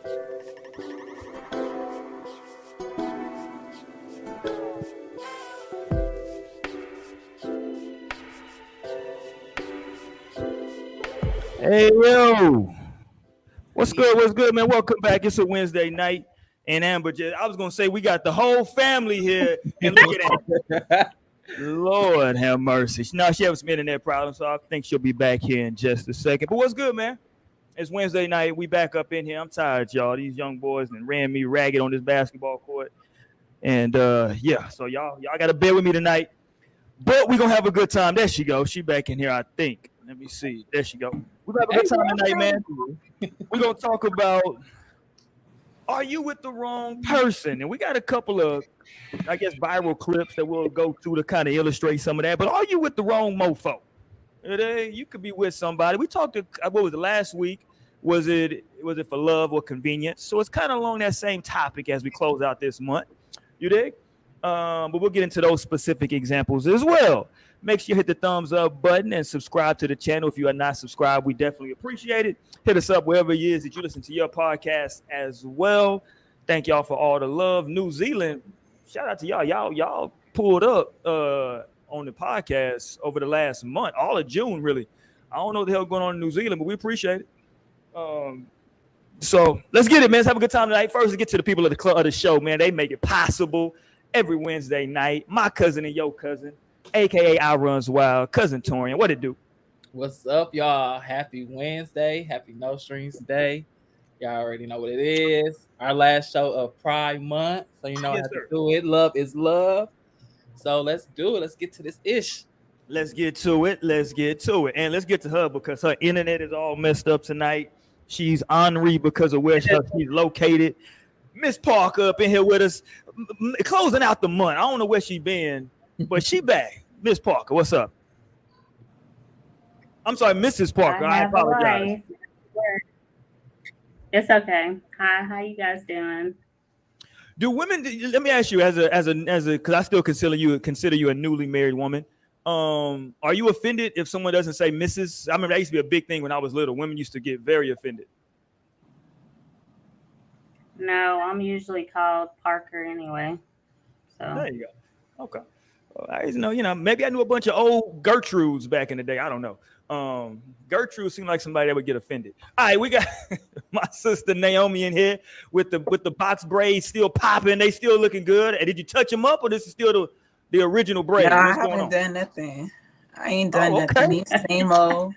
Hey yo, what's good? What's good, man? Welcome back. It's a Wednesday night, and Amber just I was gonna say we got the whole family here, and look at that. Lord have mercy. No, she has some internet problems, so I think she'll be back here in just a second. But what's good, man? It's Wednesday night. We back up in here. I'm tired, y'all. These young boys and ran me ragged on this basketball court, and yeah. So y'all got to bear with me tonight. But we gonna have a good time. There she goes. She back in here, I think. Let me see. There she go. We gonna have a good time tonight, man. We're gonna talk about are you with the wrong person? And we got a couple of, I guess, viral clips that we'll go through to kind of illustrate some of that. But are you with the wrong mofo? You could be with somebody. We talked to what was it last week? Was it for love or convenience? So it's kind of along that same topic as we close out this month. You dig? But we'll get into those specific examples as well. Make sure you hit the thumbs up button and subscribe to the channel. If you are not subscribed, we definitely appreciate it. Hit us up wherever it is that you listen to your podcast as well. Thank y'all for all the love. New Zealand, shout out to y'all. Y'all pulled up on the podcast over the last month, all of June, really. I don't know what the hell going on in New Zealand, but we appreciate it. So let's get it, man. Let's have a good time tonight. First, let's get to the people of the club of the show, man. They make it possible every Wednesday night. My cousin and your cousin, a.k.a. I Runs Wild, Cousin Torian. What it do? What's up, y'all? Happy Wednesday. Happy No Strings Day. Y'all already know what it is. Our last show of Pride Month. So you know how to do it. Love is love. So let's do it. Let's get to this ish. Let's get to it. And let's get to her because her internet is all messed up tonight. She's ornery because of where she's located. Miss Parker up in here with us, closing out the month. I don't know where she been, but she back. Miss Parker, what's up? I'm sorry, Mrs. Parker. I apologize. It's okay. Hi, how you guys doing? Do women? Let me ask you, as a, because I still consider you a newly married woman. Are you offended if someone doesn't say Mrs.? I remember that used to be a big thing when I was little. Women used to get very offended. No, I'm usually called Parker anyway. So there you go. Okay. Well, I you know, maybe I knew a bunch of old Gertrudes back in the day. I don't know. Gertrude seemed like somebody that would get offended. All right, we got my sister Naomi in here with the box braids still popping. They still looking good. And did you touch them up, or this is still the original braid? No, I haven't done nothing. I ain't done nothing. These same old.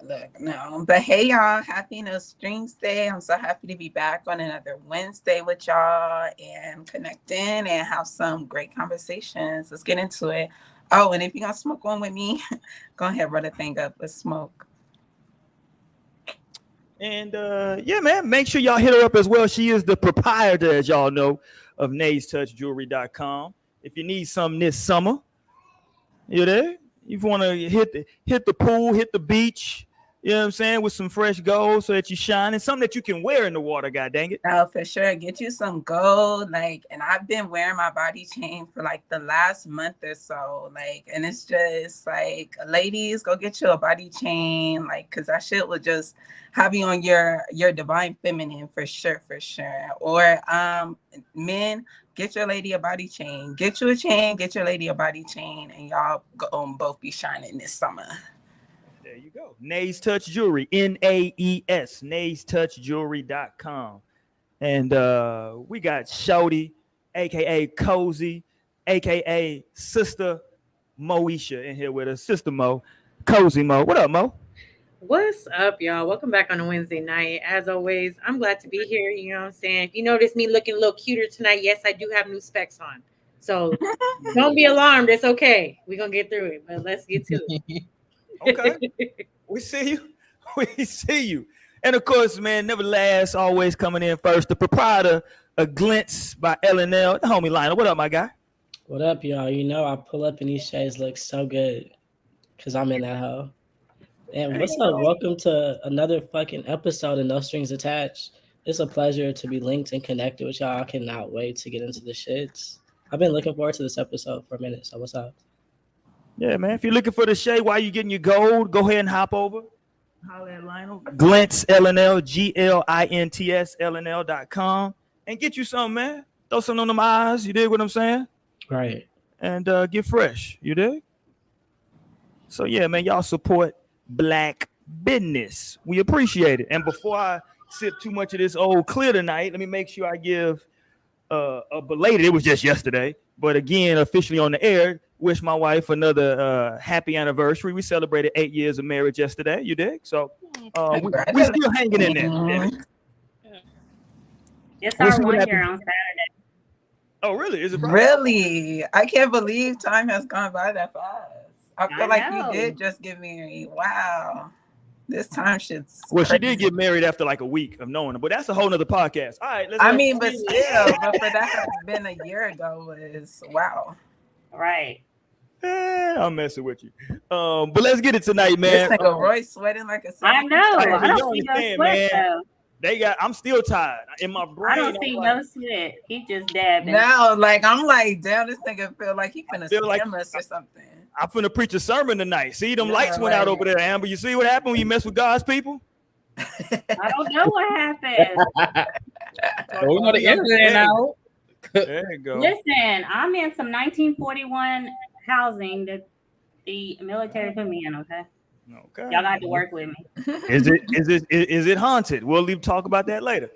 Look, no. But hey, y'all, happy No Strings Day. I'm so happy to be back on another Wednesday with y'all and connecting and have some great conversations. Let's get into it. Oh, and if you're going to smoke one with me, go ahead, run the thing up. Let's smoke. And yeah, man, make sure y'all hit her up as well. She is the proprietor, as y'all know, of nostringspod.com. If you need something this summer, you there? You want to hit the pool, hit the beach, you know what I'm saying, with some fresh gold so that you shine, and something that you can wear in the water, god dang it. Oh, for sure. Get you some gold. And I've been wearing my body chain for the last month or so. And it's just ladies, go get you a body chain, because that shit will just have you on your divine feminine for sure. Or men, get your lady a body chain. Get you a chain, get your lady a body chain, and y'all both be shining this summer. There you go. Nays Touch Jewelry, Naes, NaesTouchJewelry.com. And we got Shouty, a.k.a. Cozy, a.k.a. Sister Moesha in here with us. Sister Mo, Cozy Mo. What up, Mo? What's up, y'all? Welcome back on a Wednesday night. As always, I'm glad to be here. You know what I'm saying? If you notice me looking a little cuter tonight, yes, I do have new specs on. So don't be alarmed. It's okay. We're going to get through it, but let's get to it. Okay. We see you. And of course, man, never last, always coming in first. The proprietor of Glints by L&L, the homie Lionel. What up, my guy? What up, y'all? You know I pull up and these shades look so good because I'm in that hoe. And what's up? Welcome to another fucking episode of No Strings Attached. It's a pleasure to be linked and connected with y'all. I cannot wait to get into the shits. I've been looking forward to this episode for a minute, so what's up? Yeah, man. If you're looking for the shade while you're getting your gold, go ahead and hop over. Holla at Lionel. Glintz LNL, GLINTS LNL.com, and get you something, man. Throw something on them eyes. You dig what I'm saying? Right. And get fresh. You dig? So yeah, man, y'all support black business. We appreciate it. And before I sip too much of this old clear tonight, let me make sure I give a belated. It was just yesterday, but again, officially on the air. Wish my wife another happy anniversary. We celebrated 8 years of marriage yesterday. You dig? So we still hanging in there. It's our 1 year on Saturday. Oh, really? Is it really? I can't believe time has gone by that fast. I feel like you did just get married. Wow. This time shit's well, crazy. She did get married after like a week of knowing her, but that's a whole nother podcast. All right, I mean, but still, but for that has been a year ago was wow. Right. I'm messing with you. But let's get it tonight, man. This nigga Roy sweating like a I know. I don't see no sweat, man. I'm still tired. In my brain. I don't see no sweat. He just dabbed. No, like I'm like, damn, this nigga feel like he finna scam us or something. I'm finna preach a sermon tonight. See, them lights went out over there, Amber. You see what happened when you mess with God's people? I don't know what happened. We know the internet now. There you go. Listen, I'm in some 1941 housing that the military put me in. Okay. Y'all got to work with me. Is it haunted? We'll talk about that later.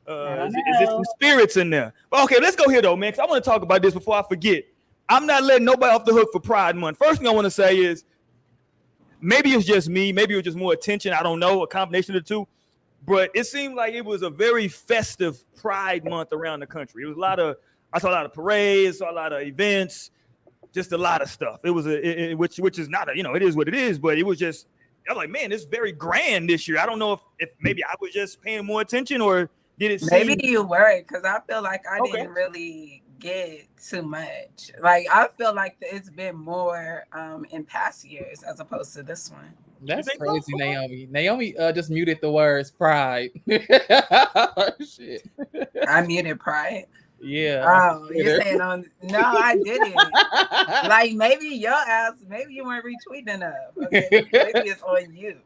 Is it some spirits in there? But okay, let's go here though, man. Because I want to talk about this before I forget. I'm not letting nobody off the hook for Pride Month. First thing I want to say is maybe it's just me. Maybe it was just more attention. I don't know, a combination of the two. But it seemed like it was a very festive Pride Month around the country. It was I saw a lot of parades, saw a lot of events, just a lot of stuff. It was which is not it is what it is, but it was just, I was like, man, it's very grand this year. I don't know if maybe I was just paying more attention or did it seem... Maybe you were, because I feel like I didn't really get too much. Like I feel like it's been more in past years as opposed to this one. That's crazy, Naomi. Naomi just muted the words pride. Shit. I muted pride. Yeah. Oh, you're saying on? No, I didn't. Like maybe your ass, maybe you weren't retweeting enough. Okay, maybe it's on you.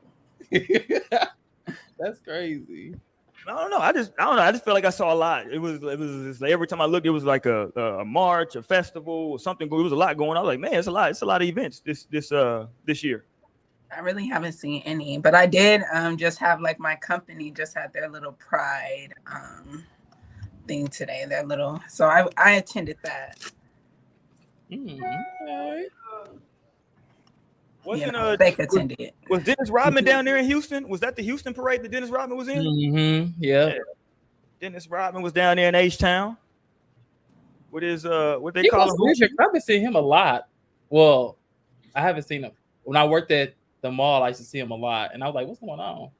That's crazy. I don't know. I just feel like I saw a lot. It was like every time I looked, it was like a march, a festival, or something. It was a lot going on. I was like, man, it's a lot. It's a lot of events this year. I really haven't seen any, but I did just have like my company just had their little pride thing today. Their little, so I attended that. Okay. Fake attended. Was Dennis Rodman down there in Houston? Was that the Houston parade that Dennis Rodman was in? Mm-hmm. Yeah. Dennis Rodman was down there in H-Town. What is what they call him? I haven't seen him a lot. Well, I haven't seen him. When I worked at the mall, I used to see him a lot. And I was like, what's going on?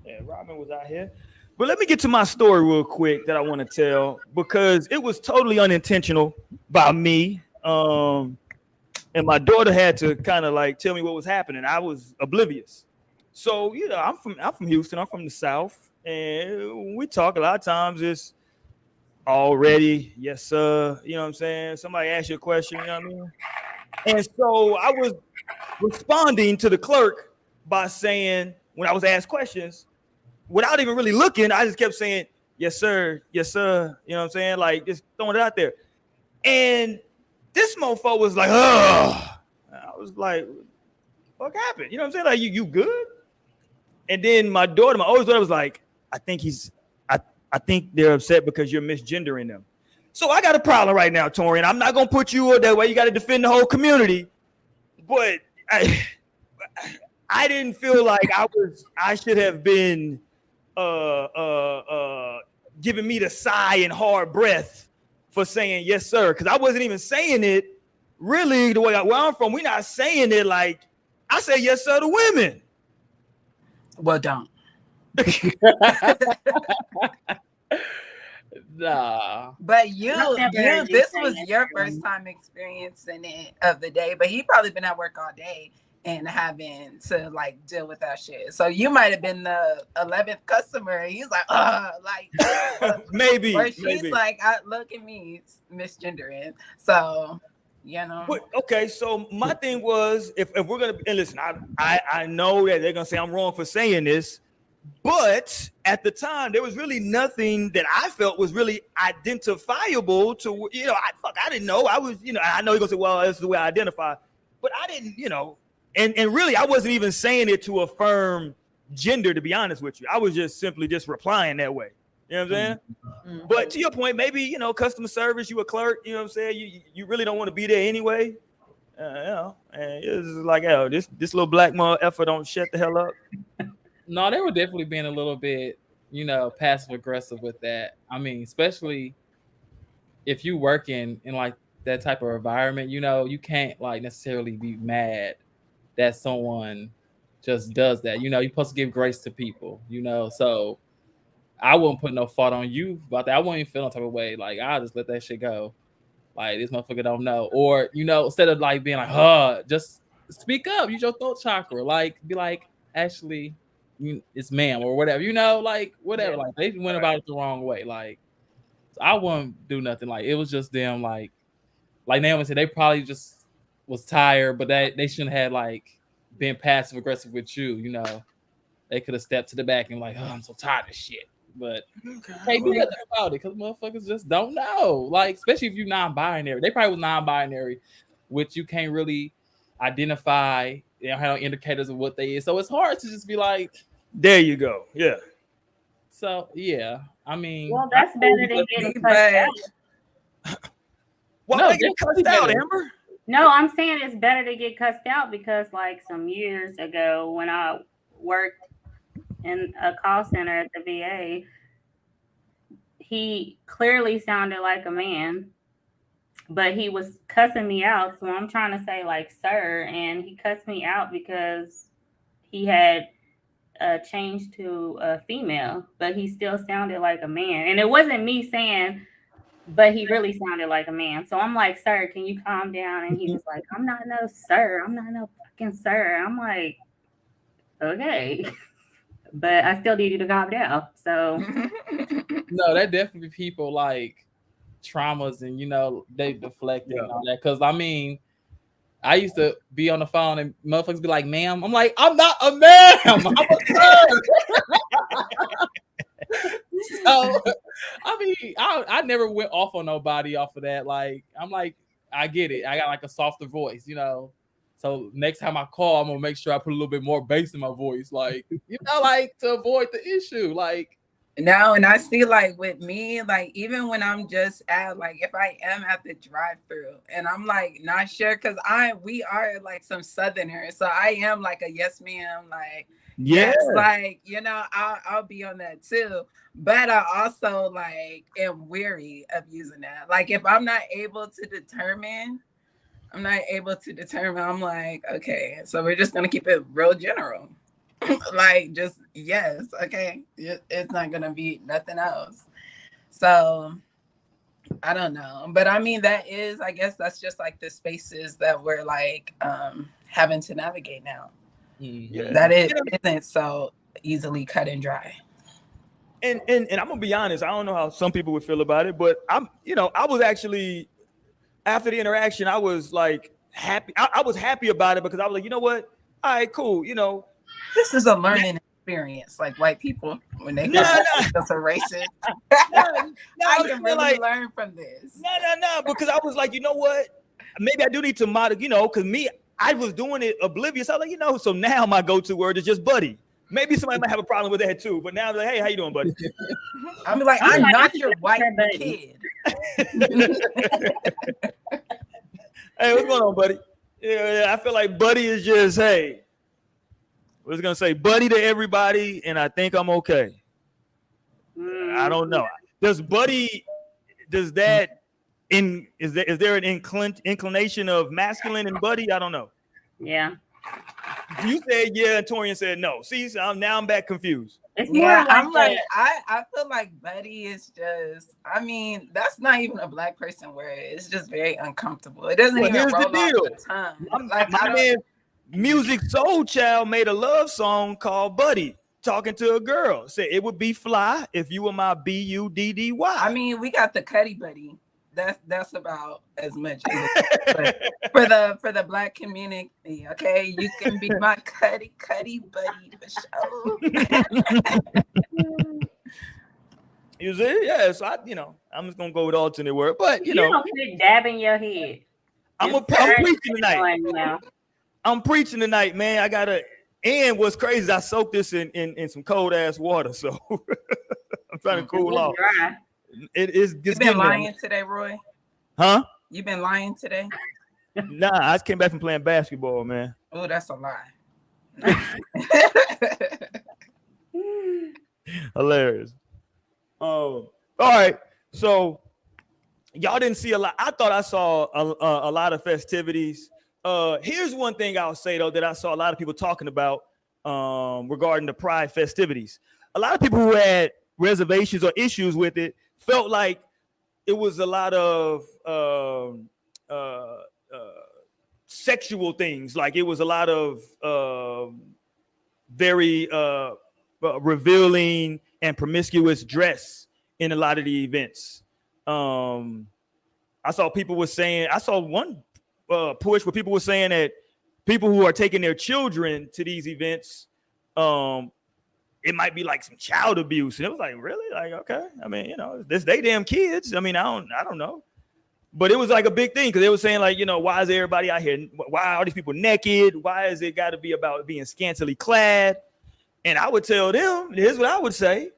Yeah, Rodman was out here. But let me get to my story real quick that I want to tell, because it was totally unintentional by me. And my daughter had to kind of like tell me what was happening. I was oblivious. So, I'm from Houston. I'm from the South. And we talk a lot of times. It's already, yes, sir. You know what I'm saying? Somebody asks you a question, you know what I mean? And so I was responding to the clerk by saying, when I was asked questions, without even really looking, I just kept saying, yes, sir. Yes, sir. You know what I'm saying? Like just throwing it out there. And this mofo was like, oh, I was like, what happened? You know what I'm saying? Like, you good? And then my oldest daughter was like, I think they're upset because you're misgendering them. So I got a problem right now, Torian. I'm not going to put you that way. You got to defend the whole community. But I didn't feel like I should have been giving me the sigh and hard breath for saying yes, sir, because I wasn't even saying it really the way where I'm from. We're not saying it like I say yes, sir, to women. Well, don't. Nah. But this was your first time experiencing it of the day, but he probably been at work all day and having to like deal with that shit. So you might have been the 11th customer. And he's like, maybe. Or she's like, look at me, misgendering. So you know. But, okay, so my thing was, if we're gonna, and listen, I know that they're gonna say I'm wrong for saying this, but at the time there was really nothing that I felt was really identifiable to, I didn't know. I was, I know you're gonna say, well, that's the way I identify, but I didn't, and really I wasn't even saying it to affirm gender, to be honest with you. I was just simply just replying that way. You know what I'm saying? Mm-hmm. But to your point, maybe, customer service, you a clerk, you know what I'm saying? You really don't want to be there anyway. And it's like, this little black mother effer don't shut the hell up. No, they were definitely being a little bit, passive aggressive with that. I mean, especially if you work in like that type of environment, you can't like necessarily be mad that someone just does that. You're supposed to give grace to people, so I wouldn't put no fault on you about that. I wouldn't even feel no type of way. Like, I'll just let that shit go. Like, this motherfucker don't know. Or, instead of like being like, just speak up. Use your throat chakra. Like, be like, actually, it's ma'am or whatever. Like, whatever. Yeah. Like, they went about it the wrong way. Like, so I wouldn't do nothing. Like, it was just them, like Naomi said, they probably just was tired, but they shouldn't have, like, been passive aggressive with you, They could have stepped to the back and like, I'm so tired of shit. But can't do nothing about it because motherfuckers just don't know. Like, especially if you're non-binary. They probably was non-binary, which you can't really identify, have no indicators of what they is. So it's hard to just be like, there you go. Yeah. So yeah. I mean, well, that's better than getting cussed out. Why no, get cussed out, Amber? No, I'm saying it's better to get cussed out because like some years ago when I worked in a call center at the VA, he clearly sounded like a man, but he was cussing me out. So I'm trying to say like, sir, and he cussed me out because he had changed to a female, but he still sounded like a man. And it wasn't me saying, but he really sounded like a man. So I'm like, sir, can you calm down? And he was like, I'm not no sir. I'm not no fucking sir. I'm like, okay. But I still need you to calm down. So no, that definitely people like traumas and they deflect and all that. Cause I mean, I used to be on the phone and motherfuckers be like, ma'am. I'm like, I'm not a ma'am. I'm a sir. So I mean, I never went off on nobody off of that. Like, I'm like, I get it. I got like a softer voice, So next time I call, I'm gonna make sure I put a little bit more bass in my voice, like like to avoid the issue. Like no, and I see like with me, like even when I'm just at like if I am at the drive-thru and I'm like not sure because we are like some Southerners, so I am like a yes ma'am, like yes, like I'll be on that too. But I also like am weary of using that. Like if I'm not able to determine. I'm like, okay, so we're just gonna keep it real general. Like just yes, okay. It's not gonna be nothing else. So I don't know. But I mean I guess that's just like the spaces that we're like having to navigate now. Yeah. That it isn't so easily cut and dry. And I'm gonna be honest, I don't know how some people would feel about it, but I was actually after the interaction, I was like happy. I was happy about it because I was like, you know what? All right, cool. This is a learning experience, like white people when they that's a racist. I can really learn from this. No, because I was like, you know what? Maybe I do need to model, because I was doing it oblivious. I was like, so now my go-to word is just buddy. Maybe somebody might have a problem with that too, but now they're like, hey, how you doing, buddy? I'm like, I'm not your white kid. Hey, what's going on, buddy? Yeah, I feel like buddy is just, hey, I was gonna say buddy to everybody, and I think I'm okay. I don't know. Is there an inclination of masculine and buddy? I don't know. Yeah. You said yeah, and Torian said no. See, so I'm back confused. It's more I'm like, I feel like buddy is just, I mean, that's not even a black person word. It's just very uncomfortable. It doesn't even roll off the tongue. My man, Music Soul Child made a love song called Buddy, talking to a girl. Said it would be fly if you were my buddy. I mean, we got the Cuddy Buddy. that's about as much as for the Black community. Okay, you can be my cuddy buddy for sure. You see, yes, I'm just gonna go with alternate word, but you don't quit dabbing your head. I'm preaching tonight. I'm preaching tonight, man. I gotta. And what's crazy is I soaked this in some cold ass water, so I'm trying to cool off. Dry. It's you been lying today, Roy? Huh? You been lying today? Nah, I just came back from playing basketball, man. Oh, that's a lie. Hilarious. All right. So y'all didn't see a lot. I thought I saw a lot of festivities. Here's one thing I'll say though that I saw a lot of people talking about regarding the Pride festivities. A lot of people who had reservations or issues with it felt like it was a lot of sexual things. Like it was a lot of very revealing and promiscuous dress in a lot of the events. I saw people were saying, I saw one push where people were saying that people who are taking their children to these events, it might be like some child abuse. And it was like, really? Like, okay. I mean, they damn kids. I mean, I don't know. But it was like a big thing because they were saying like, why is everybody out here? Why are all these people naked? Why is it got to be about being scantily clad? And I would tell them, here's what I would say.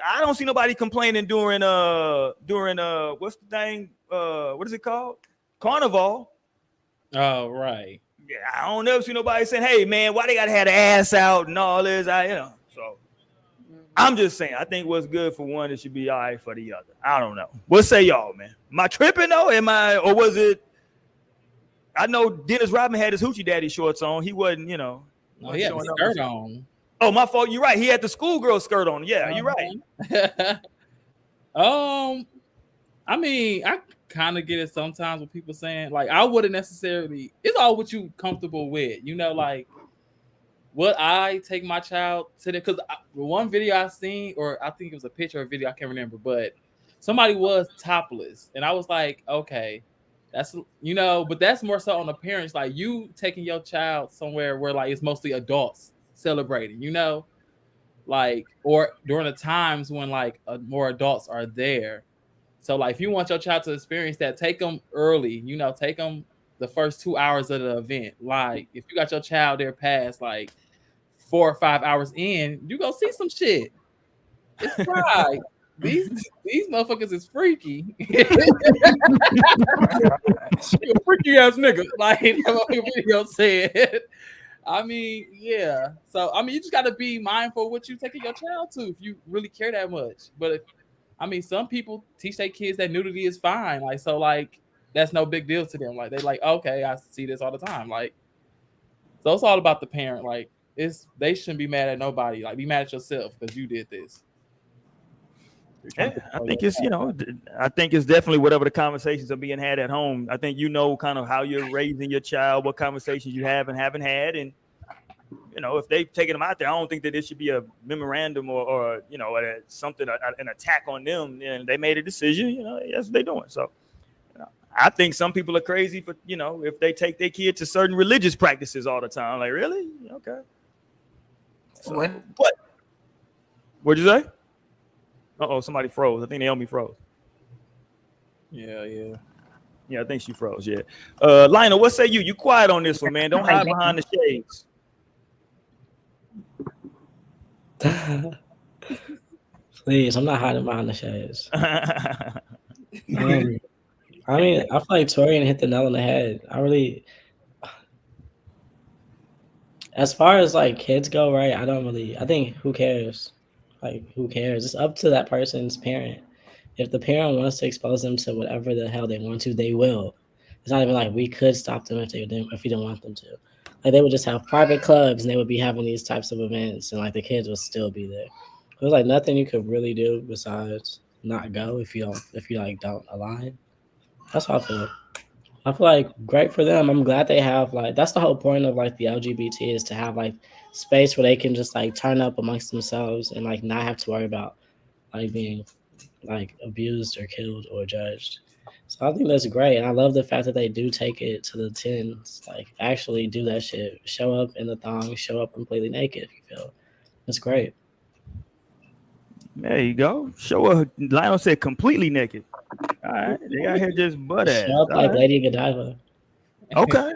I don't see nobody complaining during what's the thing? What is it called? Carnival. Oh, right. Yeah, I don't never see nobody saying, hey man, why they gotta have the ass out and all this? So I'm just saying, I think what's good for one, it should be all right for the other. I don't know. What say y'all, man? Am I tripping though? Or was it? I know Dennis Rodman had his hoochie daddy shorts on. He wasn't, No, he had a skirt on. Oh, my fault. You're right. He had the schoolgirl skirt on. Yeah, you're right. I mean, I kind of get it sometimes when people saying like I wouldn't necessarily. It's all what you comfortable with, like. Would I take my child to the? Because one video I seen, or I think it was a picture or a video, I can't remember, but somebody was topless, and I was like, okay, that's but that's more so on the parents. Like you taking your child somewhere where like it's mostly adults celebrating, like or during the times when like more adults are there. So like if you want your child to experience that, take them early. Take them the first 2 hours of the event. Like if you got your child there past like 4 or 5 hours in, you go see some shit. It's Pride. These motherfuckers is freaky. You're a freaky ass nigga. Like that video said. I mean, yeah. So I mean, you just got to be mindful of what you taking your child to if you really care that much. But some people teach their kids that nudity is fine. Like so, like that's no big deal to them. Like they like, okay, I see this all the time. Like so, it's all about the parent. Like they shouldn't be mad at nobody. Like be mad at yourself because you did this. Yeah, I think it's I think it's definitely whatever the conversations are being had at home. I think kind of how you're raising your child, what conversations you have and haven't had, and if they've taken them out there, I don't think that it should be a memorandum or something an attack on them. And they made a decision, that's what they're doing. So I think some people are crazy for if they take their kid to certain religious practices all the time. Like really, okay. So, what? What'd you say? Somebody froze. I think Naomi froze. Yeah. Yeah, I think she froze. Yeah. Lionel, what say you? You quiet on this one, man. Don't hide behind the shades. Please, I'm not hiding behind the shades. I mean, I feel like Torian hit the nail on the head. As far as like kids go, right? I think who cares? Like, who cares? It's up to that person's parent. If the parent wants to expose them to whatever the hell they want to, they will. It's not even like we could stop them if we didn't want them to. Like they would just have private clubs and they would be having these types of events and like the kids would still be there. There's like nothing you could really do besides not go if you like don't align. That's how I feel. I feel like great for them. I'm glad they have like that's the whole point of like the LGBT is to have like space where they can just like turn up amongst themselves and like not have to worry about like being like abused or killed or judged. So I think that's great. And I love the fact that they do take it to the tens. Like actually do that shit. Show up in the thong, show up completely naked if you feel. It's great. There you go. Show her. Lionel said completely naked. All right. They got here just butt ass. Show up like Lady Godiva. Okay.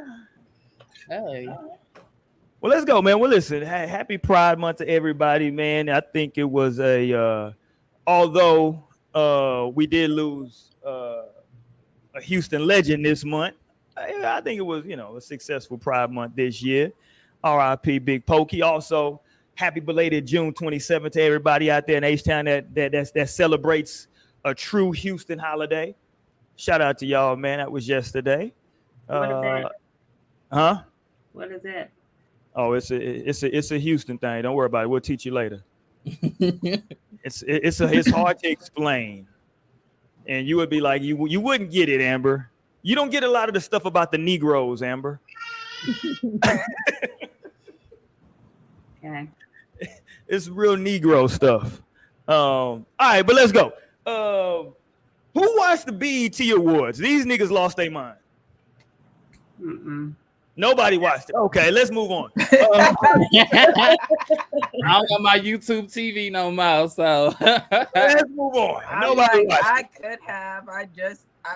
Hey. Well, let's go, man. Well, listen, happy Pride Month to everybody, man. I think it was although we did lose a Houston legend this month, I think it was, a successful Pride Month this year. R.I.P. Big Pokey. Also, happy belated June 27th to everybody out there in H-Town that celebrates a true Houston holiday. Shout out to y'all, man. That was yesterday. What is that? Huh? What is it? Oh, it's a Houston thing. Don't worry about it. We'll teach you later. It's hard to explain, and you would be like you wouldn't get it, Amber. You don't get a lot of the stuff about the Negroes, Amber. Okay. It's real Negro stuff. All right, but let's go. Who watched the BET Awards? These niggas lost their mind. Nobody watched it. Okay, let's move on. I don't got my YouTube TV no more, so let's move on. Nobody watched I it. could have.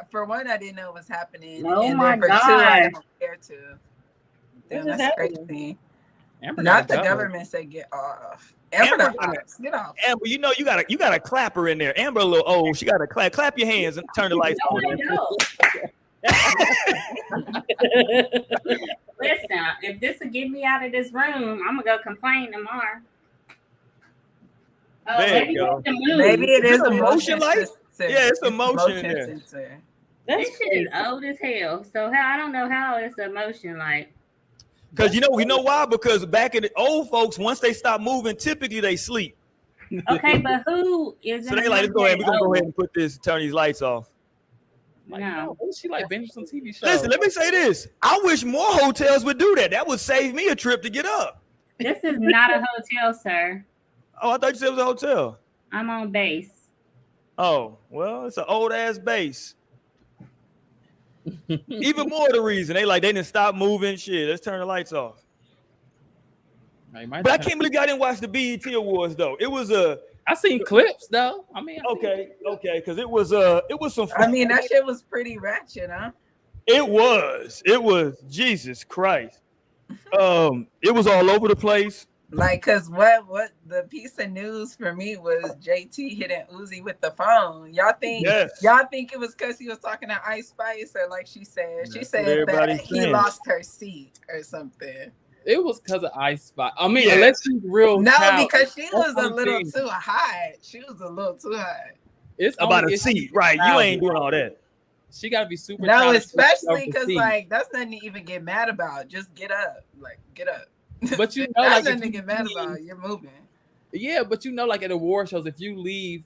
For one, I didn't know what was happening. Oh and my then for God. two, I don't care to. Damn, What that's just crazy. Amber Not gotta the go. government said get off. Amber, get off. Amber, you got a clapper in there. Amber a little old. She got a clap. Clap your hands and turn the lights on. Listen, if this will get me out of this room, I'm gonna go complain tomorrow. There you go. Maybe it is a motion motion light. sensor. Yeah, it's a motion in there. sensor. This shit is old as hell. So I don't know how it's a motion light. Because you know why? Because back in the old folks, once they stop moving, typically they sleep. Okay, but who is? So they like, let's go ahead. We're gonna go ahead and put this, turn these lights off. No. She like binge some TV shows. Listen, let me say this. I wish more hotels would do that. That would save me a trip to get up. This is not a hotel, sir. Oh, I thought you said it was a hotel. I'm on base. Oh, well, it's an old ass base. Even more the reason they didn't stop moving. Shit, let's turn the lights off. But I can't believe y'all didn't watch the BET Awards though. It was I seen clips though. I mean, okay, because it was some. I mean, that shit was pretty ratchet, huh? It was Jesus Christ. It was all over the place. Like, cause what the piece of news for me was JT hitting Uzi with the phone. Y'all think it was because he was talking to Ice Spice, or like she said that he lost her seat or something. It was because of Ice Spice. I mean, unless she's real. No, proud. because she was a little too hot. She was a little too hot. It's about a seat, right? You ain't doing all that. She got to be super. No, especially because that's nothing to even get mad about. Just get up, get up. But you know, that's nothing to get mad about. You're moving. Yeah, but like at award shows, if you leave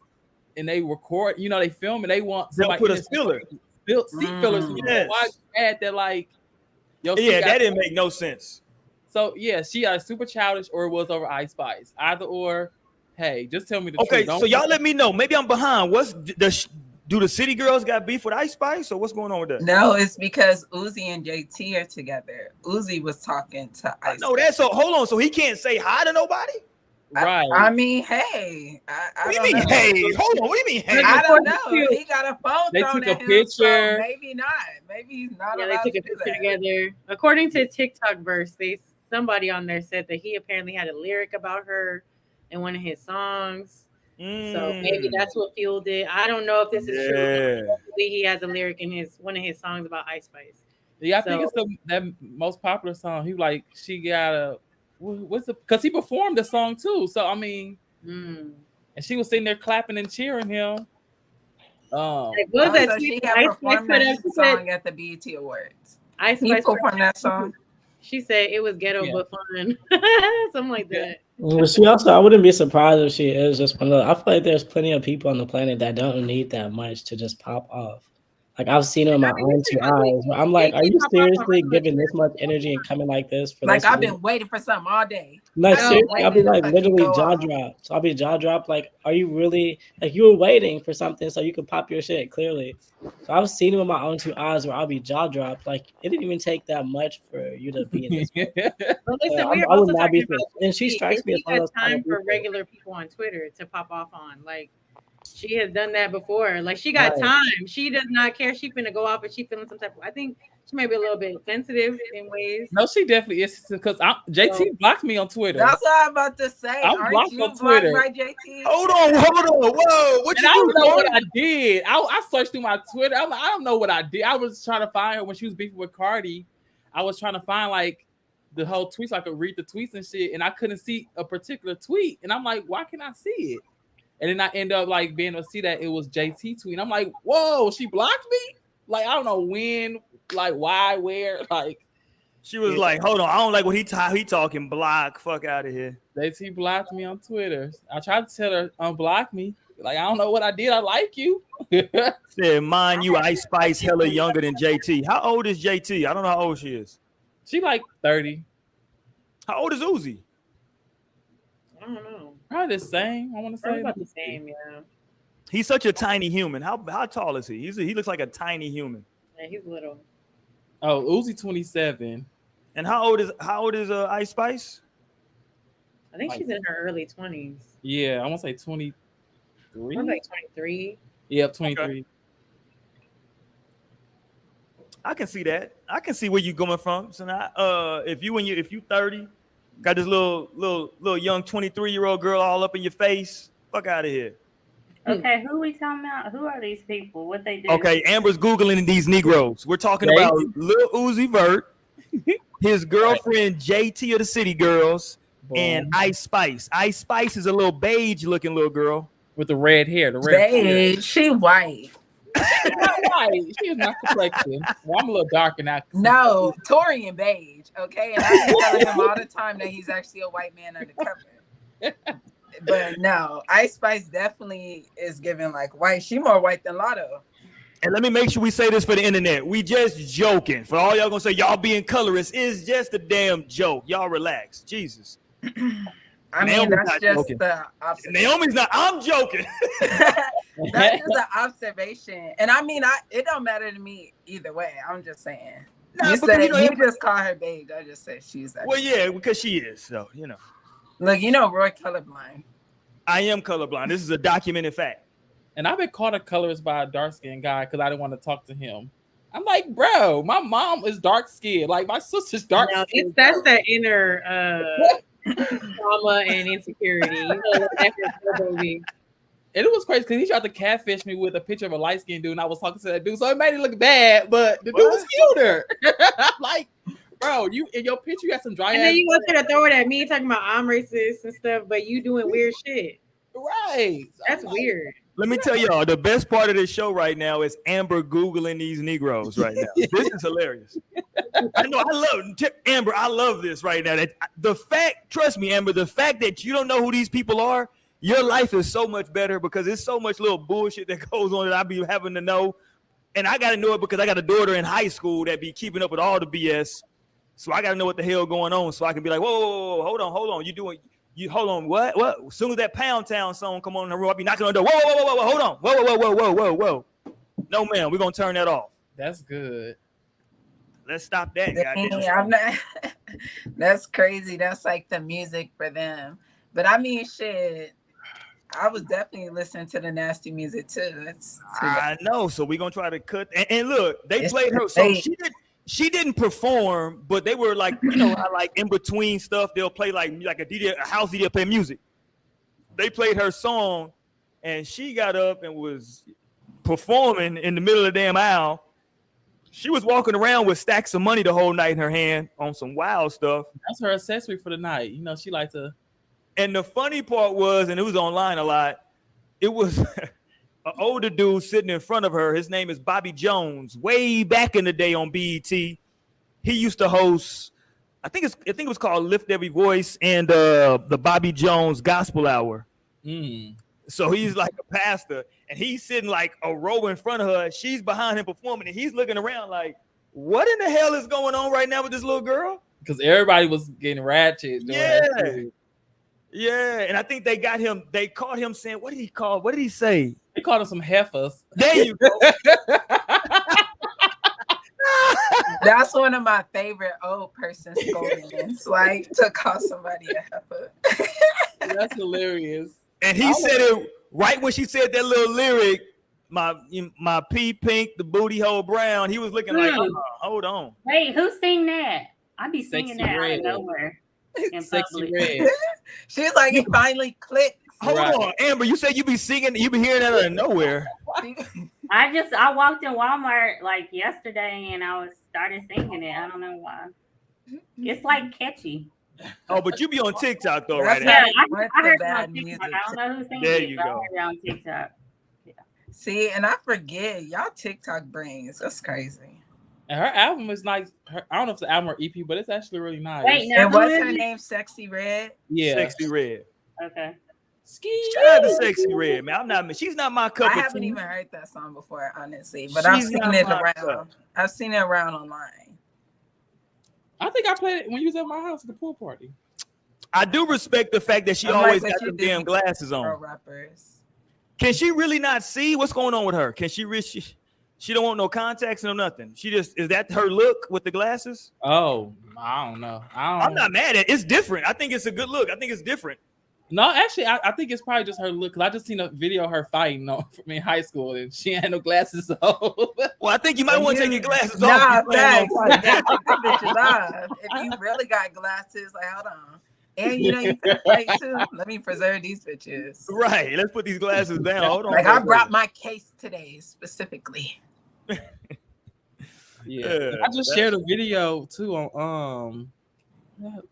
and they record, they film and they want they'll put a filler, seat fillers. Why add that? That didn't make no sense. So she either super childish or it was over Ice Spice. Either or. Hey, just tell me the truth. Okay, so y'all let me know. Maybe I'm behind. Do the City Girls got beef with Ice Spice, or what's going on with that? No, it's because Uzi and JT are together. Uzi was talking to Ice. No, that's so. Hold on, so he can't say hi to nobody. Right. I mean, hey. What do you mean, hey? Hold on. What do you mean, hey? I don't know. He got a phone they thrown took at a him, picture. So maybe not. Maybe he's not. Yeah, they took a picture together. According to TikTok verse, somebody on there said that he apparently had a lyric about her in one of his songs. So maybe that's what fueled it. I don't know if this is true. Hopefully he has a lyric in one of his songs about Ice Spice. Yeah, I think it's that most popular song. He she got a because he performed the song too. So I mean, and she was sitting there clapping and cheering him. So she had performed that song at the BET Awards. Ice Spice performed that song. She said it was ghetto but fun, something like that. Well, she also, I wouldn't be surprised if she is just one of those. I feel like there's plenty of people on the planet that don't need that much to just pop off. Like I've seen it with my own two eyes. Where I'm like, are you seriously giving this much energy and coming like this for like this? I've been waiting for something all day. No, seriously, I'll be like literally jaw off. dropped. So I'll be jaw dropped. Like, are you really like you were waiting for something so you could pop your shit clearly? So I've seen it with my own two eyes where I'll be jaw dropped. Like it didn't even take that much for you to be in this. But listen, we are I would also not talking be. about And she strikes me as one of those time for regular people on Twitter to pop off on. Like she has done that before. Like she got time. She does not care. She finna go off and she feeling some type of. I think she might be a little bit sensitive in ways. No, she definitely is because JT blocked me on Twitter. That's what I'm about to say. I'm blocked on Twitter. By JT? Hold on. Whoa, what you I don't know doing? what I did. I searched through my Twitter. I don't know what I did. I was trying to find her when she was beefing with Cardi. I was trying to find like the whole tweets so I could read the tweets and shit, and I couldn't see a particular tweet. And I'm like, why can't I see it? And then I end up like being able to see that it was JT tweet. I'm like, whoa, she blocked me? Like, I don't know when, like why, where, like she was like, hold on, I don't like what he talking, block, fuck out of here. JT blocked me on Twitter. I tried to tell her unblock me. Like, I don't know what I did. I like you. Said, mind you, Ice Spice hella younger than JT. How old is JT? I don't know how old she is. She like 30. How old is Uzi? I don't know. Probably the same. I want to say about the same. Yeah. He's such a tiny human. How tall is he? He looks like a tiny human. Yeah, he's little. Oh, Uzi 27. And how old is Ice Spice? I think she's in her early 20s. Yeah, I want to say 23. I'm like 23. Yep, 23. Okay. I can see that. I can see where you're going from. So now, if you 30, got this little young 23-year-old girl all up in your face, fuck out of here. Okay, who we talking about? Who are these people? What they do? Okay, Amber's Googling these Negroes. We're talking about Lil Uzi Vert, his girlfriend JT of the City Girls, and Ice Spice. Ice Spice is a little beige-looking little girl with the red hair. Beige, she white. She's not white. She is not complexion. Well, I'm a little darker now. No, Torian beige. Okay, and I've been telling him all the time that he's actually a white man undercover. But no, Ice Spice definitely is giving like white. She more white than Lotto. And let me make sure we say this for the internet. We just joking. For all y'all gonna say y'all being colorist, it's just a damn joke. Y'all relax. Jesus. I mean, that's just joking. The observation. Naomi's not. I'm joking. That's just an observation. And I mean, it don't matter to me either way. I'm just saying. Nah, you just call her beige. I just said she's that. Well, yeah, because she is. So, Look, Roy colorblind. I am colorblind. This is a documented fact. And I've been called a colorist by a dark-skinned guy because I didn't want to talk to him. I'm like, bro, my mom is dark-skinned. Like, my sister's dark-skinned. That's that inner trauma and insecurity. And it was crazy because he tried to catfish me with a picture of a light-skinned dude, and I was talking to that dude, so it made it look bad, but the dude was cuter. I'm like, bro, you in your picture, you got some dry and then you go to throw it at me talking about I'm racist and stuff, but you doing weird shit. Right. That's weird. Let me tell y'all, the best part of this show right now is Amber Googling these Negroes right now. This is hilarious. I know, Amber, I love this right now. Trust me, Amber, the fact that you don't know who these people are, your life is so much better because there's so much little bullshit that goes on that I be having to know. And I got to know it because I got a daughter in high school that be keeping up with all the BS. So I got to know what the hell going on so I can be like, whoa, hold on. Hold on, what? As soon as that Pound Town song come on in the room, I'll be knocking on the door. Whoa, hold on. Whoa. No, man, we're going to turn that off. That's good. Let's stop that. I'm not. That's crazy. That's like the music for them. But I mean, shit, I was definitely listening to the nasty music too. I know. So we're going to try to cut. And look, they played her. So she didn't perform, but they were like, how like in between stuff, they'll play like a house DJ play music. They played her song, and she got up and was performing in the middle of the damn aisle. She was walking around with stacks of money the whole night in her hand on some wild stuff. That's her accessory for the night. She liked to. And the funny part was, and it was online a lot, it was an older dude sitting in front of her. His name is Bobby Jones. Way back in the day on BET, he used to host, I think it was called Lift Every Voice and the Bobby Jones Gospel Hour. So he's like a pastor, and he's sitting like a row in front of her. She's behind him performing, and he's looking around like, what in the hell is going on right now with this little girl? Because everybody was getting ratchet. Yeah. And I think they got him. They caught him saying, what did he call? What did he say? They called him some heifers. There you go. That's one of my favorite old person slogans, like to call somebody a heifer. That's hilarious. And he said it right when she said that little lyric, my pee pink, the booty hole brown. He was looking like, hold on. Wait, who sing that? I be singing Sexy that Red. out of nowhere in Sexy public. Red. She's like, it finally clicked. Hold on, Amber. You said you be singing, you be hearing that out of nowhere. I walked in Walmart like yesterday and I started singing it. I don't know why. It's like catchy. Oh, but you be on TikTok though, right? Yeah, That's I heard it bad on TikTok. music. I don't know who sings There it, you but I go. heard it on TikTok. See, and I forget y'all TikTok brains. That's crazy. And her album is nice. I don't know if it's an album or EP, but it's actually really nice. Wait, now And who what's is her it? name? Sexy Red. Yeah. Sexy Red. Okay. Shout out to Sexy Red, man. She's not my cup I of haven't tea. even heard that song before, honestly, but I've She's seen not it my around. cup. I've seen it around online. I think I played it when you was at my house at the pool party. I do respect the fact that she I'm like, always but got you them did damn glasses Pro on. rappers. Can she really not see what's going on with her? Can she really? She don't want no contacts, no nothing. She just, is that her look with the glasses? Oh, I don't know. I'm not mad at it. It's different. I think it's a good look. I think it's different. No, actually, I think it's probably just her look. Cause I just seen a video of her fighting from in high school, and she had no glasses on. Well, I think you might want to take your glasses Nah, off. thanks. Take them bitches off. If you really got glasses, like, hold on. And you know you can fight too. Let me preserve these bitches. Right. Let's put these glasses down. Hold on. Like I brought my case today specifically. Yeah, I just shared a video too on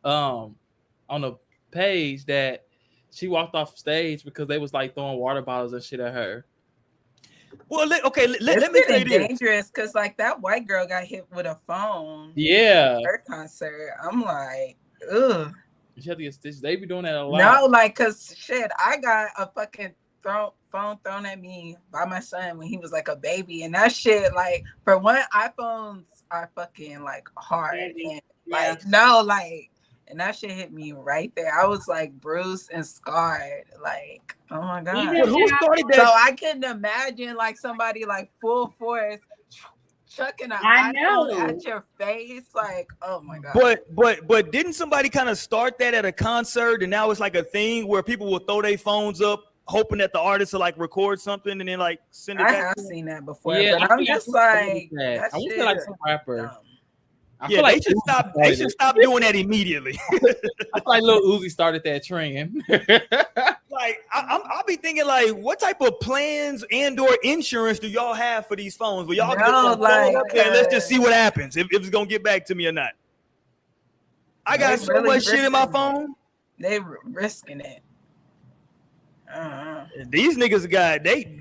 the page that she walked off stage because they was like throwing water bottles and shit at her. Well, let me say this. Dangerous because like that white girl got hit with a phone. Yeah, at her concert. I'm like, ugh. You have to get stitched. They be doing that a lot. No, like, cause shit, I got a fucking phone thrown at me by my son when he was like a baby, and that shit, like, for one, iPhones are fucking like hard, and like no, like, and that shit hit me right there. I was like bruised and scarred, like, oh my god. But who started that? So I couldn't imagine like somebody like full force chucking an iPhone at your face, like, oh my god. But didn't somebody kind of start that at a concert, and now it's like a thing where people will throw their phones up hoping that the artist will like record something and then like send it back? I have seen that before, Yeah, but I'm just like, I wish they like some rapper. Yeah, they should stop. They should stop doing that immediately. I feel like Lil Uzi started that trend. Like I'll be thinking like, what type of plans and/or insurance do y'all have for these phones? Will y'all just like, okay, let's just see what happens if it's gonna get back to me or not? I got so much shit in my phone. They risking it. These niggas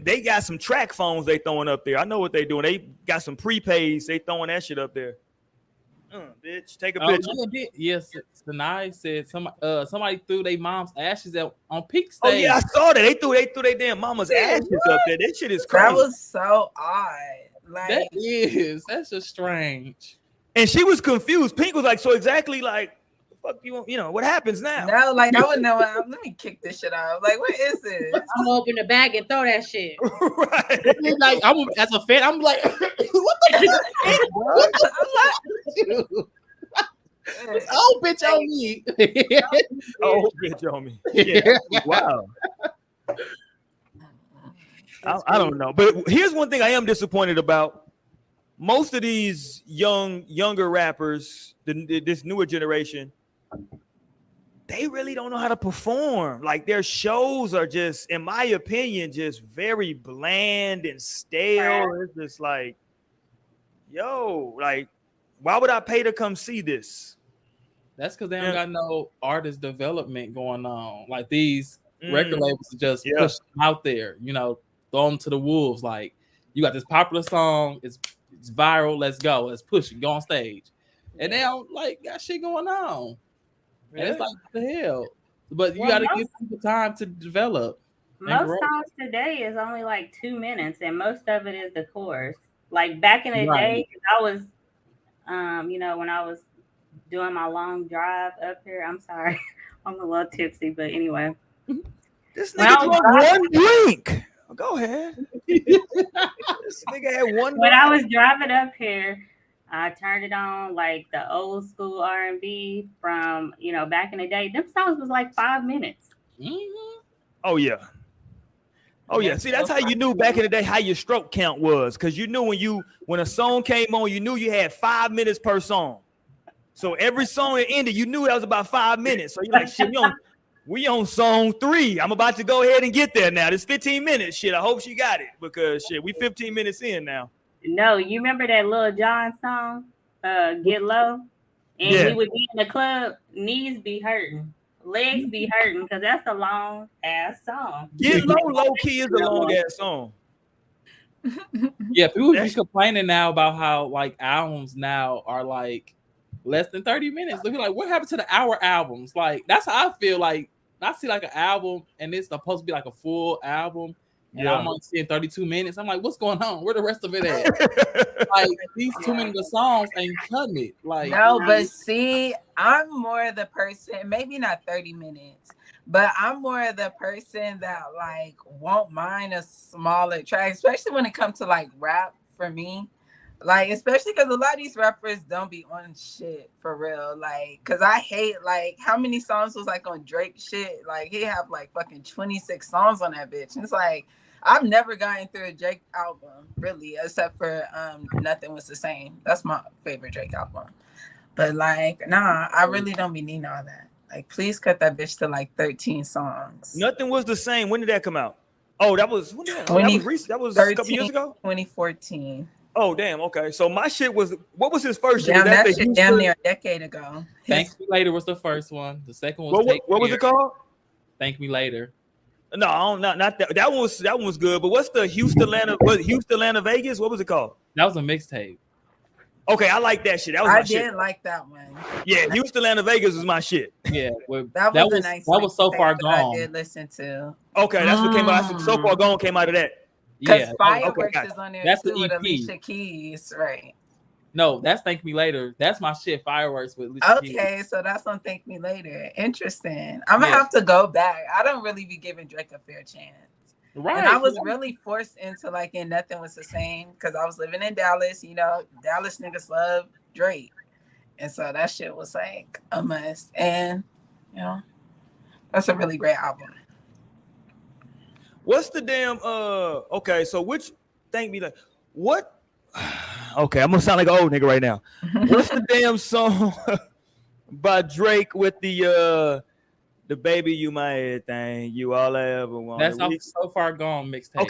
they got some track phones they throwing up there. I know what they doing. They got some prepaids. They throwing that shit up there. Bitch, take a picture. Yes, Sanai said somebody threw their mom's ashes on peak stage. Oh yeah, I saw that. They threw their damn mama's ashes up there. That shit is crazy. That was so odd. Like that's just strange. And she was confused. Pink was like, so exactly like, fuck you know, what happens now? No, like I would know. Let me kick this shit out. Like, what is this? I'm gonna open the bag and throw that shit. Right. Like as a fan, I'm like, what the fuck? Oh, bitch on me. Oh, bitch on me. Yeah. Wow. I don't know. But here's one thing I am disappointed about. Most of these younger rappers, this newer generation, they really don't know how to perform. Like their shows are just, in my opinion, just very bland and stale. It's just like, yo, like, why would I pay to come see this? That's because they don't got no artist development going on. Like these record labels just push them out there, you know, throw them to the wolves. Like you got this popular song, it's viral, let's go, let's push it, go on stage. And they don't like got shit going on. And it's like, what the hell? But you got to give people time to develop. Most songs today is only like 2 minutes, and most of it is the chorus. Like back in the day, I was, when I was doing my long drive up here. I'm sorry, I'm a little tipsy, but anyway. This nigga drunk one drink. Go ahead. This nigga had one. When I was driving up here, I turned it on like the old school R&B from back in the day. Them songs was like 5 minutes. Mm-hmm. Oh yeah. Oh yeah. See, that's how you knew back in the day how your stroke count was, because you knew when a song came on, you knew you had 5 minutes per song. So every song that ended, you knew that was about 5 minutes. So you're like, shit, we on song 3. I'm about to go ahead and get there now. This 15 minutes. Shit, I hope she got it, because shit, we 15 minutes in now. No, you remember that Lil Jon song, Get Low? And we would be in the club, knees be hurting, legs be hurting, because that's a long ass song. Get Low key is a long ass song. Yeah, people be complaining now about how like albums now are like less than 30 minutes. They'll be like, what happened to the hour albums? Like, that's how I feel. Like, I see like an album and it's supposed to be like a full album, and I'm only seeing 32 minutes. I'm like, what's going on? Where the rest of it at? Like, these 2 minutes of songs ain't cutting it. Like, no, but see, I'm more the person, maybe not 30 minutes, but I'm more the person that like won't mind a smaller track, especially when it comes to like rap for me. Like, especially because a lot of these rappers don't be on shit for real. Like, because I hate, like, how many songs was, like, on Drake shit? Like, he have, like, fucking 26 songs on that bitch. And it's like, I've never gotten through a Drake album, really, except for Nothing Was the Same. That's my favorite Drake album. But, like, nah, I really don't be needing all that. Like, please cut that bitch to, like, 13 songs. Nothing Was the Same. When did that come out? Oh, that was recent. That was a couple years ago? 2014. Oh, damn. Okay. So my shit was, what was his first shit? Damn, that shit damn near a decade ago. Thank Me Later was the first one. The second one was what was it called? Thank Me Later. No, not that. That one was good. But what's the Houston, Atlanta, Vegas? What was it called? That was a mixtape. Okay, I like that shit. That was my shit. I did like that one. Yeah, Houston, Atlanta, Vegas was my shit. Yeah, well, that was nice. That was So Far Gone. I did listen to. Okay, that's what came out. So Far Gone came out of that. Because Fireworks is on there that's too the with EP. Alicia Keys, right? No, that's Thank Me Later. That's my shit. Fireworks with Alicia Keys. Okay, so that's on Thank Me Later. Interesting. I'm gonna have to go back. I don't really be giving Drake a fair chance. Right. And I was really forced into like, and Nothing Was the Same because I was living in Dallas. You know, Dallas niggas love Drake, and so that shit was like a must. And you know, that's a really great album. What's the damn okay, so which Thank Me Like what? Okay, I'm gonna sound like an old nigga right now. What's the damn song by Drake with the Baby You My Everything, You All I Ever Want? That's So Far Gone mixtape.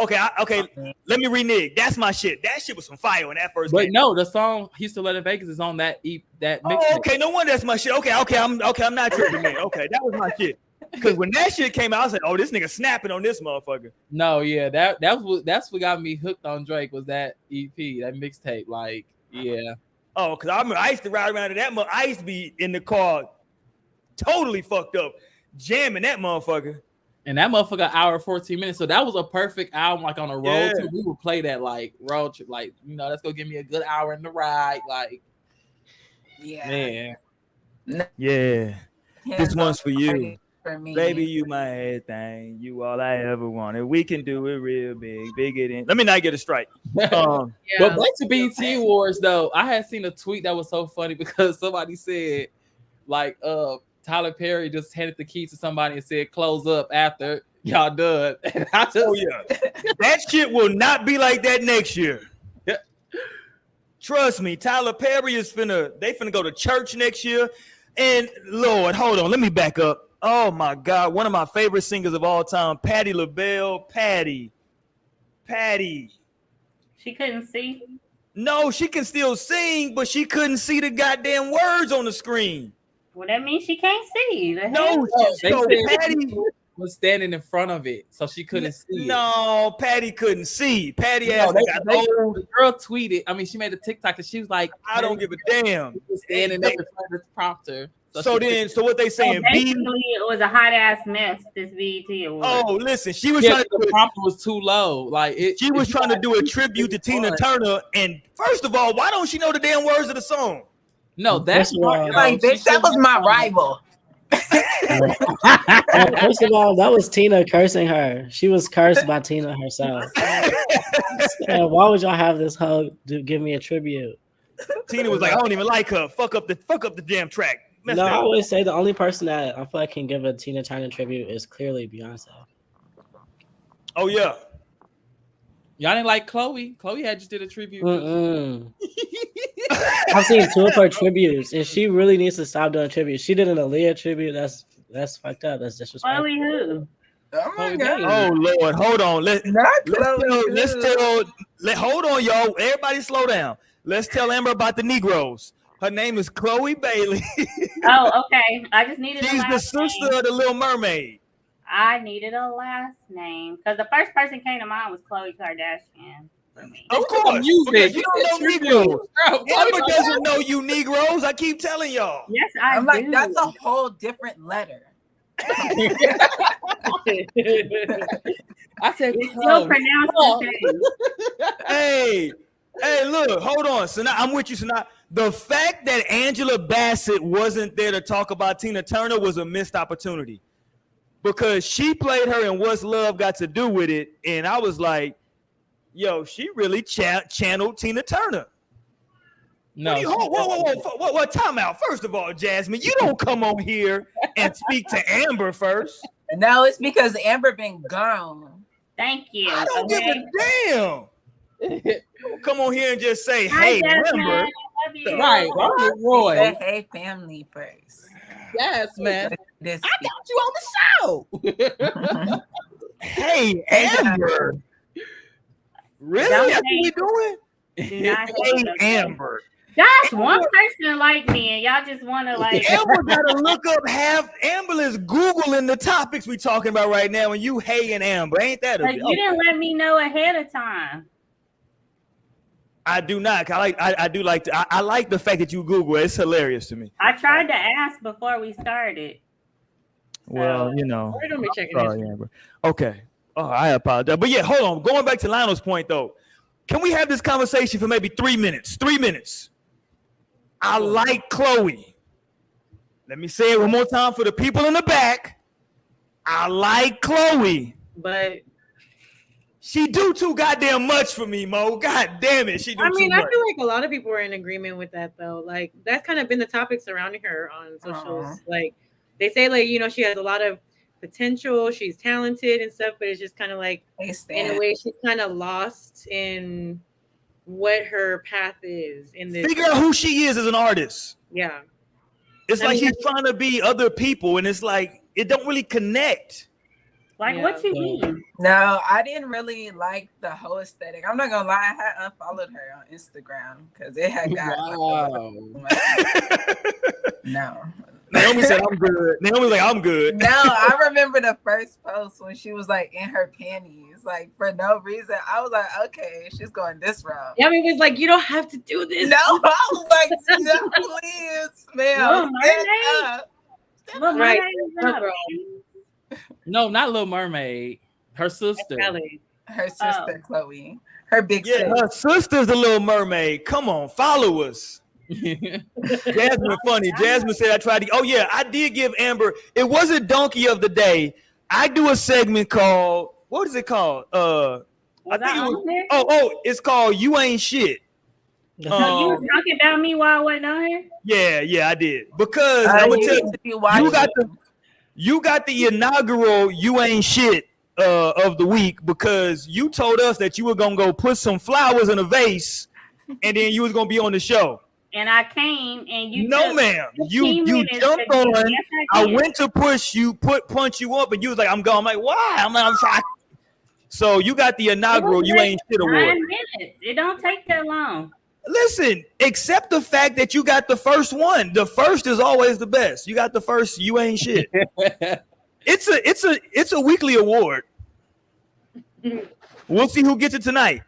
Okay. Let me renege. That's my shit. That shit was some fire when that first But came. no, the song Houston, Atlanta, Vegas is on that mixtape. Oh, okay. No wonder that's my shit. Okay. I'm not tripping, man. Okay, that was my shit. Because when that shit came out, I was like, "Oh, this nigga snapping on this motherfucker." No, yeah, that's what got me hooked on Drake was that EP, that mixtape. Like, yeah. Oh, because I remember I used to ride around to that. I used to be in the car, totally fucked up, jamming that motherfucker. And that motherfucker, hour 14 minutes. So that was a perfect album. Like on a road trip, we would play that like road trip. Like, you know, let's go give me a good hour in the ride. Like, yeah. This one's for you. For me. Baby, you my everything. You all I ever wanted. We can do it real big, bigger than. Let me not get a strike. But back to BET Awards though, I had seen a tweet that was so funny because somebody said, like, Tyler Perry just handed the keys to somebody and said, "Close up after y'all done." And I just, that shit will not be like that next year. Trust me, Tyler Perry is finna go to church next year. And Lord, hold on, let me back up. Oh my God, one of my favorite singers of all time, Patti LaBelle. Patti. She couldn't see? No, she can still sing, but she couldn't see the goddamn words on the screen. Well, that means she can't see. No, Patti was standing in front of it, so she couldn't see. No, Patti couldn't see. Patti got old. The girl tweeted. I mean, she made a TikTok and she was like, "I don't give a damn." Standing up in front of the prompter. So what they saying? Basically, it was a hot ass mess. This BET award. Oh, listen, she was trying to the prompt was too low. Like she was trying to do a tribute to Tina Turner. And first of all, why don't she know the damn words of the song? No, that's like, bitch, that was my rival. First of all, that was Tina cursing her. She was cursed by Tina herself. And why would y'all have this hoe give me a tribute? Tina was like, I don't even like her. Fuck up the damn track. No, I always say the only person that I feel like can give a Tina Turner tribute is clearly Beyonce. Oh yeah. Y'all didn't like Chloe. Chloe had just did a tribute. I've seen 2 of her tributes, and she really needs to stop doing tributes. She did an Aaliyah tribute. That's fucked up. That's disrespectful. Chloe who? Oh my God. Oh Lord, hold on. Hold on, y'all. Everybody slow down. Let's tell Amber about the Negroes. Her name is Chloe Bailey. Oh, okay. I just needed She's the sister of the Little Mermaid. I needed a last name because the first person came to mind was Khloe Kardashian for me. Of course, because you don't know Negroes. Amber doesn't know you Negroes. I keep telling y'all. Yes, I'm do. Like, that's a whole different letter. I said, it's still pronounced. Hey, look, hold on. So now I'm with you. So now the fact that Angela Bassett wasn't there to talk about Tina Turner was a missed opportunity because she played her in What's Love Got to Do with It, and I was like, yo, she really channeled Tina Turner. No. Whoa, time out. First of all, Jasmine, you don't come on here and speak to Amber first. No, it's because Amber been gone. Thank you. I don't give a damn. Come on here and just say, hey, Amber. Right. Roy. Say, hey, family first. Yes, man. I got you on the show. Hey, Amber. Really? That's what we doing? Hey, Amber. That's one person like me, and y'all just want to like. Amber gotta look up Amber is Googling the topics we talking about right now, and you and Amber, ain't that? But you didn't let me know ahead of time. I do not. I like the fact that you Google. It's hilarious to me. I tried to ask before we started. Well, you know. We're gonna be checking sorry, Amber. Okay. Oh, I apologize. But yeah, hold on. Going back to Lionel's point though, can we have this conversation for maybe 3 minutes? 3 minutes. I like Chloe. Let me say it one more time for the people in the back. I like Chloe. But she do too goddamn much for me, Mo. God damn it. She do too much. I feel like a lot of people are in agreement with that though. Like that's kind of been the topic surrounding her on socials. Like they say like, you know, she has a lot of potential, she's talented and stuff, but it's just kind of like in a way she's kind of lost in what her path is in this. Figure out who she is as an artist. Yeah. It's like she's trying to be other people, and it's like it don't really connect. Like what you mean? No, I didn't really like the whole aesthetic. I'm not gonna lie, I had unfollowed her on Instagram because it had got no. Naomi said I'm good. Naomi's like, I'm good. No, I remember the first post when she was like in her panties, like for no reason. I was like, okay, she's going this route. Yeah, I mean, it's like you don't have to do this. No, I was like, no, please, man. No, not Little Mermaid. Her sister. Her sister, Chloe. Her big sister. Her sister's the Little Mermaid. Come on, follow us. Jasmine funny. Jasmine said I tried to. Oh yeah, I did give Amber. It wasn't Donkey of the Day. I do a segment called what is it called? I think it was. It's called You Ain't Shit. So you was talking about me while I wasn't on here? Yeah, I did because I'm gonna tell you, you got the inaugural You Ain't Shit of the week because you told us that you were gonna go put some flowers in a vase and then you was gonna be on the show. And I came and you ma'am. You jumped on. Yes, I went to punch you up, and you was like, I'm going. I'm like, why? I'm shocked. So you got the inaugural You Ain't Shit award. 9 minutes. It don't take that long. Listen, accept the fact that you got the first one. The first is always the best. You got the first You Ain't Shit. It's a weekly award. We'll see who gets it tonight.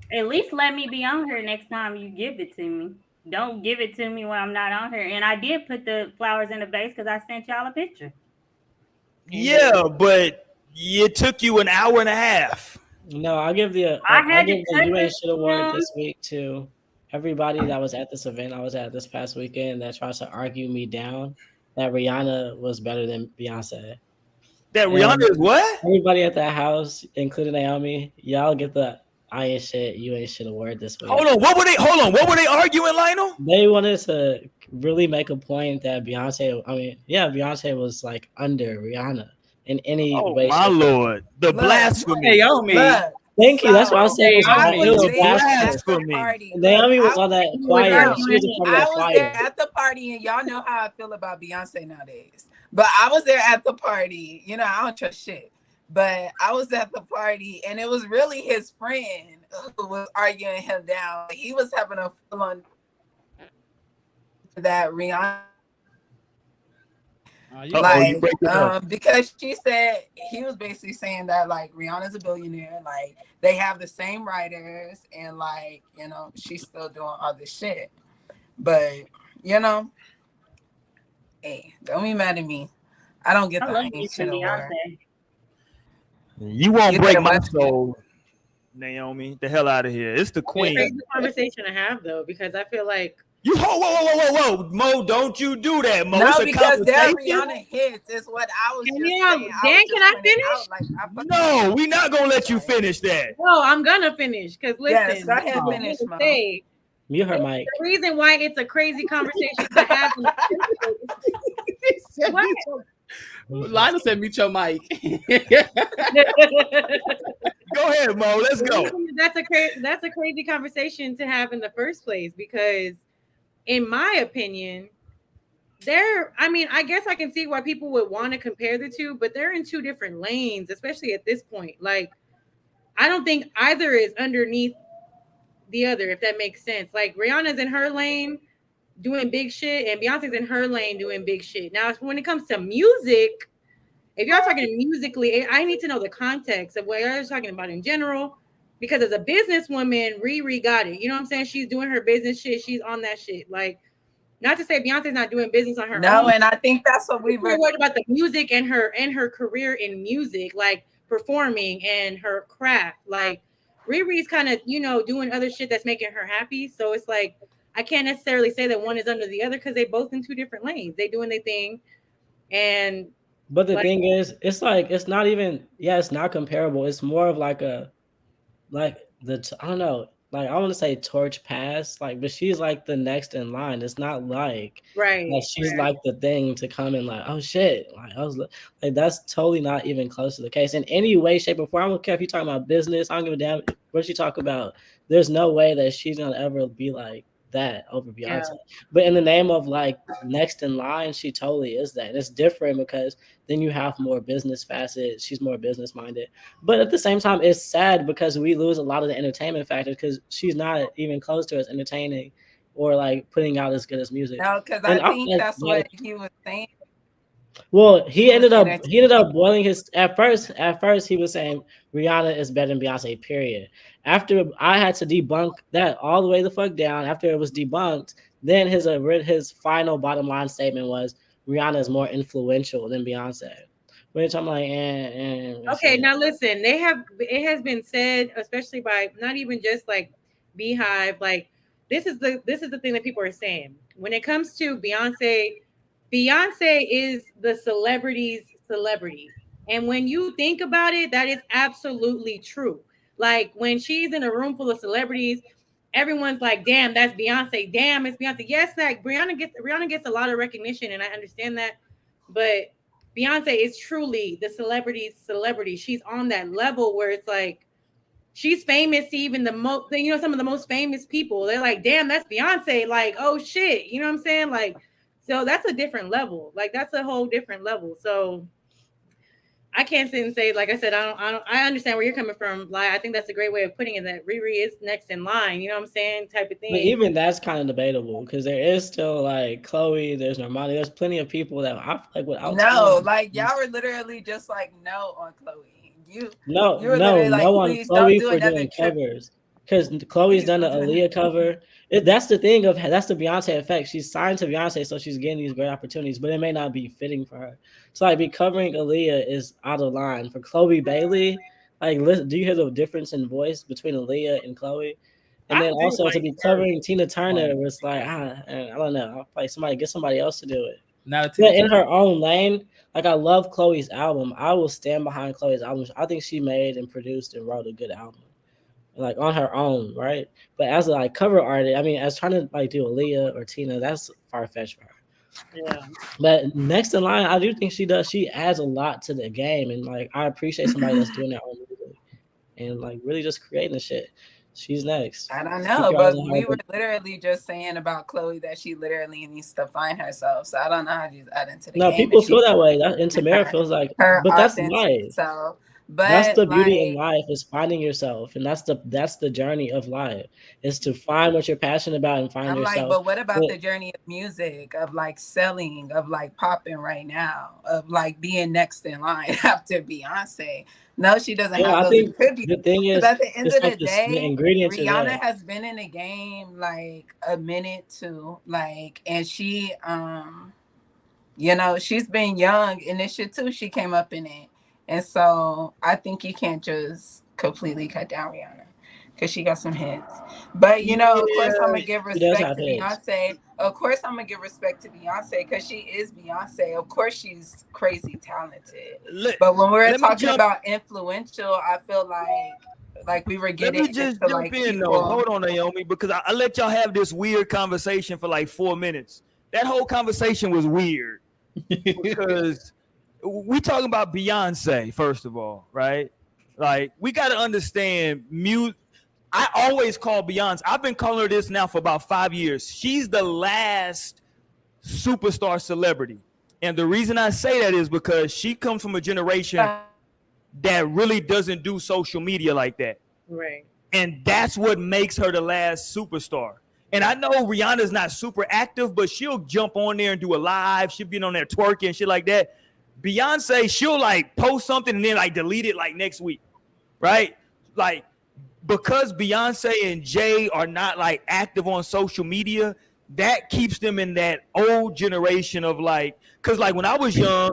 At least let me be on here next time you give it to me. Don't give it to me when I'm not on here. And I did put the flowers in the vase because I sent y'all a picture. Yeah, but it took you an hour and a half. No, I'll give the You Ain't Shit award this week to everybody that was at this event I was at this past weekend that tries to argue me down that Rihanna was better than Beyonce. That Rihanna is what? Everybody at that house, including Naomi, y'all get the I Ain't Shit, You Ain't Shit award this week. Hold on, what were they arguing, Lionel? They wanted to really make a point that Beyonce was like under Rihanna in any way. My Lord, the blasphemy! Naomi. Thank you. That's why I said I was there at the blasphemy. party. Naomi was on that choir. She was a part of that I was choir. there at the party, and y'all know how I feel about Beyonce nowadays. But I was there at the party. You know, I don't trust shit. But I was at the party, and it was really his friend who was arguing him down. He was having a full-on that Rihanna. Because she said he was basically saying that like Rihanna's a billionaire, like they have the same writers, and like she's still doing all this shit. But hey, don't be mad at me. I don't get the shit award. You won't break my soul, Naomi. The hell out of here. It's the queen. It's a crazy conversation to have though, because I feel like whoa, Mo, don't you do that, Mo. No, because their Rihanna hits is what I was just saying. Dan, can I finish? No, we're not gonna let you finish that. No, I'm gonna finish because listen. Yes, go ahead, finish, Mo. Mute her mic. The reason why it's a crazy conversation to have. Lionel said mute your mic. Go ahead, Mo. Let's go. That's a crazy conversation to have in the first place because, in my opinion, I guess I can see why people would want to compare the two, but they're in two different lanes, especially at this point. Like, I don't think either is underneath the other, if that makes sense. Like, Rihanna's in her lane doing big shit, and Beyonce's in her lane doing big shit. Now, when it comes to music, if y'all talking musically, I need to know the context of what y'all talking about in general, because as a businesswoman, Riri got it. You know what I'm saying? She's doing her business shit. She's on that shit. Like, not to say Beyonce's not doing business on her own. No, and I think that's what we were worried about, the music and her career in music, like performing and her craft. Like, Riri's kind of, doing other shit that's making her happy. So it's like, I can't necessarily say that one is under the other because they both in two different lanes. They doing their thing. But the thing is, it's like, it's not even, it's not comparable. It's more of like I don't know, like I want to say torch pass, like, but she's like the next in line. It's not like, she's like the thing to come and like, oh shit. Like I was like, that's totally not even close to the case in any way, shape, or form. I don't care if you talking about business. I don't give a damn what you talk about. There's no way that she's gonna ever be like that over Beyonce. But in the name of like next in line, she totally is that. And it's different because then you have more business facets. She's more business minded. But at the same time, it's sad because we lose a lot of the entertainment factor because she's not even close to as entertaining or like putting out as good as music. No, because I think that's what he was saying. Well, he ended up boiling his at first he was saying Rihanna is better than Beyonce, period. After I had to debunk that all the way the fuck down, after it was debunked, then his final bottom line statement was Rihanna is more influential than Beyonce. Which I'm like, okay, now listen, it has been said, especially by not even just like Beehive, like this is the thing that people are saying. When it comes to Beyonce is the celebrity's celebrity. And when you think about it, that is absolutely true. Like when she's in a room full of celebrities, everyone's like, damn, that's Beyonce. Damn, it's Beyonce. Yes, like Rihanna gets a lot of recognition, and I understand that. But Beyonce is truly the celebrity's celebrity. She's on that level where it's like, she's famous to even some of the most famous people. They're like, damn, that's Beyonce. Like, oh shit. You know what I'm saying? Like, so that's a different level. Like that's a whole different level. So I can't sit and say, like I said, I understand where you're coming from. Like, I think that's a great way of putting it, that Riri is next in line. You know what I'm saying? Type of thing. But even that's kind of debatable because there is still like Chloe, there's Normani, there's plenty of people that I feel like without. No, like y'all were literally just like no on Chloe. No on Chloe for doing covers. because Chloe's done the Aaliyah cover. That's the thing that's the Beyonce effect. She's signed to Beyonce, so she's getting these great opportunities, but it may not be fitting for her. So like, be covering Aaliyah is out of line for Chloe Bailey. Like, listen, do you hear the difference in voice between Aaliyah and Chloe? And then also to be covering Tina Turner was like, I don't know. I'll probably get somebody else to do it. Not in her own lane. Like, I love Chloe's album. I will stand behind Chloe's album. I think she made and produced and wrote a good album, like on her own, right? But as a like cover artist, I mean, as trying to like do Aaliyah or Tina, that's far fetched for her. Yeah. But next in line, I do think she does. She adds a lot to the game, and like I appreciate somebody that's doing their own music and like really just creating the shit. She's next. I don't know, but we were literally just saying about Chloe that she literally needs to find herself. So I don't know how she's add into the game. No, people feel that way. And Tamara feels like her, but that's life. So, but that's the beauty in life, is finding yourself, and that's the journey of life, is to find what you're passionate about and find yourself. Like, but what about the journey of music, of like selling, of like popping right now, of like being next in line after Beyonce? No, she doesn't have those. The thing is, at the end of the day, Rihanna has been in the game like a minute too, like, and she, you know, she's been young in this shit too. She came up in it, and so I think you can't just completely cut down Rihanna because she got some hits. But you know, of course, I'm gonna give respect to Beyonce. Of course, I'm gonna give respect to Beyonce because she is Beyonce. Of course, she's crazy talented. But when we're talking about influential, I feel like we were getting. Let me just jump in though. Hold on, Naomi, because I let y'all have this weird conversation for like 4 minutes. That whole conversation was weird because we talking about Beyonce first of all, right? Like, we got to understand music. I always call Beyonce. I've been calling her this now for about 5 years. She's the last superstar celebrity. And the reason I say that is because she comes from a generation that really doesn't do social media like that. Right. And that's what makes her the last superstar. And I know Rihanna's not super active, but she'll jump on there and do a live. She'll be on there twerking and shit like that. Beyonce, she'll like post something and then like delete it like next week. Right? Like, because Beyonce and Jay are not like active on social media, that keeps them in that old generation of like, because like when I was young,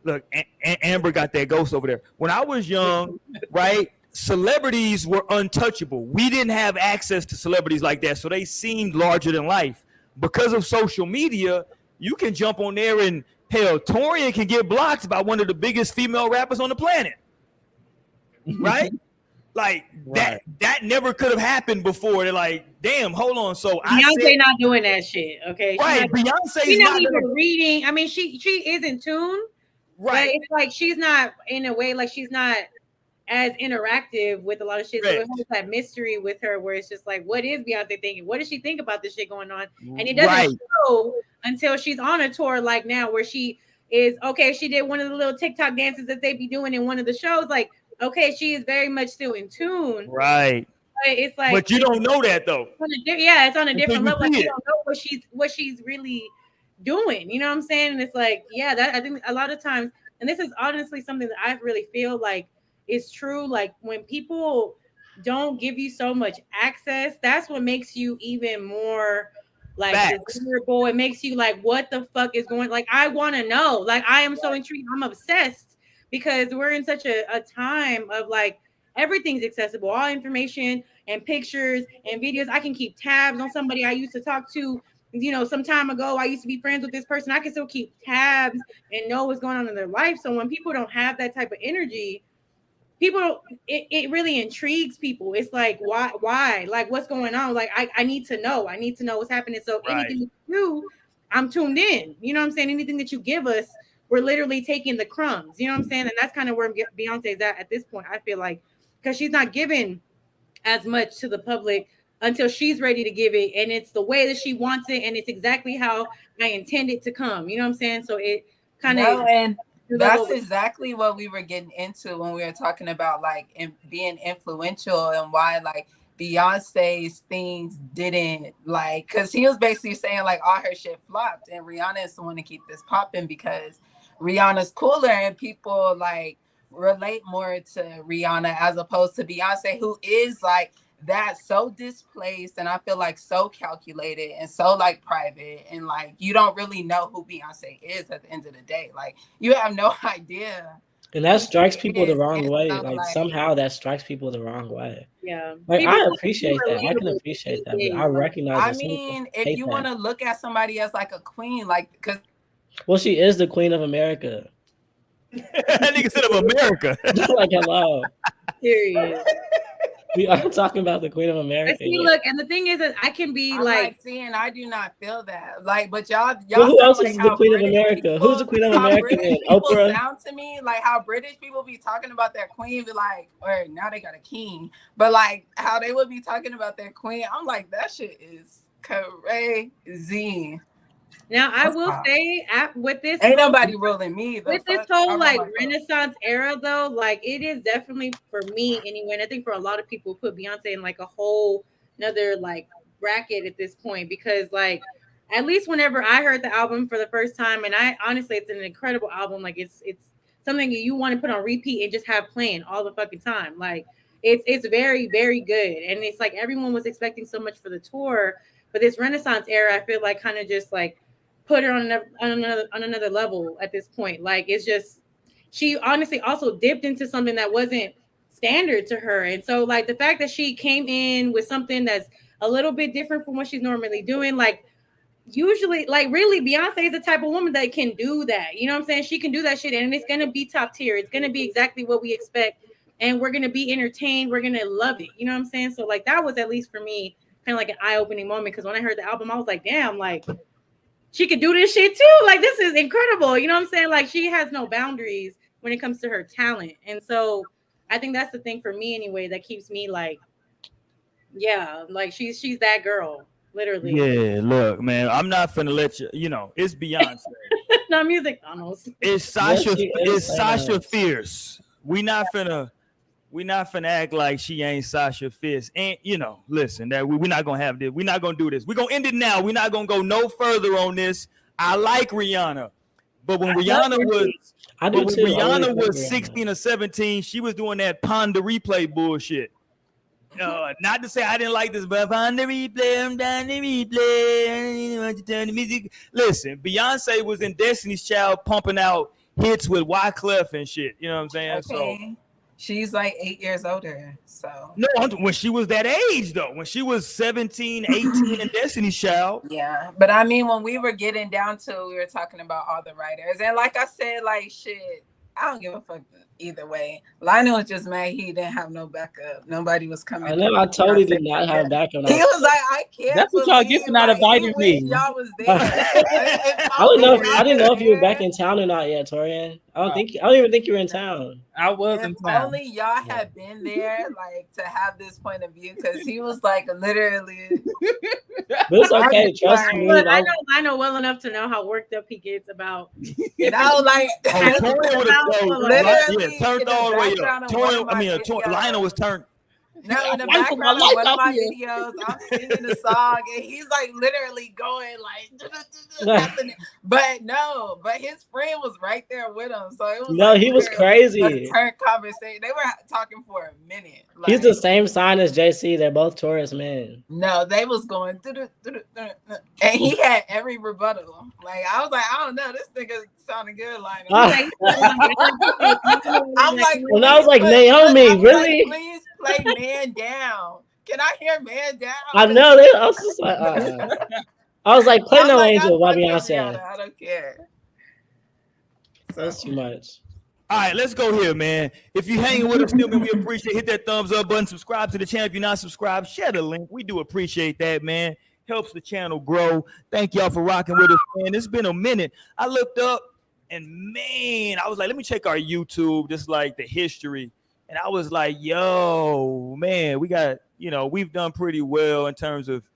look, Amber got that ghost over there. When I was young, right, celebrities were untouchable. We didn't have access to celebrities like that, so they seemed larger than life. Because of social media, you can jump on there and hell, Torian can get blocked by one of the biggest female rappers on the planet. Right? Like that never could have happened before. They're like, damn, hold on. So Beyonce not doing that shit. Okay. Right. Beyonce's she's not even reading. I mean, she is in tune. Right. But it's like she's not in a way, like she's not as interactive with a lot of shit. So it holds that mystery with her where it's just like, what is Beyonce thinking? What does she think about this shit going on? And it doesn't show until she's on a tour like now where she is she did one of the little TikTok dances that they be doing in one of the shows. Like, okay, she is very much still in tune. Right. But it's like, but you don't know that though. It's on a different level. Like, you don't know what she's really doing. You know what I'm saying? And it's like, that I think a lot of times, and this is honestly something that I really feel like is true. Like, when people don't give you so much access, that's what makes you even more like desirable. It makes you like, what the fuck is going? Like, I want to know. Like, I am so intrigued. I'm obsessed. Because we're in such a time of like everything's accessible, all information and pictures and videos. I can keep tabs on somebody I used to talk to, you know, some time ago. I used to be friends with this person. I can still keep tabs and know what's going on in their life. So when people don't have that type of energy, it really intrigues people. It's like, why? Like, what's going on? Like, I need to know. I need to know what's happening. So anything you do, I'm tuned in. You know what I'm saying? Anything that you give us, we're literally taking the crumbs, you know what I'm saying? And that's kind of where Beyonce is at this point, I feel like, because she's not giving as much to the public until she's ready to give it. And it's the way that she wants it. And it's exactly how I intend it to come. You know what I'm saying? So it kind of... and that's exactly what we were getting into when we were talking about like being influential and why like Beyonce's things didn't like, because he was basically saying like all her shit flopped and Rihanna is the one to keep this popping because Rihanna's cooler and people like relate more to Rihanna as opposed to Beyonce, who is like that's so displaced, and I feel like so calculated and so like private, and like you don't really know who Beyonce is at the end of the day. Like you have no idea. And that strikes people the is. wrong And way. so, Like somehow that strikes people the wrong way. Yeah. Like People I think appreciate people are that. I can relatable appreciate that, these but I days, like, recognize I that some people mean, if hate you that. want to look at somebody as like a queen, like because Well, she is the queen of America. That nigga said of America. Like hello. Period. We are talking about the queen of But America. see, here. look, and the thing is that I can be I'm like, like seeing, I do not feel that. Like, but y'all Well, who sound else like is the how queen of British America? people, Who's the queen of how America British then? people Oprah? sound to me, like how British people be talking about their queen, be like, or now they got a king, but like how they would be talking about their queen. I'm like, that shit is crazy. now I That's will wild. say with this Ain't whole, nobody ruling me. The with this fuck? whole I like run my fuck. Renaissance era though, like it is definitely for me anyway, and I think for a lot of people put Beyonce in like a whole another like bracket at this point, because like at least whenever I heard the album for the first time, and I honestly it's an incredible album, like it's something you want to put on repeat and just have playing all the fucking time. Like it's very, very good. And it's like everyone was expecting so much for the tour, but this Renaissance era, I feel like kind of just like put her on another level at this point. Like it's just she honestly also dipped into something that wasn't standard to her. And so like the fact that she came in with something that's a little bit different from what she's normally doing, like usually like really Beyonce is the type of woman that can do that. You know what I'm saying? She can do that shit and it's gonna be top tier. It's gonna be exactly what we expect, and we're gonna be entertained. We're gonna love it. You know what I'm saying? So like that was at least for me kind of like an eye-opening moment, because when I heard the album, I was like, damn, like she could do this shit too. Like this is incredible. You know what I'm saying? Like she has no boundaries when it comes to her talent. And so I think that's the thing for me anyway that keeps me like, yeah, like she's that girl. Literally. Yeah, look, man, I'm not finna let you. You know, it's Beyonce. No music, Thanos. It's Sasha. Yes, she is It's Sasha Thanos. Fierce. We not finna act like she ain't Sasha Fierce. And you know, listen, that we're not gonna have this. We're not gonna do this. We're gonna end it now. We're not gonna go no further on this. I like Rihanna, but when Rihanna was 16 or 17, she was doing that ponder replay bullshit. Not to say I didn't like this, but on the replay, I'm down the replay. Want to turn the music. Listen, Beyonce was in Destiny's Child pumping out hits with Wyclef and shit. You know what I'm saying? Okay. She's like 8 years older. So No, when she was that age though, when she was 17, 18 in Destiny's Child. yeah, but I mean, when we were getting down to, we were talking about all the writers, and like I said, like shit, I don't give a fuck either way. Lionel was just mad he didn't have no backup. Nobody was coming. I know. I totally did not have backup. He was like, I can't. That's what y'all get for not inviting me. Y'all was there. I didn't know if you were back in town or not yet, Torian. I don't even think you were in town. I was If in town. only y'all had been there, like to have this point of view, because he was like literally. But it's okay. Trust me. But I know well enough to know how worked up he gets about. You know, like Literally turned all the way up. Lionel was turned. No, in the background of one of my videos, I'm singing the song, and he's like literally going like, but his friend was right there with him, so it was he was crazy. A turn conversation. They were talking for a minute. Like, he's the same sign as JC. They're both Taurus men. No, they was going, and he had every rebuttal. Like I was like, I don't know, this nigga sounded good, like. I'm like, when I was like, Naomi, really? Like, please play Man Down. Can I hear Man Down? I know. I was just like, I was like, play No Angel by Beyonce. I don't care. That's too much. All right, let's go here, man. If you're hanging with us still, man, we appreciate it. Hit that thumbs up button. Subscribe to the channel. If you're not subscribed, share the link. We do appreciate that, man. Helps the channel grow. Thank y'all for rocking with us, man. It's been a minute. I looked up, and man, I was like, let me check our YouTube, just like the history. And I was like, yo, man, we got, we've done pretty well in terms of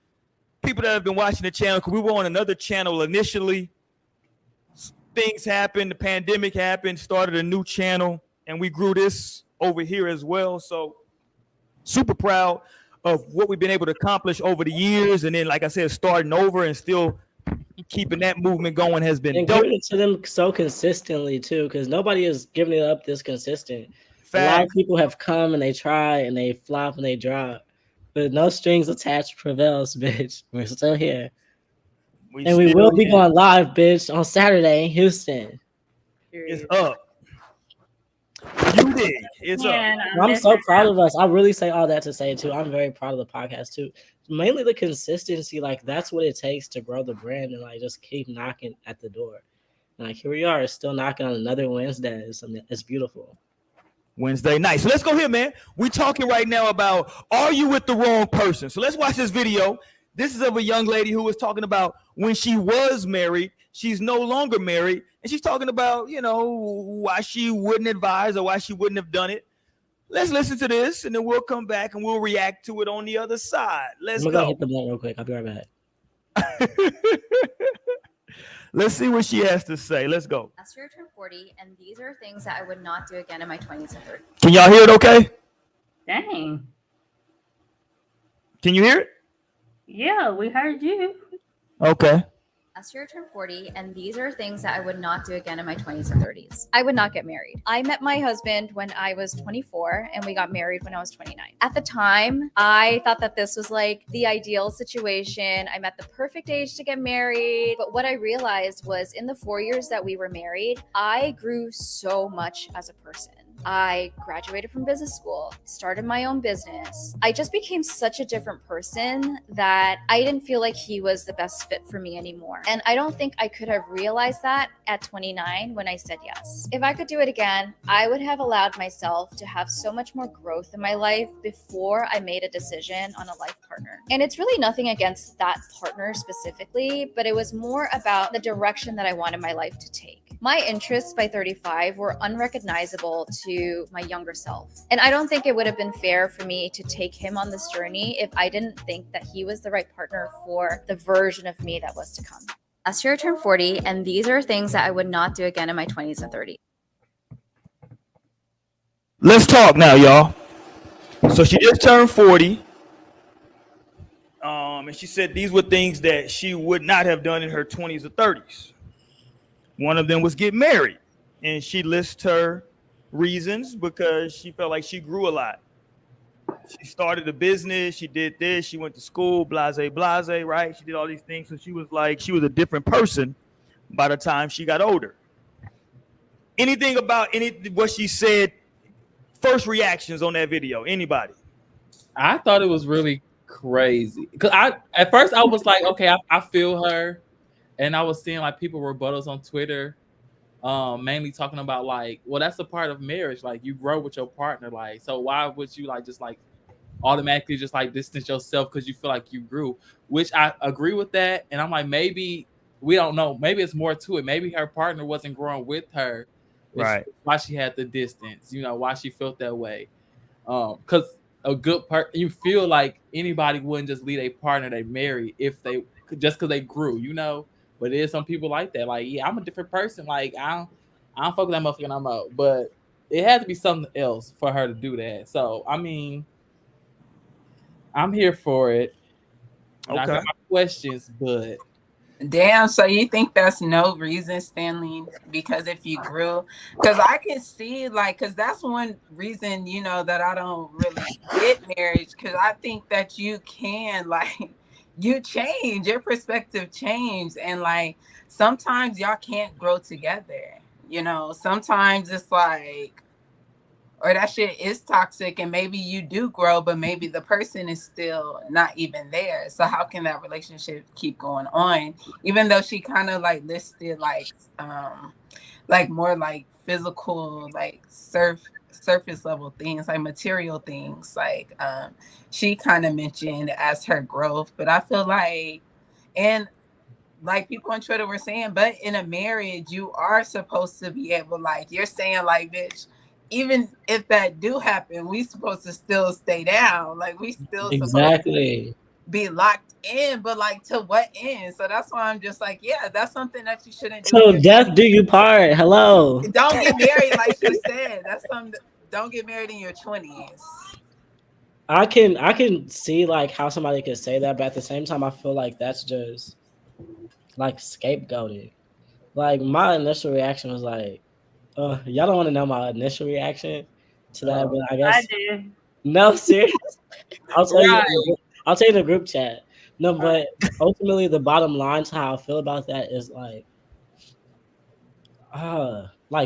people that have been watching the channel, because we were on another channel initially. Things happened, the pandemic happened, started a new channel, and we grew this over here as well. So super proud of what we've been able to accomplish over the years. And then, like I said, starting over and still keeping that movement going has been dope. Giving it to them so consistently too, because nobody is giving it up this consistent. Fact. A lot of people have come and they try and they flop and they drop. but no strings attached prevails, bitch. We're still here. We And we still will be here. going live, bitch, on Saturday in Houston. It's Period. up. You dig? It's up. Man, I'm missing so proud out. of us. I really say all that to say too. I'm very proud of the podcast too. Mainly the consistency, like that's what it takes to grow the brand and like just keep knocking at the door. And like here we are, still knocking on another Wednesday. It's beautiful. Wednesday night. So let's go here, man. We're talking right now about are you with the wrong person? So let's watch this video. This is of a young lady who was talking about when she was married, she's no longer married, and she's talking about, why she wouldn't advise or why she wouldn't have done it. Let's listen to this, and then we'll come back and we'll react to it on the other side. Let's I'm gonna go. hit the blunt real quick. I'll be right back. Let's see what she has to say. Let's go. Last year I turned 40, and these are things that I would not do again in my 20s and 30s. Can y'all hear it okay? Dang. Can you hear it? Yeah, we heard you. Okay. Last year I turned 40, and these are things that I would not do again in my 20s and 30s. I would not get married. I met my husband when I was 24, and we got married when I was 29. At the time, I thought that this was like the ideal situation. I'm at the perfect age to get married. But what I realized was in the 4 years that we were married, I grew so much as a person. I graduated from business school, started my own business. I just became such a different person that I didn't feel like he was the best fit for me anymore. And I don't think I could have realized that at 29 when I said yes. If I could do it again, I would have allowed myself to have so much more growth in my life before I made a decision on a life partner. And it's really nothing against that partner specifically, but it was more about the direction that I wanted my life to take. My interests by 35 were unrecognizable to my younger self. And I don't think it would have been fair for me to take him on this journey if I didn't think that he was the right partner for the version of me that was to come. Last year I turned 40, and these are things that I would not do again in my 20s and 30s. Let's talk now, y'all. So she just turned 40. And she said these were things that she would not have done in her 20s or 30s. One of them was get married. And she lists her reasons because she felt like she grew a lot. She started a business. She did this. She went to school, blase, right? She did all these things. So she was a different person by the time she got older. Anything about what she said, first reactions on that video? Anybody? I thought it was really crazy. Because at first I was like, okay, I feel her. And I was seeing like people rebuttals on Twitter, mainly talking about like, well, that's a part of marriage. Like you grow with your partner. Like, so why would you just automatically just like distance yourself because you feel like you grew? Which I agree with that. And I'm like, maybe we don't know. Maybe it's more to it. Maybe her partner wasn't growing with her. Right. Why she had the distance, why she felt that way. Because a good part, you feel like anybody wouldn't just lead a partner they marry if they just because they grew, But there's some people like that. Like, yeah, I'm a different person. Like, I don't fuck with that motherfucker no more. But it had to be something else for her to do that. So, I mean, I'm here for it. Okay. I got my questions, but damn. So you think that's no reason, Stanley? Because if you grew, because I can see because that's one reason that I don't really get marriage. Because I think that you can you change, your perspective changed, and sometimes y'all can't grow together. Sometimes it's or that shit is toxic, and maybe you do grow, but maybe the person is still not even there. So how can that relationship keep going on? Even though she kind of listed more physical, surface level things, material things, she kind of mentioned as her growth. But I feel and people on Twitter were saying, but in a marriage, you are supposed to be able, you're saying, bitch, even if that do happen, we supposed to still stay down. We still exactly be locked in, but to what end? So that's why I'm just yeah, that's something that you shouldn't do. So death do you part. Hello. Don't get married, like she said. That's something. Don't get married in your 20s. I can see how somebody could say that, but at the same time, I feel like that's just scapegoating. My initial reaction was y'all don't want to know my initial reaction to that, but I guess I do. No, serious. I'll tell Right. you. I'll tell you the group chat. No, but ultimately the bottom line to how I feel about that is like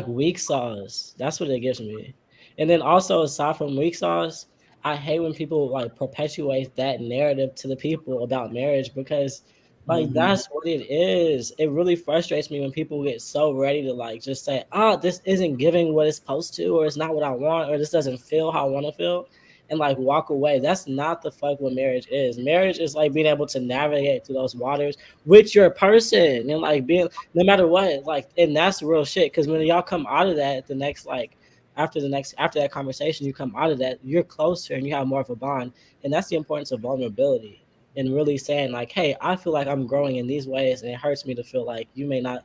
weak sauce. That's what it gives me. And then also aside from weak sauce, I hate when people like perpetuate that narrative to the people about marriage because like that's what it is. It really frustrates me when people get so ready to like just say, "Oh, this isn't giving what it's supposed to, or it's not what I want, or this doesn't feel how I want to feel," and like walk away. That's not the fuck what marriage is. Marriage is like being able to navigate through those waters with your person and like being no matter what, like, and that's the real shit. Because when y'all come out of that, the next like after that conversation, you come out of that, you're closer and you have more of a bond, and that's the importance of vulnerability and really saying like, hey, I feel like I'm growing in these ways, and it hurts me to feel like you may not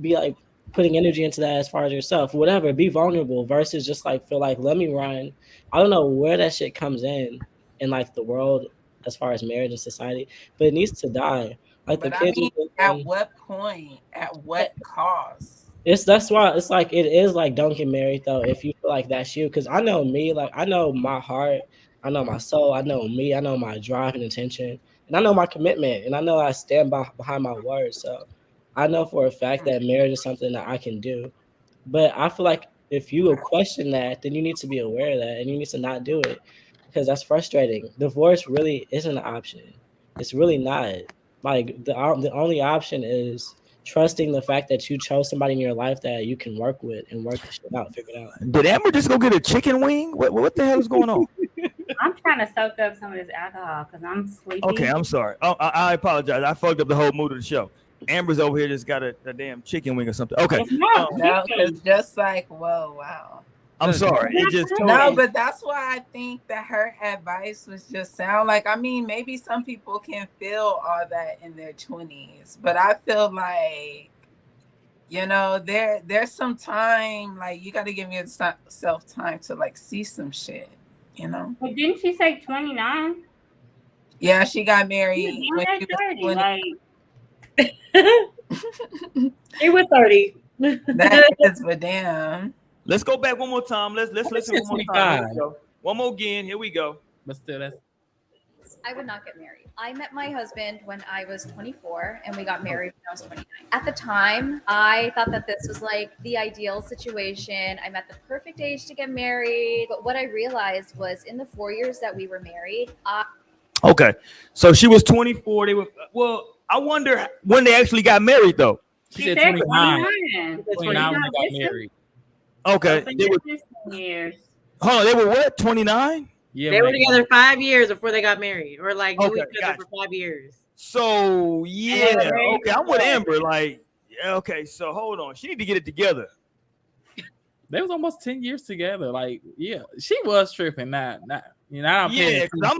be like putting energy into that as far as yourself, whatever. Be vulnerable versus just like feel like let me run. I don't know where that shit comes in like the world as far as marriage and society, but it needs to die. Like But the I kids. mean, at what point? At what cost? That's why it's like it is like don't get married though if you feel like that's you, because I know me, like I know my heart, I know my soul, I know me, I know my drive and intention, and I know my commitment, and I know I stand behind my words. So I know for a fact that marriage is something that I can do. But I feel like if you will question that, then you need to be aware of that and you need to not do it because that's frustrating. Divorce really isn't an option. It's really not. Like the only option is trusting the fact that you chose somebody in your life that you can work with and work the shit out, figure it out. Did Amber just go get a chicken wing? What the hell is going on? I'm trying to soak up some of this alcohol because I'm sleepy. Okay, I'm sorry. Oh, I apologize. I fucked up the whole mood of the show. Amber's over here just got a damn chicken wing or something. Okay. It's not No, chicken. because just like, whoa, wow. I'm sorry. It just No, but that's why I think that her advice was just sound like, I mean, maybe some people can feel all that in their 20s, but I feel like, you know, there's some time, like you got to give yourself time to like see some shit, you know? But didn't she say 29? Yeah, she got married when she was 30, 20. like, It was 30. That is, but damn. Let's go back one more time. Let's listen one more time. Here we go. One more again. Here we go. But still, that's I would not get married. I met my husband when I was 24 and we got married when I was 29. At the time, I thought that this was like the ideal situation. I'm at the perfect age to get married. But what I realized was in the 4 years that we were married, Okay. So she was 24. They were, well, I wonder when they actually got married though. she said 29. 29. 29 when they got married. Okay. They were, years. hold on, they were what? 29? Yeah, They were together 5 years before they got married, or like knew Okay, each other gotcha. for 5 years. So yeah, they were married okay. I'm with before. Amber. Like, yeah, okay, so hold on. She need to get it together. They was almost 10 years together. Like, yeah, she was tripping. Not, you know. I'm Yeah, because I'm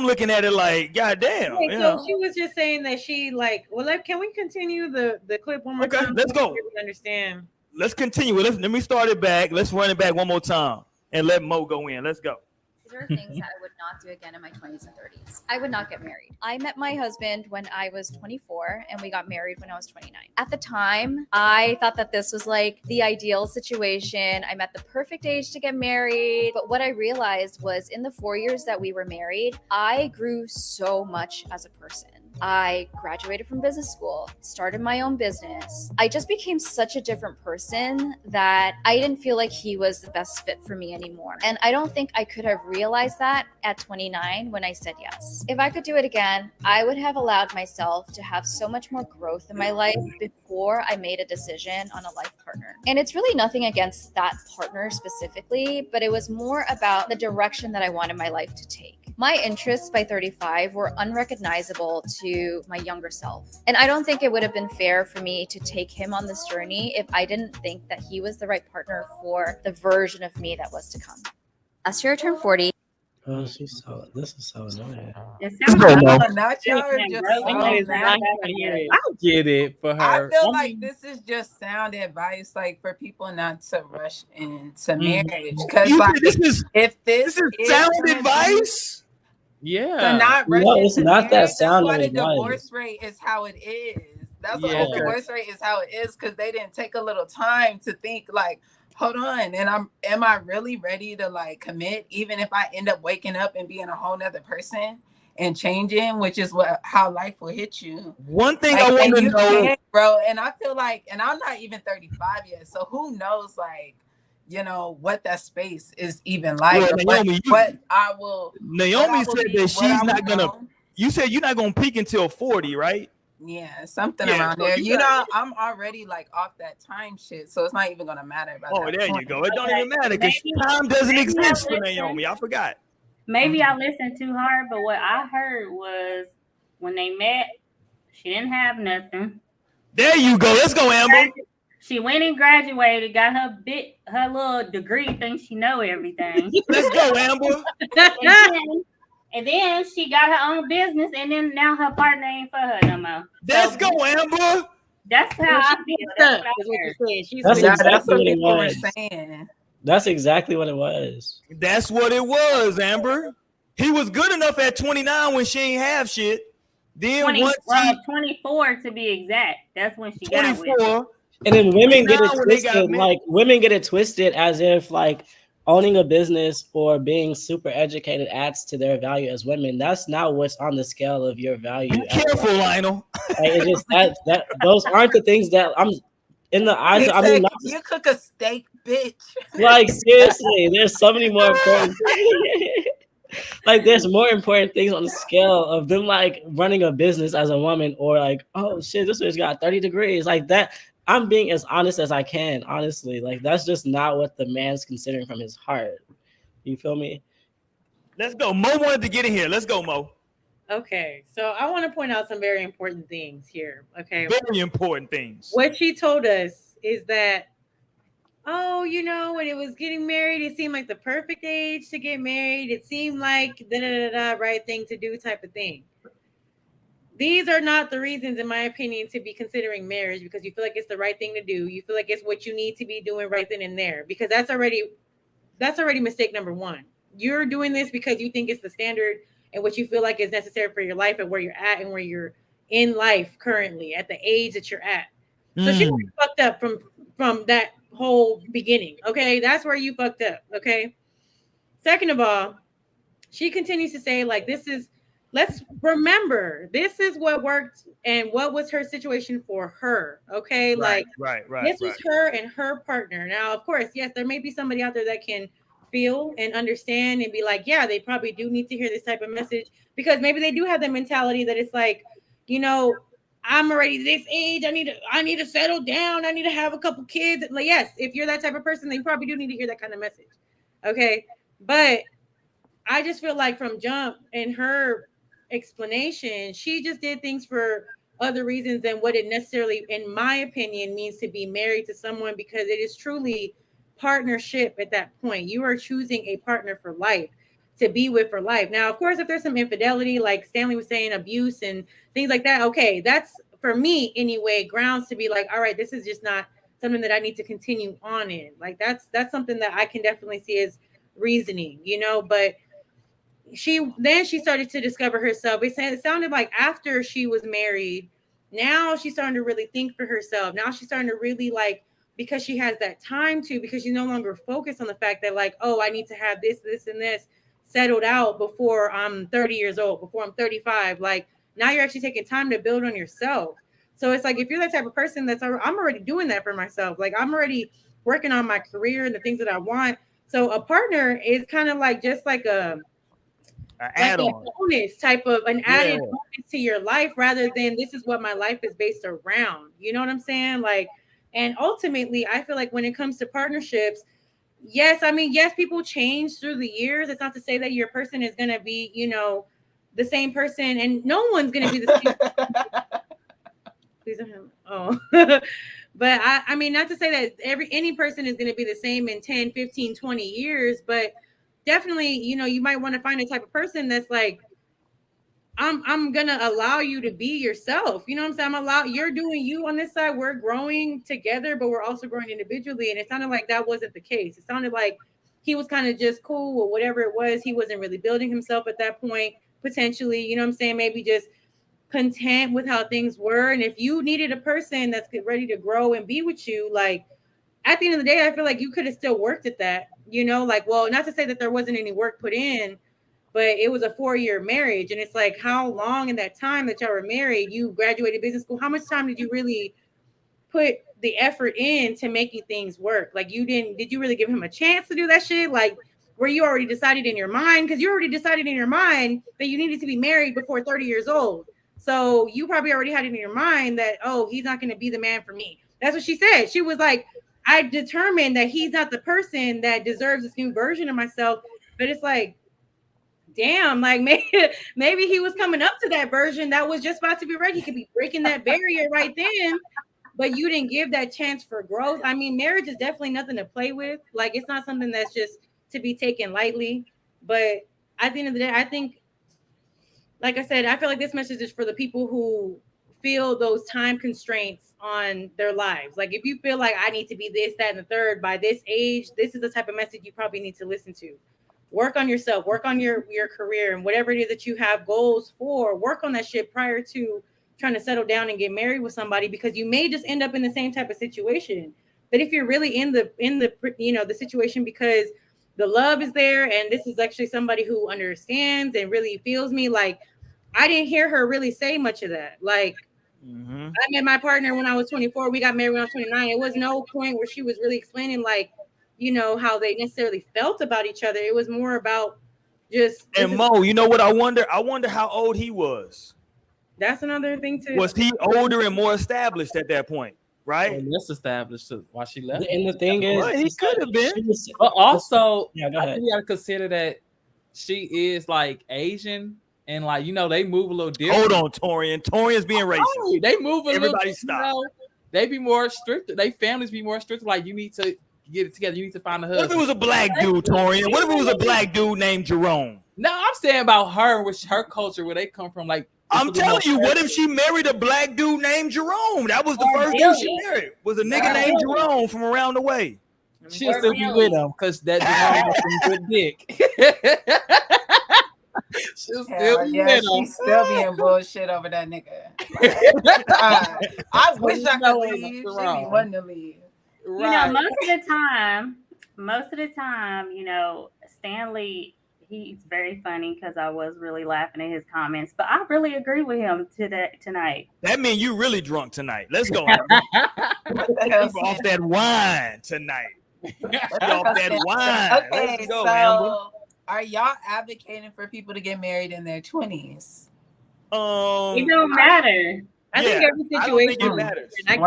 looking at it like, goddamn. Okay, You so know? she was just saying that she like. Well, like, can we continue the clip one more Okay, time? let's go. So we understand. Let's continue. Let me start it back. Let's run it back one more time and let Mo go in. Let's go. these are things that I would not do again in my 20s and 30s. I would not get married. I met my husband when I was 24 and we got married when I was 29. At the time, I thought that this was like the ideal situation. I'm at the perfect age to get married. But what I realized was in the 4 years that we were married, I grew so much as a person. I graduated from business school, started my own business. I just became such a different person that I didn't feel like he was the best fit for me anymore. And I don't think I could have realized that at 29 when I said yes. If I could do it again, I would have allowed myself to have so much more growth in my life before I made a decision on a life partner. And it's really nothing against that partner specifically, but it was more about the direction that I wanted my life to take. My interests by 35 were unrecognizable to my younger self. And I don't think it would have been fair for me to take him on this journey if I didn't think that he was the right partner for the version of me that was to come. Last year I turned 40. Oh, this is so annoying. It sounds Let's go, Mo. like Not y'all are just Bro, so I mad. I get it for her. I feel I like mean, this is just sound advice, like for people not to rush into Mhm. marriage. Because You like, think this is if this sound gonna be- advice? yeah. to not rush No, it's into not that marriage, that's sound why the advice. divorce rate is how it is. That's why Yeah. the divorce rate is how it is, because they didn't take a little time to think like, hold on. And am I really ready to like commit, even if I end up waking up and being a whole nother person and changing, which is how life will hit you. One thing like, I want to know, bro, and I feel like, and I'm not even 35 yet, so who knows, like, you know, what that space is even like. Well, Naomi, Naomi said that she's not gonna. You said you're not gonna peak until 40, right? Yeah, something around there. You know, I'm already like off that time shit, so it's not even gonna matter about that. Oh, there you go. It don't even matter because time doesn't exist for Naomi. I forgot. Maybe I listened too hard, but what I heard was when they met, she didn't have nothing. There you go. Let's go, Amber. She went and graduated, got her little degree, thinks she know everything. Let's go, Amber. And then she got her own business, and then now her partner ain't for her no more. Let's go, Amber. That's how I feel. That's what you're saying. That's exactly what it was. That's exactly what it was. That's what it was, Amber. He was good enough at 29 when she ain't have shit. Then 24 to be exact. That's when she 24. Got with. And then women get it twisted. Like women get it twisted as if like owning a business or being super educated adds to their value as women. That's not what's on the scale of your value. Be careful, Lionel. Like, it's just that those aren't the things that I'm in the eyes. I mean, you cook a steak, bitch. Like seriously, there's so many more important. Like there's more important things on the scale of them like running a business as a woman or like, oh shit, this bitch got 30 degrees like that. I'm being as honest as I can, honestly. Like that's just not what the man's considering from his heart. You feel me? Let's go. Mo wanted to get in here. Let's go, Mo. Okay, so I want to point out some very important things here. Okay, very important things. What she told us is that, oh, you know, when it was getting married, it seemed like the perfect age to get married. It seemed like the right thing to do type of thing. These are not the reasons, in my opinion, to be considering marriage because you feel like it's the right thing to do. You feel like it's what you need to be doing right then and there because that's already mistake number one. You're doing this because you think it's the standard and what you feel like is necessary for your life and where you're at and where you're in life currently at the age that you're at. So she fucked up from that whole beginning. Okay, that's where you fucked up. Okay. Second of all, she continues to say like let's remember this is what worked and what was her situation for her. Okay, right. This was her and her partner. Now, of course, yes, there may be somebody out there that can feel and understand and be like, yeah, they probably do need to hear this type of message because maybe they do have the mentality that it's like, you know, I'm already this age. I need to settle down. I need to have a couple kids. Like, yes, if you're that type of person, then you probably do need to hear that kind of message. Okay, but I just feel like from jump in her explanation, she just did things for other reasons than what it necessarily, in my opinion, means to be married to someone because it is truly partnership at that point. You are choosing a partner for life to be with for life. Now, of course, if there's some infidelity, like Stanley was saying, abuse and things like that, okay, that's for me anyway, grounds to be like, all right, this is just not something that I need to continue on in. Like that's something that I can definitely see as reasoning, you know, but she started to discover herself. It sounded like after she was married, now she's starting to really think for herself. Now she's starting to really like, because she has that time to, because she's no longer focused on the fact that like, oh, I need to have this, and this settled out before I'm 30 years old, before I'm 35. Like now you're actually taking time to build on yourself. So it's like, if you're that type of person I'm already doing that for myself. Like I'm already working on my career and the things that I want. So a partner is kind of like, just like a bonus type of an added bonus to your life rather than this is what my life is based around. You know what I'm saying? Like, and ultimately, I feel like when it comes to partnerships, yes, people change through the years. It's not to say that your person is going to be, you know, the same person and no one's going to be the same. Please him. Oh, but I mean, not to say that any person is going to be the same in 10, 15, 20 years, but definitely, you know, you might want to find a type of person that's like, I'm gonna allow you to be yourself. You know what I'm saying? You're doing you on this side. We're growing together, but we're also growing individually. And it sounded like that wasn't the case. It sounded like he was kind of just cool or whatever it was. He wasn't really building himself at that point, potentially. You know what I'm saying? Maybe just content with how things were. And if you needed a person that's ready to grow and be with you, like, at the end of the day, I feel like you could have still worked at that, you know, like, well, not to say that there wasn't any work put in, but it was a 4-year marriage. And it's like, how long in that time that y'all were married, you graduated business school, how much time did you really put the effort in to making things work? Like, did you really give him a chance to do that shit? Like, were you already decided in your mind? Because you already decided in your mind that you needed to be married before 30 years old. So you probably already had it in your mind that, oh, he's not going to be the man for me. That's what she said. She was like, I determined that he's not the person that deserves this new version of myself. But it's like, damn, like maybe he was coming up to that version that was just about to be ready. He could be breaking that barrier right then, but you didn't give that chance for growth. I mean, marriage is definitely nothing to play with. Like, it's not something that's just to be taken lightly. But at the end of the day, I think, like I said, I feel like this message is for the people who feel those time constraints on their lives. Like, if you feel like I need to be this, that, and the third by this age, this is the type of message you probably need to listen to. Work on yourself, work on your career, and whatever it is that you have goals for, work on that shit prior to trying to settle down and get married with somebody, because you may just end up in the same type of situation. But if you're really in the you know, the situation because the love is there and this is actually somebody who understands and really feels me, like, I didn't hear her really say much of that. Like, I met my partner when I was 24. We got married when I was 29. It was no point where she was really explaining, like, you know, how they necessarily felt about each other. It was more about just. And Mo, you know what I wonder? I wonder how old he was. That's another thing too. Was he older and more established at that point? Right? Less established why she left. And the thing is, well, he could have been. But also, yeah, go I ahead. think you gotta consider that she is like Asian. And like, you know, they move a little different. Hold on, Torian. Torian's being racist. Oh, they move a Everybody little. stop. You know, they be more strict. They families be more strict. Like, you need to get it together. You need to find a What if husband. it was a black dude, Torian? What if it was a black dude named Jerome? No, I'm saying about her, which her culture, where they come from. Like, I'm telling you, what if she married a black dude named Jerome? That was the first dude she married. Was a nigga named Jerome from around the way. She'll still be with him because that Jerome has some good dick. She'll still be with him. She's still being bullshit over that nigga. I wish I could leave. She be wanting to leave. Right. You know, most of the time, you know, Stanley, he's very funny because I was really laughing at his comments, but I really agree with him tonight. That means you really drunk tonight. Let's go. Off that wine tonight. Off that wine. Okay, Let's go, so Amber. are y'all advocating for people to get married in their 20s? It don't matter. I think every situation it matters. And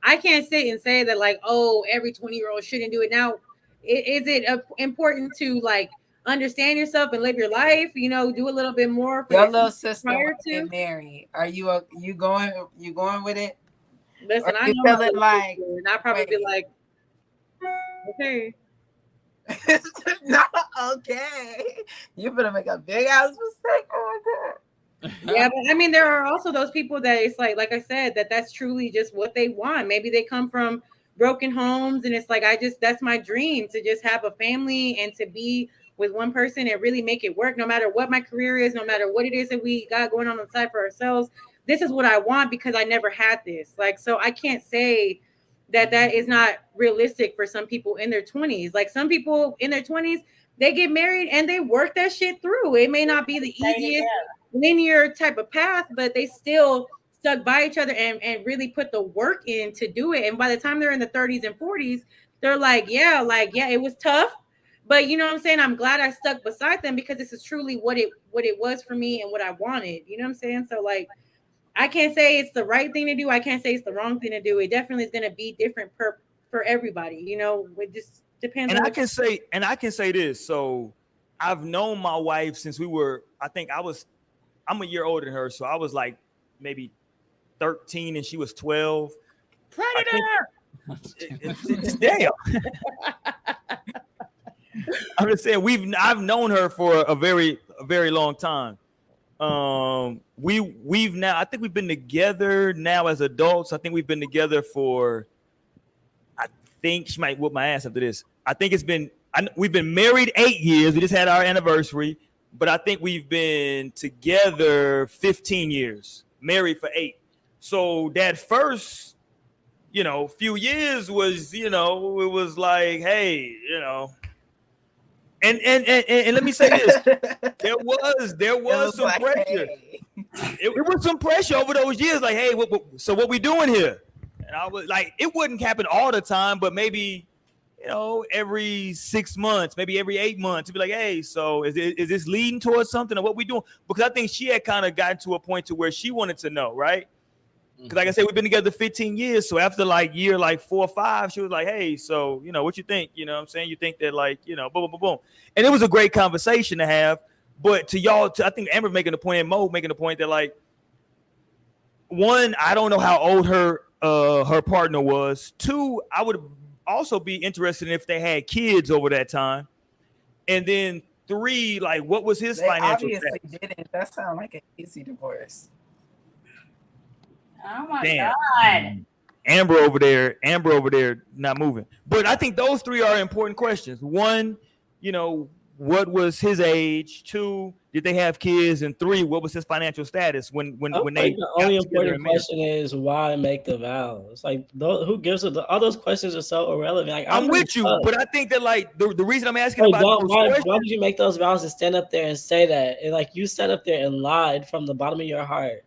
I can't sit and say that, like, oh, every 20-year-old shouldn't do it. Now, is it important to, like, understand yourself and live your life? You know, do a little bit more. Your little sister get married. Are you going with it? Listen, I know feeling like, and I probably be like, okay. Not okay. You better make a big ass mistake on that. Yeah, but I mean, there are also those people that it's like I said, that's truly just what they want. Maybe they come from broken homes and it's like, that's my dream, to just have a family and to be with one person and really make it work, no matter what my career is, no matter what it is that we got going on the side for ourselves. This is what I want because I never had this. Like, so I can't say that is not realistic for some people in their 20s. Like, some people in their 20s, they get married and they work that shit through. It may not be the easiest linear type of path, but they still stuck by each other and really put the work in to do it. And by the time they're in the 30s and 40s, they're like, yeah, it was tough, but you know what I'm saying? I'm glad I stuck beside them because this is truly what it was for me and what I wanted. You know what I'm saying? So, like, I can't say it's the right thing to do. I can't say it's the wrong thing to do. It definitely is going to be different for everybody. You know, it just depends. And I can say this. So I've known my wife since we were, I'm a year older than her. So I was like maybe 13 and she was 12. Predator! Damn. I'm just saying I've known her for a very long time. We've now, I think we've been together now as adults. I think we've been together for, I think she might whoop my ass after this. I think we've been married 8 years. We just had our anniversary, but I think we've been together 15 years, married for 8. So that first, few years was, it was like, hey, and let me say this, there was some like, pressure. hey. It was some pressure over those years, like, hey, so what we doing here? And I was like, it wouldn't happen all the time, but maybe, every 6 months, maybe every 8 months, to be like, hey, so is this leading towards something, or what we doing? Because I think she had kind of gotten to a point to where she wanted to know, right? Because like I said, we've been together 15 years. So after like year 4 or 5, she was like, hey, so, what you think? You know what I'm saying? You think that boom, boom, boom, boom. And it was a great conversation to have. But to y'all, I think Amber making the point and Mo making the point that, like, one, I don't know how old her partner was. 2, I would also be interested in if they had kids over that time. And then 3, like, what was his financial obviously status? didn't. That sounds like an easy divorce. Oh my Damn. God. Amber over there not moving. But I think those 3 are important questions. 1, what was his age? 2, did they have kids? And 3, what was his financial status when they the only important question is why make the vows? Like, who gives it? All those questions are so irrelevant. Like, I'm with you, but I think that, like, the reason I'm asking about those questions, why did you make those vows and stand up there and say that? And like, you sat up there and lied from the bottom of your heart.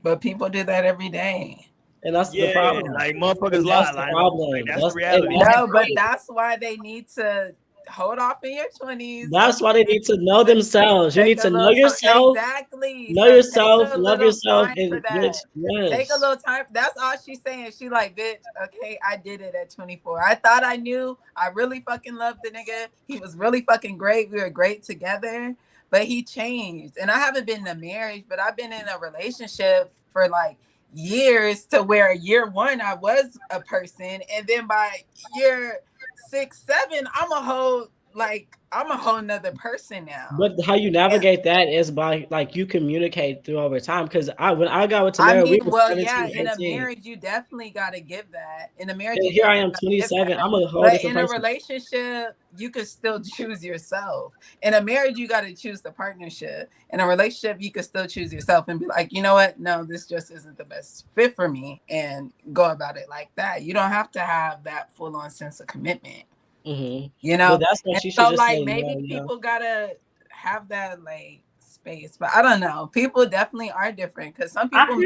But people do that every day. And that's the problem. Like, motherfuckers lie. That's the problem. Like, that's the reality. No, but that's why they need to hold off in your 20s. That's why they need to know themselves. You need to know yourself. Exactly. Know yourself, love yourself, and yes. Take a little time. That's all she's saying. She like, bitch, okay, I did it at 24. I thought I knew. I really fucking loved the nigga. He was really fucking great. We were great together, but he changed. And I haven't been in a marriage, but I've been in a relationship for like years, to where year 1 I was a person, and then by year 6, 7 I'm a whole nother person now. But how you navigate that is by, like, you communicate through over time. Because when I got with Tamara, we were 17, in a marriage you definitely got to give that. In a marriage, here I am 27. I'm a whole different person. But in a relationship, you could still choose yourself. In a marriage, you got to choose the partnership. In a relationship, you could still choose yourself and be like, you know what? No, this just isn't the best fit for me, and go about it like that. You don't have to have that full-on sense of commitment. Mm-hmm. But that's what she so, should like, say, maybe people gotta have that, like, space. But I don't know. People definitely are different, because some people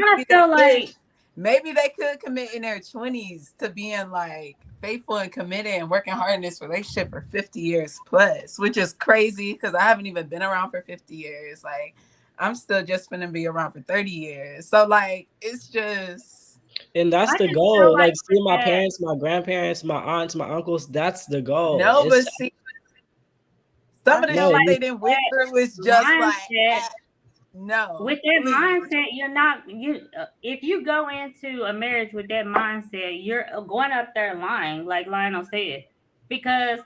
maybe they could commit in their 20s to being like faithful and committed and working hard in this relationship for 50 years plus, which is crazy because I haven't even been around for 50 years. Like, I'm still just gonna be around for 30 years. So, like, it's just. And that's the goal. Like, seeing my parents, my grandparents, my aunts, my uncles, that's the goal. No, but see, some of the shit they didn't went through is just like, no. With that mindset, if you go into a marriage with that mindset, you're going up there lying, like Lionel said. Because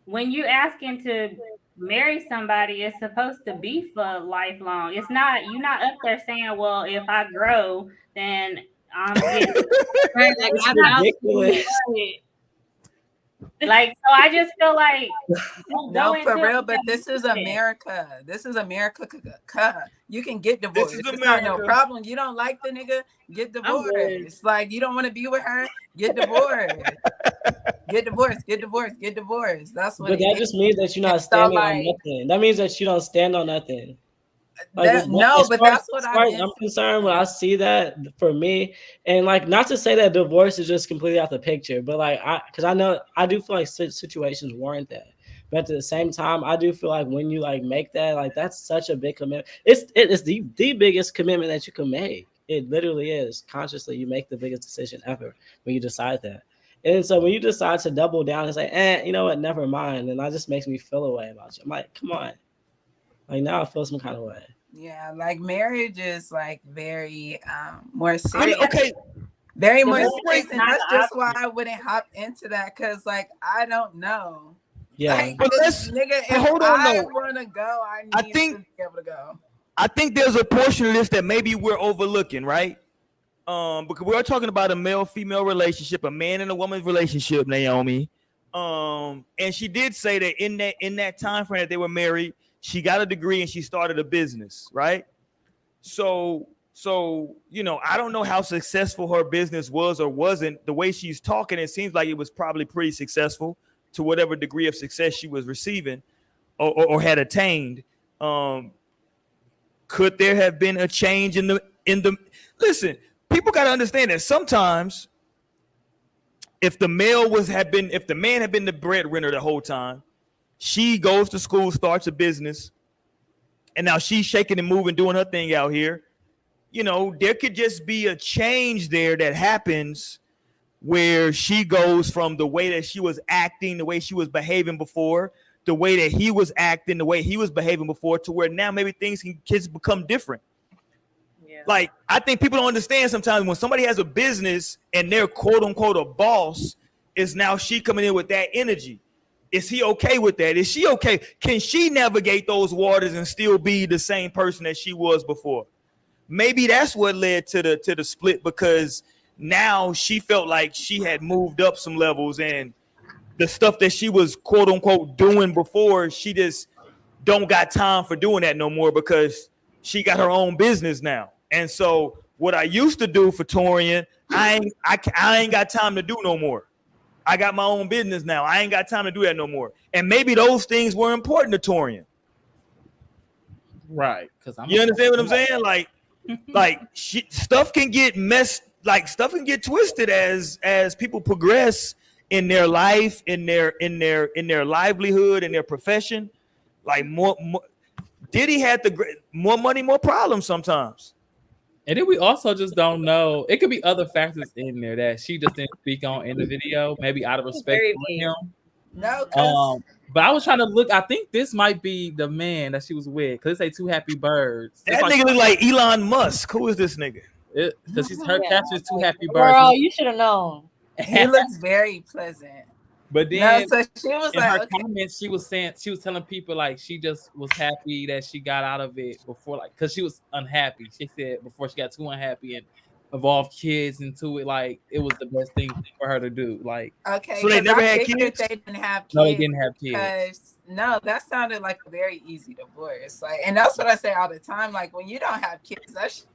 when you're asking to marry somebody, it's supposed to be for lifelong. It's not, you're not up there saying, well, if I grow, then I'm getting ridiculous. Like, so I just feel like, no, for real, but this is America. This is America. You can get divorced. It's not no problem. You don't like the nigga, get divorced. Like, you don't want to be with her, get divorced. Get divorced. That's what. But that just means that you're not standing on nothing. That means that you don't stand on nothing. Like, that's what I'm concerned when I see that, for me. And, like, not to say that divorce is just completely out the picture, but like, because I do feel like situations warrant that. But at the same time, I do feel like when you, like, make that, like, that's such a big commitment. It's the biggest commitment that you can make. It literally is. Consciously, you make the biggest decision ever when you decide that. And so when you decide to double down and say, you know what, never mind, and that just makes me feel a way about you. I'm like, come on. Like, now I feel some kind of way. Yeah, like, marriage is, like, very more serious. Okay. Very more serious, and that's just why I wouldn't hop into that, because, like, I don't know. Yeah. Like, but nigga, if I want to go, I need to be able to go. I think there's a portion of this that maybe we're overlooking, right? Because we are talking about a male-female relationship, a man and a woman's relationship, Naomi. And she did say that in that time frame that they were married, she got a degree and she started a business, right? So So, you know, I don't know how successful her business was or wasn't. The way she's talking, it seems like it was probably pretty successful to whatever degree of success she was receiving or had attained. Could there have been a change in the listen, people got to understand that sometimes if the man had been the breadwinner the whole time, she goes to school, starts a business, and now she's shaking and moving, doing her thing out here. You know, there could just be a change there that happens where she goes from the way that she was acting, the way she was behaving before, the way that he was acting, the way he was behaving before, to where now maybe things can just become different. Yeah. Like, I think people don't understand sometimes when somebody has a business and they're quote unquote a boss, is now she coming in with that energy. Is he okay with that? Is she okay? Can she navigate those waters and still be the same person that she was before? Maybe that's what led to the split, because now she felt like she had moved up some levels, and the stuff that she was quote unquote doing before, she just don't got time for doing that no more because she got her own business now. And so what I used to do for Torian, I ain't got time to do no more. I got my own business now. I ain't got time to do that no more. And maybe those things were important to Torian. Right. You understand what I'm saying? Like stuff can get messed, like stuff can get twisted as people progress in their life, in their livelihood, in their profession. Like more Diddy had more money, more problems sometimes. And then we also just don't know. It could be other factors in there that she just didn't speak on in the video, maybe out of respect for him. No, but I was trying to look. I think this might be the man that she was with, because it say Two Happy Birds. That nigga look like Elon Musk. Who is this nigga? Because her caption is Two Happy Birds. Girl, you should have known. He looks very pleasant. But then, so she was in like, her comments, she was telling people like she just was happy that she got out of it before, like, because she was unhappy. She said before she got too unhappy and involved kids into it, like it was the best thing for her to do. Like, okay, so they never had kids. They didn't have kids. No, they didn't have kids. No, that sounded like a very easy divorce. Like, and that's what I say all the time. Like, when you don't have kids, that's.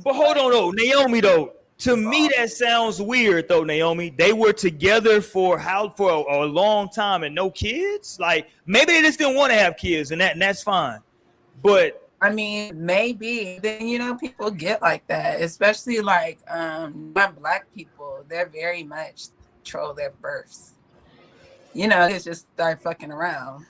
But hold on, though, Naomi, though. To me, that sounds weird, though, Naomi. They were together for a long time and no kids. Like, maybe they just didn't want to have kids, and that's fine. But I mean, maybe then, you know, people get like that, especially like non-Black people. They're very much control their births. You know, it's just start fucking around.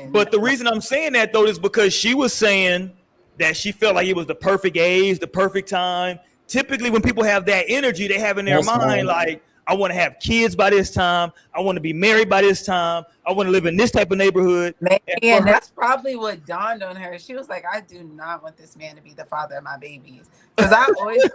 But the reason I'm saying that, though, is because she was saying that she felt like it was the perfect age, the perfect time. Typically, when people have that energy, they have in their mind, like, I want to have kids by this time. I want to be married by this time. I want to live in this type of neighborhood. Maybe, and that's probably what dawned on her. She was like, I do not want this man to be the father of my babies. Because I always,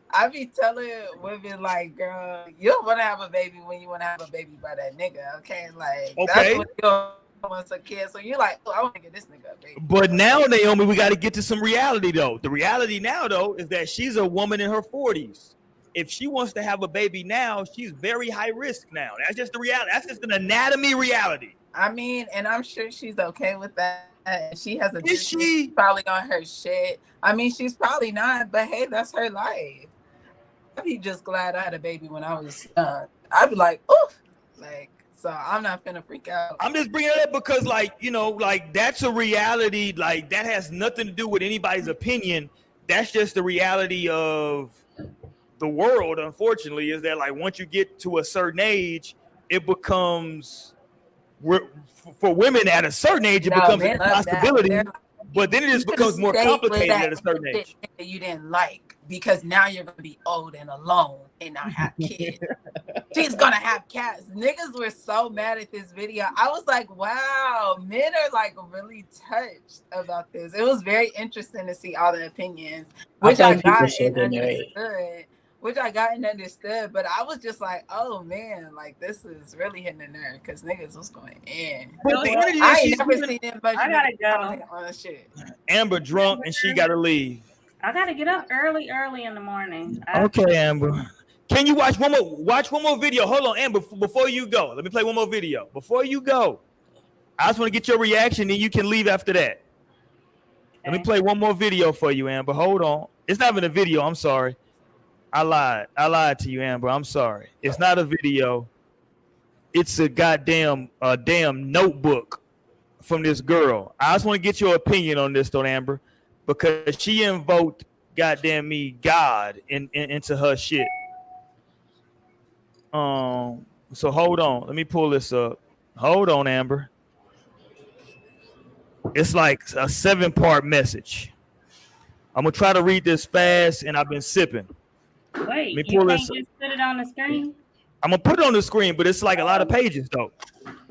I be telling women, like, girl, you don't want to have a baby when you want to have a baby by that nigga, okay? Like, that's what you wants a kid. So you're like, oh, I want to get this nigga a baby. But now, Naomi, we got to get to some reality, though. The reality now, though, is that she's a woman in her 40s. If she wants to have a baby now, she's very high risk now. That's just the reality. That's just an anatomy reality. I mean, and I'm sure she's okay with that. She has a Is she probably on her shit. I mean, she's probably not, but hey, that's her life. I'd be just glad I had a baby when I was young. I'd be like, oof, like. So I'm not finna freak out. I'm just bringing it up because, like, you know, like, that's a reality. Like, that has nothing to do with anybody's opinion. That's just the reality of the world, unfortunately, is that, like, once you get to a certain age, it becomes, for women at a certain age, it becomes a possibility. But then it just becomes more complicated at a certain age. You didn't like, because now you're going to be old and alone and not have kids. She's going to have cats. Niggas were so mad at this video. I was like, wow, men are like really touched about this. It was very interesting to see all the opinions, which I got and understood. But I was just like, oh man, like this is really hitting the nerve, because niggas was going in. I ain't never seen them, but I gotta go. On shit. Amber drunk and she gotta leave. I gotta get up early in the morning. Okay, Amber. Can you watch one more video? Hold on, Amber, before you go. Let me play one more video. Before you go, I just want to get your reaction, and you can leave after that. Let me play one more video for you, Amber. Hold on. It's not even a video. I'm sorry. I lied to you, Amber. I'm sorry. It's not a video. It's a damn notebook from this girl. I just want to get your opinion on this, though, Amber, because she invoked goddamn me God into her shit. So hold on. Let me pull this up. Hold on, Amber. It's like a 7-part message. I'm gonna try to read this fast, and I've been sipping. Wait, you can't just put it on the screen? I'm gonna put it on the screen, but it's like a lot of pages, though.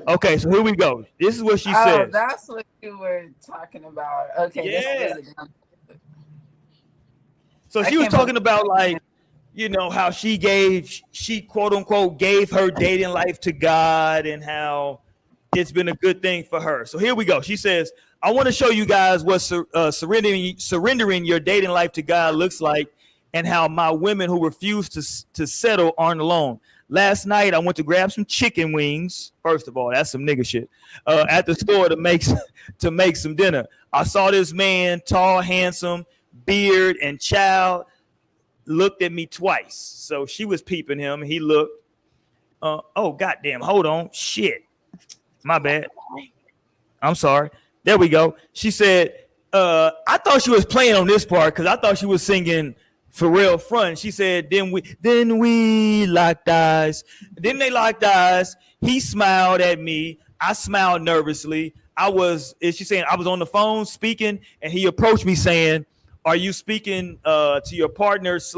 Okay, so here we go. This is what she says. Oh, that's what you were talking about. Okay, yeah. This is So she was talking about, like, you know, how she quote unquote gave her dating life to God and how it's been a good thing for her. So here we go. She says, I want to show you guys what surrendering your dating life to God looks like and how my women who refuse to settle aren't alone. Last night, I went to grab some chicken wings. First of all, that's some nigga shit. At the store to make some dinner. I saw this man, tall, handsome, beard, and child, looked at me twice. So she was peeping him. He looked. Oh, goddamn. Hold on. Shit. My bad. I'm sorry. There we go. She said, I thought she was playing on this part because I thought she was singing For Real Front. She said, then we locked eyes. Then they locked eyes. He smiled at me. I smiled nervously. She's saying I was on the phone speaking, and he approached me saying, are you speaking to your partner /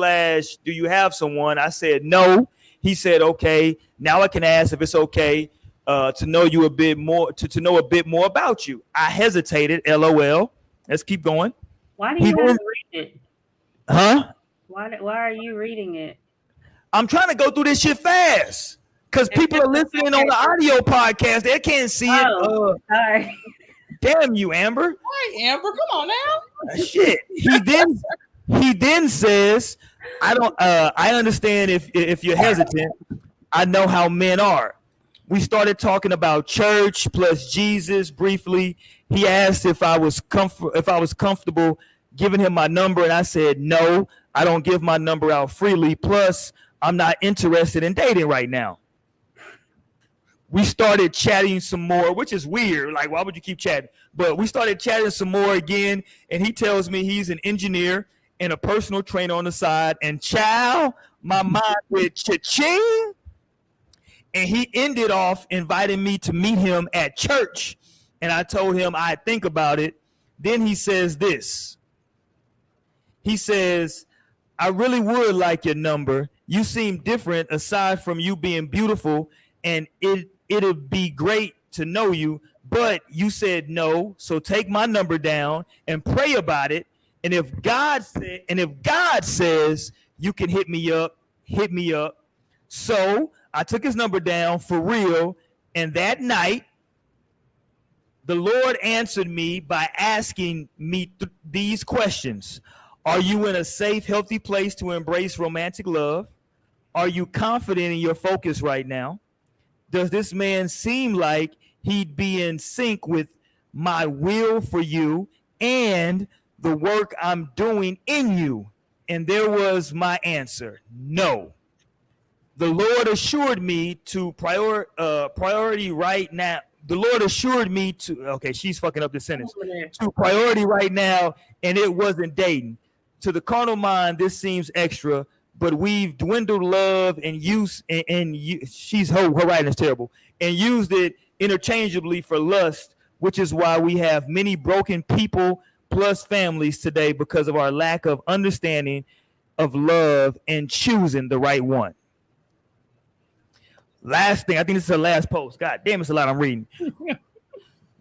do you have someone? I said, no. He said, okay. Now I can ask if it's okay to know you a bit more, to know a bit more about you. I hesitated, LOL. Let's keep going. Why do you have to read it? Huh? Why are you reading it? I'm trying to go through this shit fast because people are listening on the audio podcast. They can't see it. Sorry. Damn you, Amber. Hi, Amber. Come on now. Shit. He then says, I understand if you're hesitant. I know how men are. We started talking about church plus Jesus briefly. He asked if I was comfortable giving him my number, and I said no. I don't give my number out freely. Plus, I'm not interested in dating right now. We started chatting some more, which is weird. Like, why would you keep chatting? But we started chatting some more again, and he tells me he's an engineer and a personal trainer on the side. And chow, my mind went cha-ching. And he ended off inviting me to meet him at church. And I told him I'd think about it. Then he says this. He says, I really would like your number. You seem different aside from you being beautiful, and it'll be great to know you, but you said no. So take my number down and pray about it. And if God says you can hit me up, hit me up. So I took his number down for real. And that night, the Lord answered me by asking me these questions. Are you in a safe, healthy place to embrace romantic love? Are you confident in your focus right now? Does this man seem like he'd be in sync with my will for you and the work I'm doing in you? And there was my answer, no. The Lord assured me to priority right now. The Lord assured me to, okay, she's fucking up the sentence, to priority right now, and it wasn't dating. To the carnal mind, this seems extra, but we've dwindled love and use, and her writing is terrible, and used it interchangeably for lust, which is why we have many broken people plus families today because of our lack of understanding of love and choosing the right one. Last thing, I think this is the last post. God damn, it's a lot I'm reading.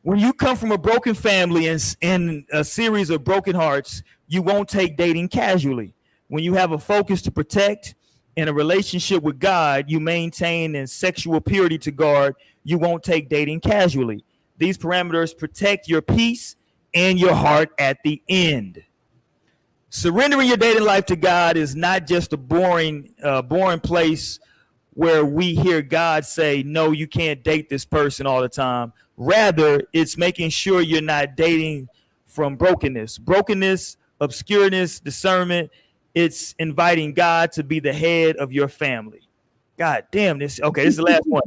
When you come from a broken family and a series of broken hearts, you won't take dating casually. When you have a focus to protect and a relationship with God, you maintain and sexual purity to guard, you won't take dating casually. These parameters protect your peace and your heart at the end. Surrendering your dating life to God is not just a boring place where we hear God say, no, you can't date this person all the time. Rather, it's making sure you're not dating from brokenness, obscureness, discernment. It's inviting God to be the head of your family. God damn this. Okay, this is the last one.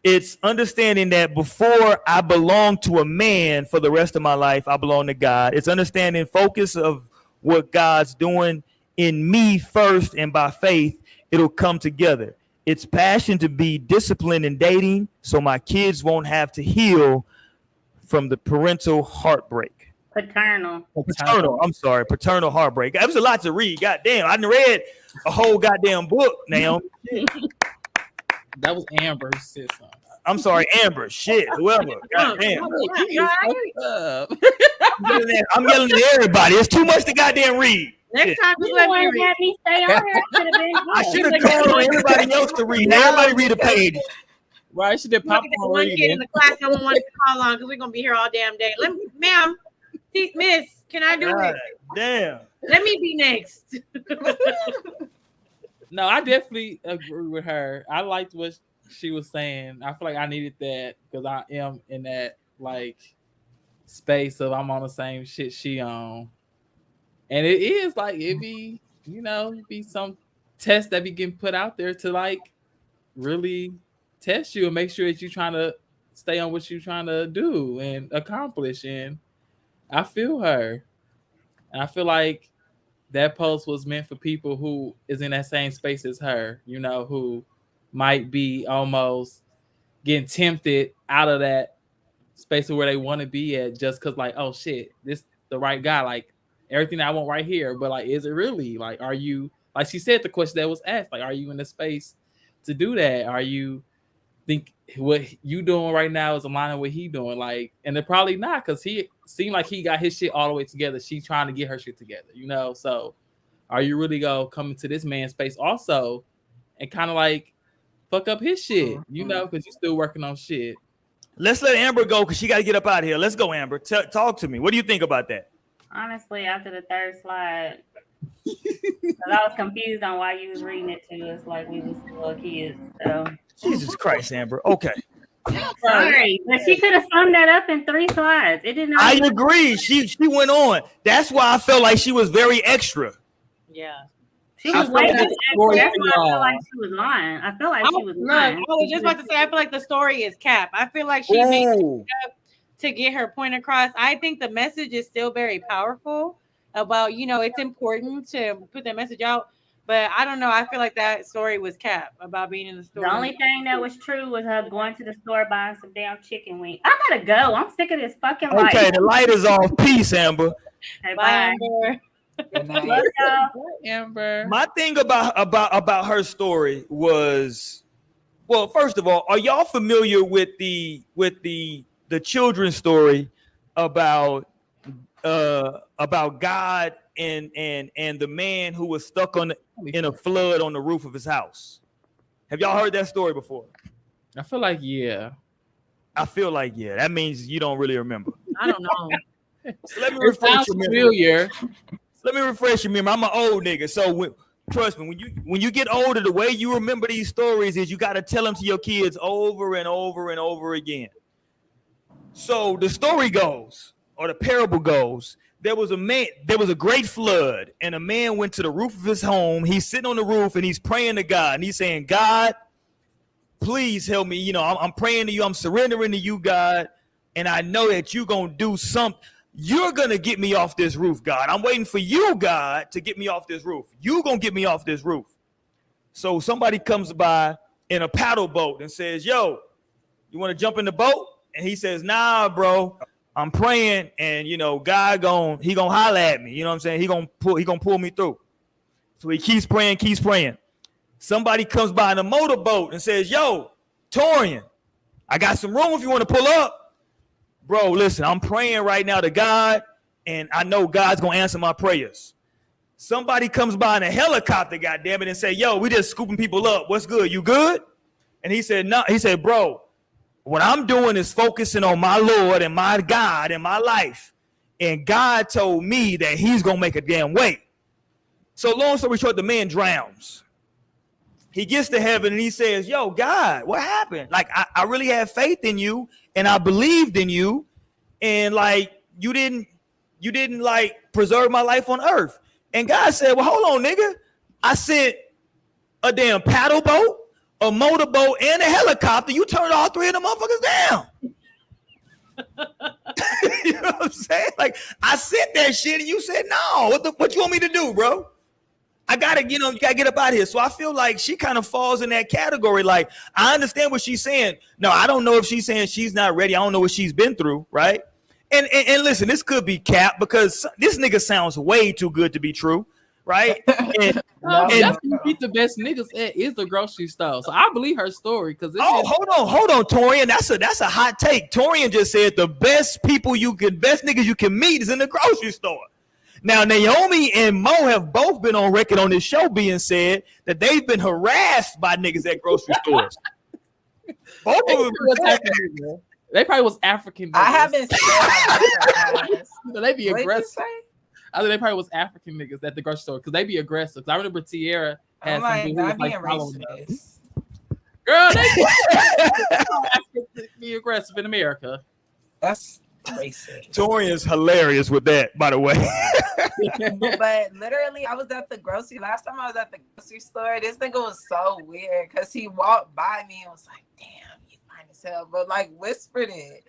It's understanding that before I belong to a man for the rest of my life, I belong to God. It's understanding focus of what God's doing in me first, and by faith, it'll come together. It's passion to be disciplined in dating so my kids won't have to heal from the parental heartbreak. Paternal. I'm sorry, paternal heartbreak. That was a lot to read. God damn, I done read a whole goddamn book now. That was Amber's sister. I'm sorry, Amber. Shit, whoever. God damn. I'm yelling at everybody. It's too much to goddamn read. Next time, just let me read. Me stay on here. I should have told everybody else to read. Everybody read a page. Right, she did Look at this popcorn one kid reading. in the class I don't want to call on because we're gonna be here all damn day. Ma'am, miss, can I do it? Damn. Let me be next. No, I definitely agree with her. I liked what she was saying. I feel like I needed that because I am in that like space of I'm on the same shit she on. And it is like it be, be some test that be getting put out there to like really test you and make sure that you're trying to stay on what you're trying to do and accomplish. And I feel her. And I feel like that post was meant for people who is in that same space as her, who might be almost getting tempted out of that space of where they want to be at just because like, oh shit, this the right guy, like everything I want right here. But like, is it really? Like, are you, like she said, the question that was asked, like, are you in the space to do that? Are you think what you doing right now is aligning with he doing? Like, and they're probably not, because he seemed like he got his shit all the way together. She trying to get her shit together, So are you really gonna come into this man's space also and kind of like fuck up his shit, because you're still working on shit? Let's let Amber go because she got to get up out of here. Let's go, Amber. Talk to me. What do you think about that? Honestly, after the third slide, because I was confused on why you was reading it to us like we was little kids. So Jesus Christ, Amber. Okay. Sorry, but she could have summed that up in 3 slides. It did not. I agree. She went on. That's why I felt like she was very extra. Yeah. She was way too extra. That's why I feel like she was lying. I feel like she was lying. I was just about to say, I feel like the story is cap. I feel like she made it up to get her point across. I think the message is still very powerful about, it's important to put that message out. But I don't know. I feel like that story was cap about being in the store. The only thing that was true was her going to the store buying some damn chicken wings. I gotta go. I'm sick of this fucking light. Okay, the light is off. Peace, Amber. Okay, bye. Amber. Good night. Love y'all. Amber. My thing about her story was, well, first of all, are y'all familiar with the children's story about God and the man who was stuck in a flood on the roof of his house? Have y'all heard that story before? I feel like yeah. I feel like yeah. That means you don't really remember. I don't know. So let me refresh your memory. Familiar. Let me refresh your memory. I'm an old nigga, so trust me. When you get older, the way you remember these stories is you got to tell them to your kids over and over and over again. So the story goes, or the parable goes, there was a great flood, and a man went to the roof of his home. He's sitting on the roof and he's praying to God, and he's saying, God, please help me. I'm praying to you. I'm surrendering to you, God, and I know that you're gonna do something. You're going to get me off this roof, God. I'm waiting for you, God, to get me off this roof. You're going to get me off this roof. So somebody comes by in a paddle boat and says, yo, you want to jump in the boat? And he says, nah, bro, I'm praying. And, God he going to holler at me. You know what I'm saying? He going to pull me through. So he keeps praying. Somebody comes by in a motorboat and says, yo, Torian, I got some room if you want to pull up. Bro, listen, I'm praying right now to God, and I know God's going to answer my prayers. Somebody comes by in a helicopter, goddammit, and say, yo, we just scooping people up. What's good? You good? And he said, no. He said, bro, what I'm doing is focusing on my Lord and my God and my life. And God told me that he's going to make a damn way. So long story short, the man drowns. He gets to heaven and he says, yo, God, what happened? Like, I really had faith in you and I believed in you. And like, you didn't you didn't like preserve my life on earth. And God said, well, hold on, nigga. I sent a damn paddle boat, a motorboat, and a helicopter. You turned all three of them motherfuckers down. You know what I'm saying? Like, I sent that shit and you said, no, what you want me to do, bro? I gotta, you gotta get up out of here. So I feel like she kind of falls in that category. Like, I understand what she's saying. No, I don't know if she's saying she's not ready. I don't know what she's been through, right? And listen, this could be cap because this nigga sounds way too good to be true, right? And that's beat the best niggas at is the grocery store. So I believe her story because hold on, Torian. That's a hot take. Torian just said the best niggas you can meet is in the grocery store. Now, Naomi and Mo have both been on record on this show being said that they've been harassed by niggas at grocery stores. Both of them. They probably was African. I haven't said they be aggressive. I think they probably was African niggas at the grocery store because they be aggressive. I remember Tierra had some dude who was like following us. Girl, they be aggressive in America. That's racist. Torian's hilarious with that, by the way. But literally, I was at the last time I was at the grocery store, this nigga was so weird because he walked by me and was like, damn, you fine as hell, but like whispered it.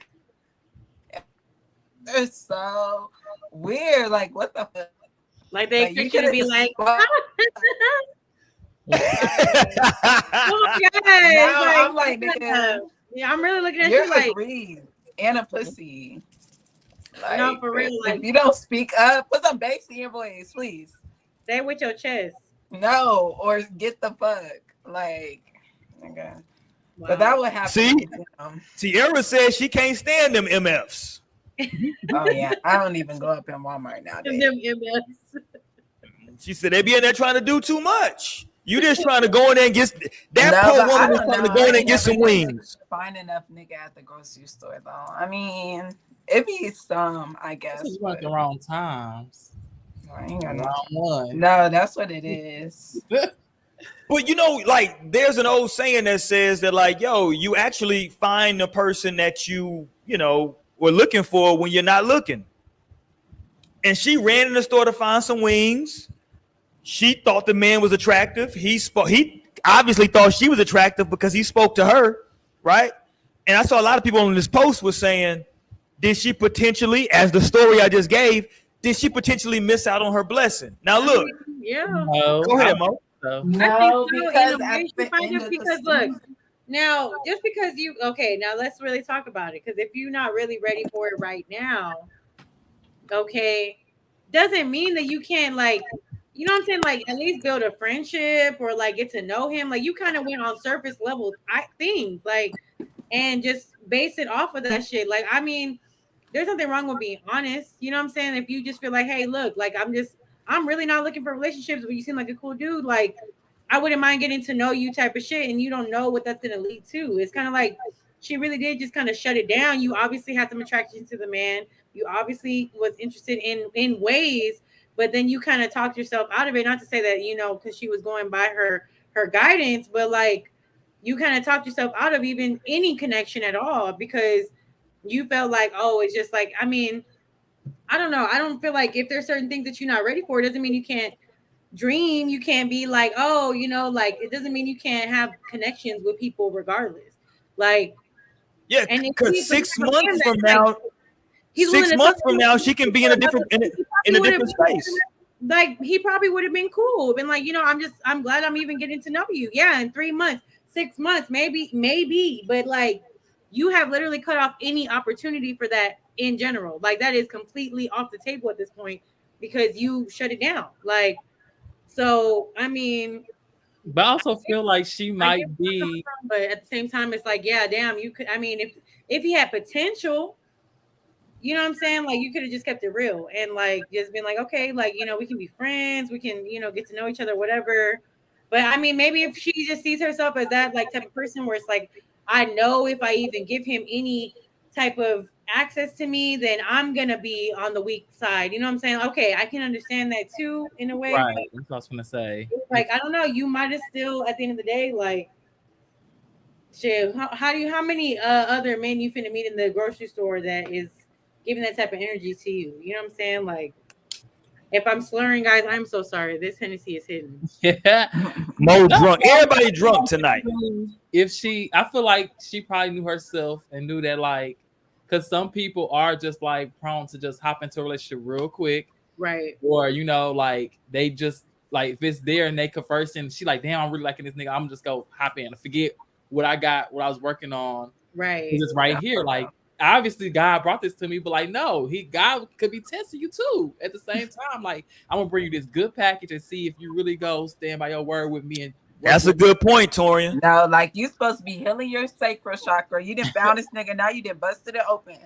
It's so weird. Like, what the fuck? Like they expect you to be like, oh, I'm like, nigga, yeah, I'm really looking at you're you like agreed and a pussy. Like, no, for real. Like, if you don't speak up, put some bass in your voice, please. Stay with your chest. No, or get the fuck. Like, okay. Wow. But that would happen. See, Tierra says she can't stand them MFs. Oh yeah, I don't even go up in Walmart nowadays. Them MFs. She said they be in there trying to do too much. You just trying to go in there and get that poor woman was trying to go in and get some wings. Find enough nigga at the grocery store though. I mean, it be some, I guess. You at the wrong times. I ain't got wrong one. No, that's what it is. But like there's an old saying that says that like, yo, you actually find the person that you were looking for when you're not looking. And she ran in the store to find some wings. She thought the man was attractive. He obviously thought she was attractive because he spoke to her, right? And I saw a lot of people on this post was saying, did she potentially, as the story I just gave, did she potentially miss out on her blessing? Now look. Yeah. No, go ahead, Mo. No, because look, now just because now let's really talk about it. Because if you're not really ready for it right now, doesn't mean that you can't like, you know what I'm saying? Like at least build a friendship or like get to know him. Like you kind of went on surface level things, like, and just base it off of that shit. Like, I mean, there's nothing wrong with being honest. You know what I'm saying? If you just feel like, hey, look, like I'm really not looking for relationships, but you seem like a cool dude. Like, I wouldn't mind getting to know you type of shit. And you don't know what that's going to lead to. It's kind of like she really did just kind of shut it down. You obviously had some attraction to the man. You obviously was interested in ways, but then you kind of talked yourself out of it. Not to say that, because she was going by her guidance, but like you kind of talked yourself out of even any connection at all because you felt like, oh, it's just like, I mean, I don't know. I don't feel like if there's certain things that you're not ready for, it doesn't mean you can't dream. You can't be like, oh, like it doesn't mean you can't have connections with people regardless. Like, yeah, because 6 months from now, 6 months from now, she can be in a different space. Like he probably would have been cool. Been like, I'm glad I'm even getting to know you. Yeah, in 3 months, 6 months, maybe, but like you have literally cut off any opportunity for that in general. Like that is completely off the table at this point because you shut it down. Like, so I mean, but I also feel like she might be. But at the same time, it's like, yeah, damn, you could. I mean, if he had potential, you know what I'm saying? Like you could have just kept it real and like just been like, okay, like we can be friends, we can get to know each other, whatever. But I mean, maybe if she just sees herself as that like type of person where it's like, I know if I even give him any type of access to me, then I'm gonna be on the weak side. You know what I'm saying? Okay, I can understand that too in a way. Right. That's what I was gonna say. Like I don't know. You might have still at the end of the day, like, shit. How many other men you finna meet in the grocery store that is giving that type of energy to you. You know what I'm saying? Like, if I'm slurring, guys, I'm so sorry. This Hennessy is hidden. Yeah. Mo drunk. Everybody drunk tonight. I feel like she probably knew herself and knew that, like, because some people are just like prone to just hop into a relationship real quick. Right. Or, you know, like they just like if it's there and they converse and she like, damn, I'm really liking this nigga. I'm just go hop in and forget what I was working on. Right. It's right here. Like, obviously God brought this to me, but like, no, God could be testing you too at the same time. Like, I'm gonna bring you this good package and see if you really go stand by your word with me. And that's a good point, Torian. No, like you supposed to be healing your sacral chakra. You didn't found this nigga, now you didn't busted it open.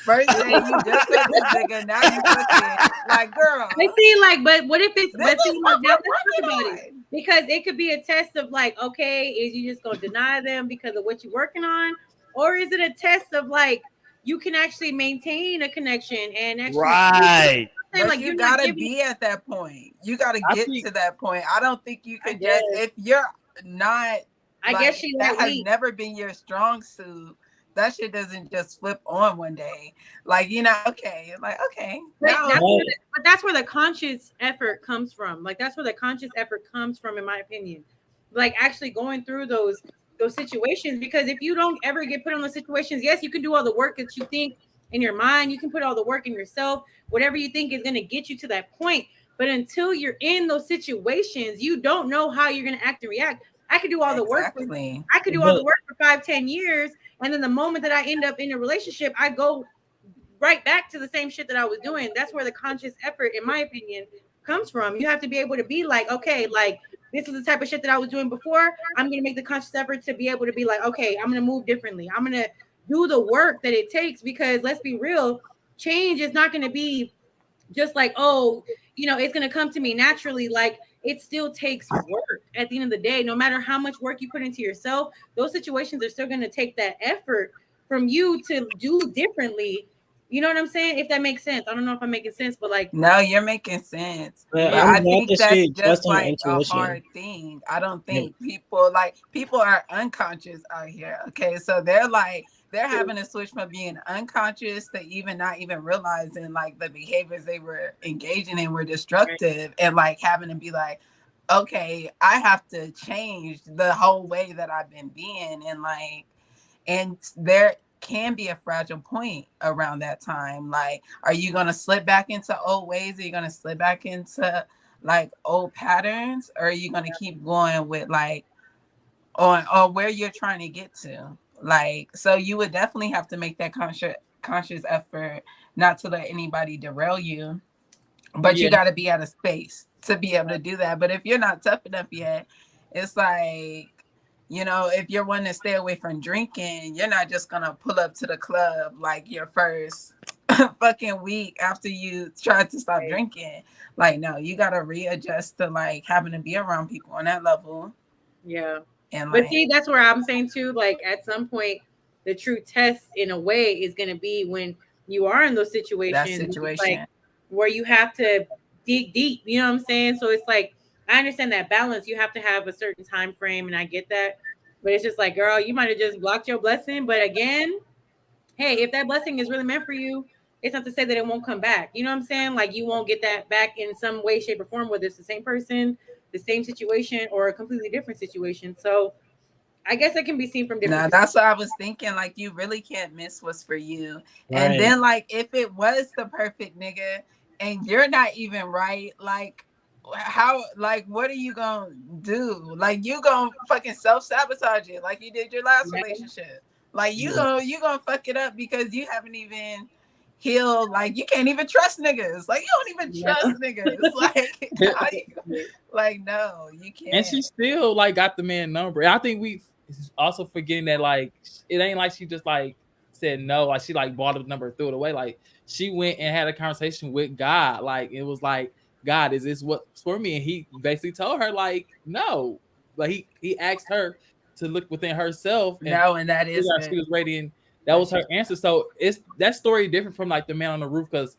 First day you just met this nigga, now you fucking like, girl. But see, like, but what if it's This is what now we're let's think about working it. Because it could be a test of like, okay, is you just gonna deny them because of what you're working on, or is it a test of like you can actually maintain a connection and actually right? But like you gotta be at that point. You gotta get to that point. I don't think you could just if you're not. I like, guess that has never been your strong suit. That shit doesn't just flip on one day. Like, you know, okay, like, okay. But that's where the conscious effort comes from. Like, that's where the conscious effort comes from, in my opinion. Like, actually going through those situations, because if you don't ever get put on those situations, yes, you can do all the work that you think in your mind. You can put all the work in yourself, whatever you think is going to get you to that point. But until you're in those situations, you don't know how you're going to act and react. I could do all the work. I could do all the work for 5-10 years. And then the moment that I end up in a relationship, I go right back to the same shit that I was doing. That's where the conscious effort, in my opinion, comes from. You have to be able to be like, okay, like this is the type of shit that I was doing before. I'm going to make the conscious effort to be able to be like, okay, I'm going to move differently. I'm going to do the work that it takes, because let's be real, change is not going to be just like, oh, you know, it's going to come to me naturally. Like, it still takes work at the end of the day. No matter how much work you put into yourself, those situations are still going to take that effort from you to do differently. You know what I'm saying? If that makes sense. I don't know if I'm making sense, but like, no, you're making sense. Yeah, but I think that's just like a hard thing. I don't think people are unconscious out here. Okay, so they're having to switch from being unconscious to even not even realizing like the behaviors they were engaging in were destructive, and like having to be like, okay, I have to change the whole way that I've been being, and there can be a fragile point around that time. Like, are you going to slip back into old ways? Are you going to slip back into like old patterns? Or are you going to keep going with like on where you're trying to get to? Like, so you would definitely have to make that conscious effort not to let anybody derail you, but you got to be at a space to be able to do that. But if you're not tough enough yet, it's like, you know, if you're wanting to stay away from drinking, you're not just going to pull up to the club like your first fucking week after you tried to stop drinking. Like, no, you got to readjust to like having to be around people on that level. Yeah. And but see, that's where I'm saying too, like at some point, the true test in a way is going to be when you are in those situations, like where you have to dig deep, you know what I'm saying? So it's like, I understand that balance. You have to have a certain time frame, and I get that. But it's just like, girl, you might have just blocked your blessing. But again, hey, if that blessing is really meant for you, it's not to say that it won't come back. You know what I'm saying? Like, you won't get that back in some way, shape, or form, whether it's the same person, the same situation, or a completely different situation. So I guess it can be seen from different. That's what I was thinking. Like, you really can't miss what's for you. Right. And then, like, if it was the perfect nigga and you're not even right, like, how, like, what are you gonna do? Like, you gonna fucking self-sabotage it like you did your last relationship. Like, you gonna fuck it up because you haven't even healed. Like, you can't even trust niggas. Like, you don't even trust niggas. Like, no, you can't. And she still like got the man number. I think we also forgetting that like it ain't like she just like said no. Like, she like bought the number, threw it away. Like, she went and had a conversation with God. Like, it was like, God, is this what's for me? And he basically told her like, no. Like, he asked her to look within herself. And that is she was ready, and that was her answer. So it's that story different from like the man on the roof, because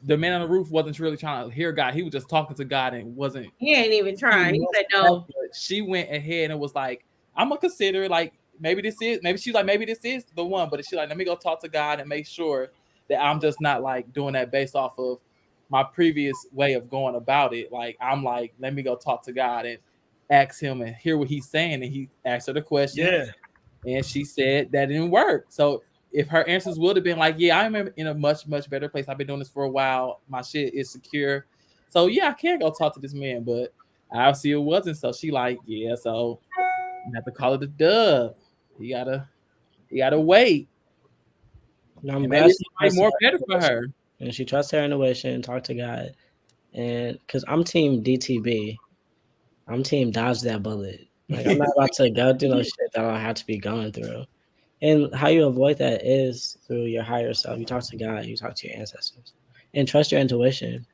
the man on the roof wasn't really trying to hear God. He was just talking to God and wasn't. He ain't even trying. He said no. She went ahead and was like, I'm gonna consider it. Like, maybe she's like, maybe this is the one. But she like, let me go talk to God and make sure that I'm just not like doing that based off of my previous way of going about it. Like I'm like, let me go talk to God and ask him and hear what he's saying. And he asked her the question, and she said that didn't work. So if her answers would have been like, yeah, I'm in a much, much better place. I've been doing this for a while. My shit is secure. So yeah, I can go talk to this man, but obviously it wasn't. So she like, yeah, so you have to call it a dub. You gotta wait. I'm And glad maybe she it's like trusted more her better for her. intuition. And she trusts her intuition, talk to God. And because I'm team DTB, I'm team dodge that bullet. Like I'm not about to go through no shit that I don't have to be going through. And how you avoid that is through your higher self. You talk to God, you talk to your ancestors, and trust your intuition.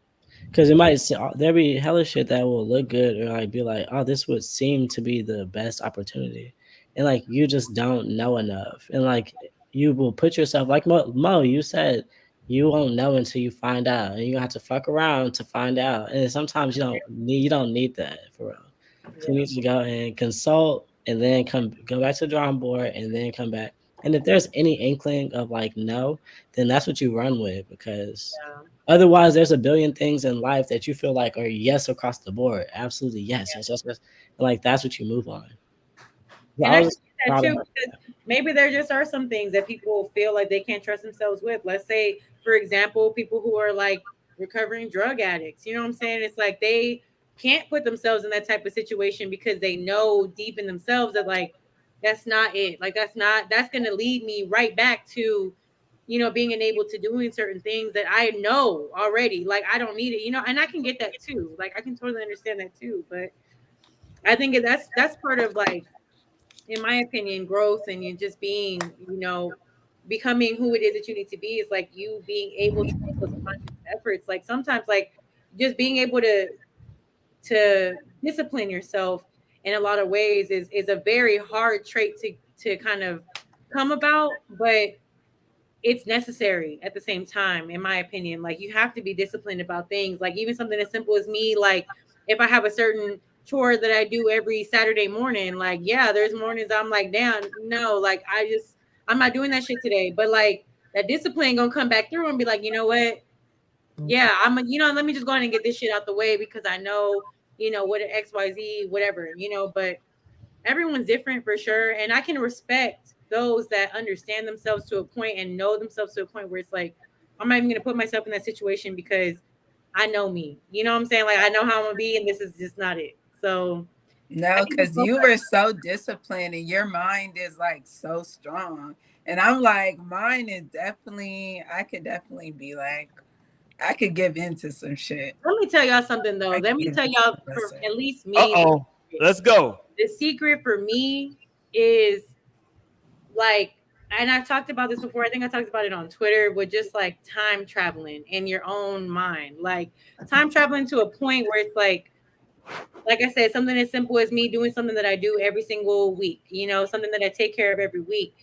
Because it might there be hella shit that will look good or like be like, oh, this would seem to be the best opportunity, and like you just don't know enough, and like you will put yourself like Mo, you said you won't know until you find out, and you have to fuck around to find out, and sometimes you don't need that for real. So you need to go and consult, and then go back to the drawing board, and then come back. And if there's any inkling of like no, then that's what you run with because. Yeah. Otherwise, there's a billion things in life that you feel like are yes across the board. Absolutely yes, yes, yes, yes. And like that's what you move on. So And I I was can just see that proud of too, her. because maybe there just are some things that people feel like they can't trust themselves with. Let's say, for example, people who are like recovering drug addicts. You know what I'm saying? It's like they can't put themselves in that type of situation because they know deep in themselves that like that's not it. Like that's gonna lead me right back to, being enabled to doing certain things that I know already. Like I don't need it, and I can get that too. Like I can totally understand that too. But I think that's part of like, in my opinion, growth and you just being, becoming who it is that you need to be is like you being able to make those conscious efforts. Like sometimes like just being able to discipline yourself in a lot of ways is a very hard trait to kind of come about, but it's necessary at the same time, in my opinion. Like you have to be disciplined about things. Like even something as simple as me, like if I have a certain chore that I do every Saturday morning, like yeah, there's mornings I'm like, damn, no, like I'm not doing that shit today. But like that discipline gonna come back through and be like, you know what? Yeah, let me just go ahead and get this shit out the way because I know, what XYZ, whatever, but everyone's different for sure. And I can respect those that understand themselves to a point and know themselves to a point where it's like, I'm not even going to put myself in that situation because I know me. You know what I'm saying? Like, I know how I'm going to be, and this is just not it. So, no, because you were so disciplined and your mind is like so strong. And I'm like, mine is definitely, I could definitely be like, I could give into some shit. Let me tell y'all something though. Let me tell y'all, for at least me, let's go. The secret for me is like, and I've talked about this before. I think I talked about it on Twitter, with just like time traveling in your own mind, like time traveling to a point where it's like I said, something as simple as me doing something that I do every single week, something that I take care of every week.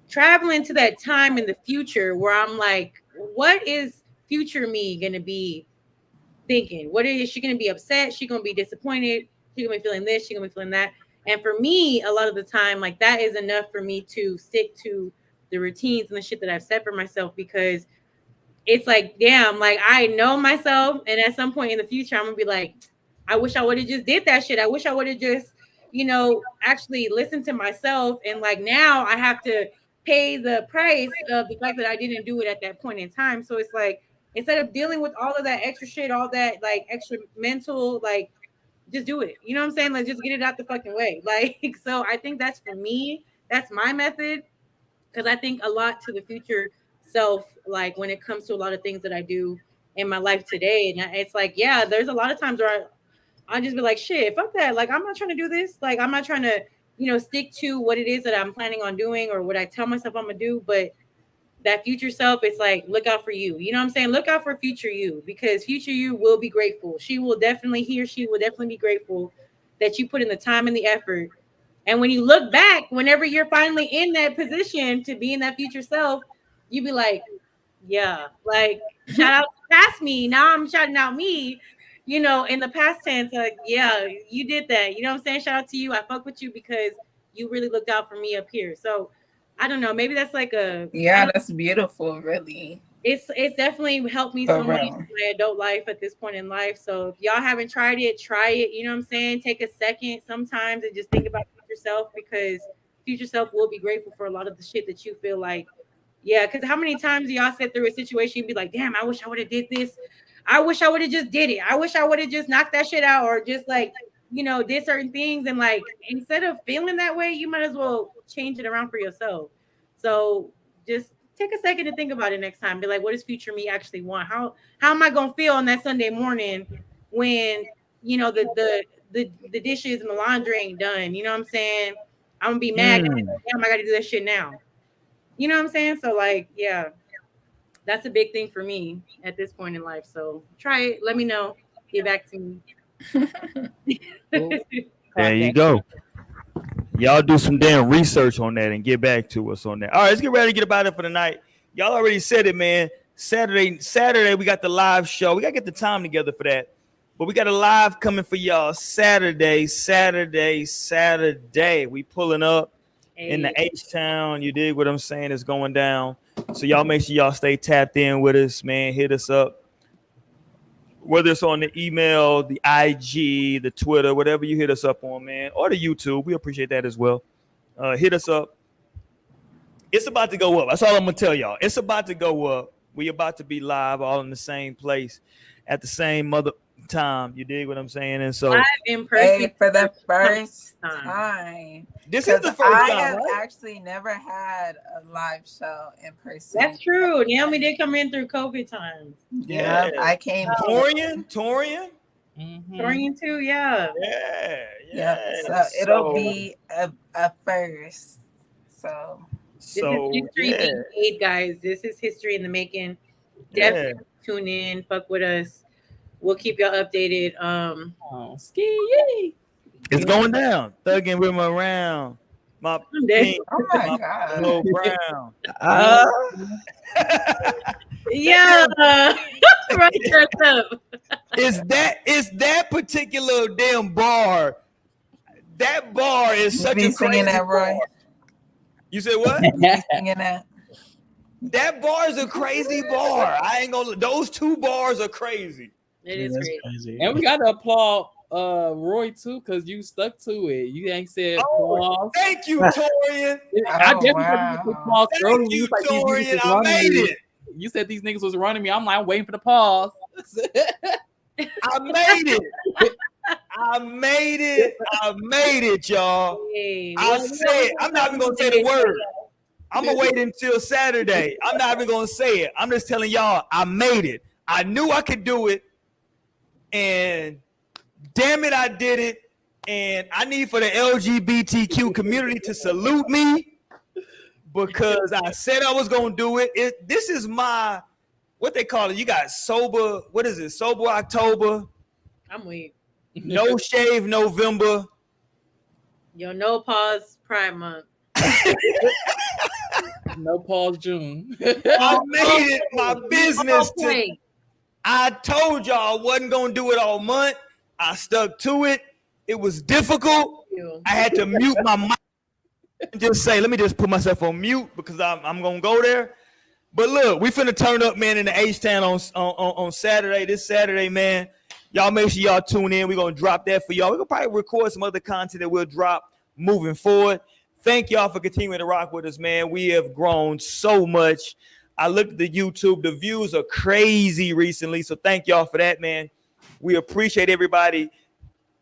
Traveling to that time in the future where I'm like, what is future me going to be thinking? What is she going to be upset? She going to be disappointed? She going to be feeling this? She going to be feeling that? And for me, a lot of the time, like that is enough for me to stick to the routines and the shit that I've set for myself, because it's like, damn, like I know myself. And at some point in the future, I'm going to be like, I wish I would have just did that shit. I wish I would have just, actually listened to myself. And like now I have to pay the price of the fact that I didn't do it at that point in time. So it's like, instead of dealing with all of that extra shit, all that like extra mental, like just do it. You know what I'm saying? Like just get it out the fucking way. Like, so I think that's for me. That's my method. Because I think a lot to the future self, like when it comes to a lot of things that I do in my life today. And it's like, yeah, there's a lot of times where I just be like, shit, fuck that. Like, I'm not trying to do this. Like, I'm not trying to, stick to what it is that I'm planning on doing or what I tell myself I'm going to do. But that future self, it's like, look out for you. You know what I'm saying? Look out for future you, because future you will be grateful. He or she will definitely be grateful that you put in the time and the effort. And when you look back, whenever you're finally in that position to be in that future self, you be like, yeah, like shout out to past me. Now I'm shouting out me, in the past tense, like, yeah, you did that. You know what I'm saying? Shout out to you. I fuck with you because you really looked out for me up here. So I don't know. Maybe that's like yeah, that's beautiful, really. it's definitely helped me so much in my adult life at this point in life. So if y'all haven't tried it, try it. You know what I'm saying? Take a second sometimes and just think about future self, because future self will be grateful for a lot of the shit that you feel like. Yeah, because how many times do y'all sit through a situation and be like, damn, I wish I would have did this. I wish I would have just did it. I wish I would have just knocked that shit out, or just like, did certain things. And like, instead of feeling that way, you might as well change it around for yourself. So just take a second to think about it next time. Be like, what does future me actually want? How am I gonna feel on that Sunday morning when the dishes and the laundry ain't done? You know what I'm saying? I'm gonna be mad. Damn, I gotta do that shit now. You know what I'm saying? So like, yeah, that's a big thing for me at this point in life. So try it. Let me know. Get back to me. There you go. Y'all do some damn research on that and get back to us on that. All right, let's get ready to get about it for the night. Y'all already said it, man. Saturday, we got the live show. We got to get the time together for that. But we got a live coming for y'all Saturday. We pulling up in the H-Town. You dig what I'm saying? It's going down. So y'all make sure y'all stay tapped in with us, man. Hit us up. Whether it's on the email, the IG, the Twitter, whatever you hit us up on, man, or the YouTube. We appreciate that as well. Hit us up. It's about to go up. That's all I'm going to tell y'all. It's about to go up. We about to be live all in the same place at the same mother time. You dig what I'm saying? And so live in person for the first time. This is the first I time, have right? actually never had a live show in person. That's true. Naomi did come in through COVID times. Yeah, I came. Torian. Torian too, yeah. Yeah. So it'll be a first. So this is history being made, guys. This is history in the making. Definitely tune in, fuck with us. We'll keep y'all updated. It's going down. Thugging with my round. My pink, my God. Low brown. Yeah. Right, up. Is that particular damn bar? That bar is such a crazy that, Roy? bar. You said what? Singing that. That bar is a crazy bar. I ain't gonna. Those two bars are crazy. It is crazy. And we got to applaud Roy too, because you stuck to it. You ain't said applause. Thank you, Torian. I definitely heard you applause earlier. Thank you, Like, Torian. I made it. You said these niggas was running me. I'm like, I'm waiting for the pause. I made it. I made it, y'all. Hey, I said, I'm not even gonna say the word. I'm gonna wait until Saturday. I'm not even gonna say it. I'm just telling y'all, I made it. I knew I could do it, and damn it, I did it. And I need for the LGBTQ community to salute me because I said I was gonna do it. This is my, what they call it. You got sober. What is it? Sober October. I'm weak. No shave November. Yo, no pause Pride Month. No pause June. I made it my business. I told y'all I wasn't gonna do it all month. I stuck to it. It was difficult. I had to mute my mic and just say, let me just put myself on mute because I'm gonna go there. But look, we finna turn up, man, in the H-Town on Saturday. This Saturday, man. Y'all make sure y'all tune in. We're gonna drop that for y'all. We're gonna probably record some other content that we'll drop moving forward. Thank y'all for continuing to rock with us, man. We have grown so much. I looked at the YouTube. The views are crazy recently. So thank y'all for that, man. We appreciate everybody.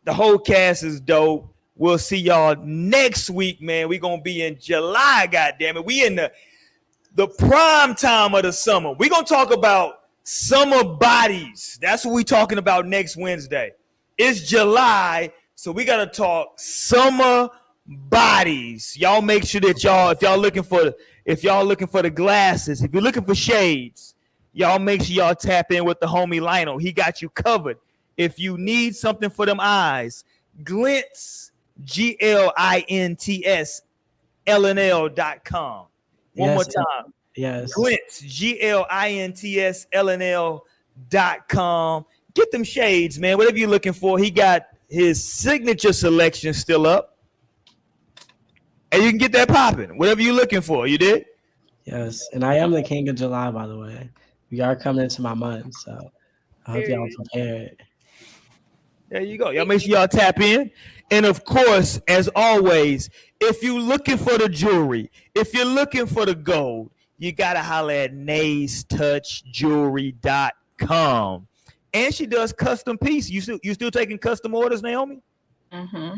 The whole cast is dope. We'll see y'all next week, man. We're going to be in July, goddammit. We in the prime time of the summer. We're going to talk about summer bodies. That's what we're talking about next Wednesday. It's July, so we got to talk summer bodies. Y'all make sure that if y'all looking for the glasses, if you're looking for shades, y'all make sure y'all tap in with the homie Lionel. He got you covered. If you need something for them eyes, Glints, GLINTS, LNL.com. One more time. Yes. Glints, GLINTS, LNL.com. Get them shades, man. Whatever you're looking for. He got his signature selection still up. And you can get that popping. Whatever you're looking for. You did? Yes. And I am the king of July, by the way. we are coming into my month, so I hope y'all prepared. There you go. Y'all make sure y'all tap in. And of course, as always, if you're looking for the jewelry, if you're looking for the gold, you gotta holler at naystouchjewelry.com. And she does custom pieces. You still taking custom orders, Naomi? Mm-hmm.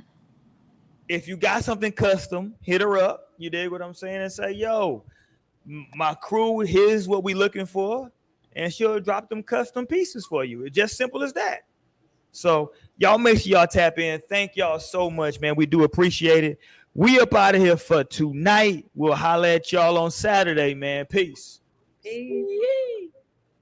If you got something custom, hit her up. You dig what I'm saying? And say, yo, my crew, here's what we looking for. And she'll drop them custom pieces for you. It's just simple as that. So y'all make sure y'all tap in. Thank y'all so much, man. We do appreciate it. We up out of here for tonight. We'll holler at y'all on Saturday, man. Peace. Peace.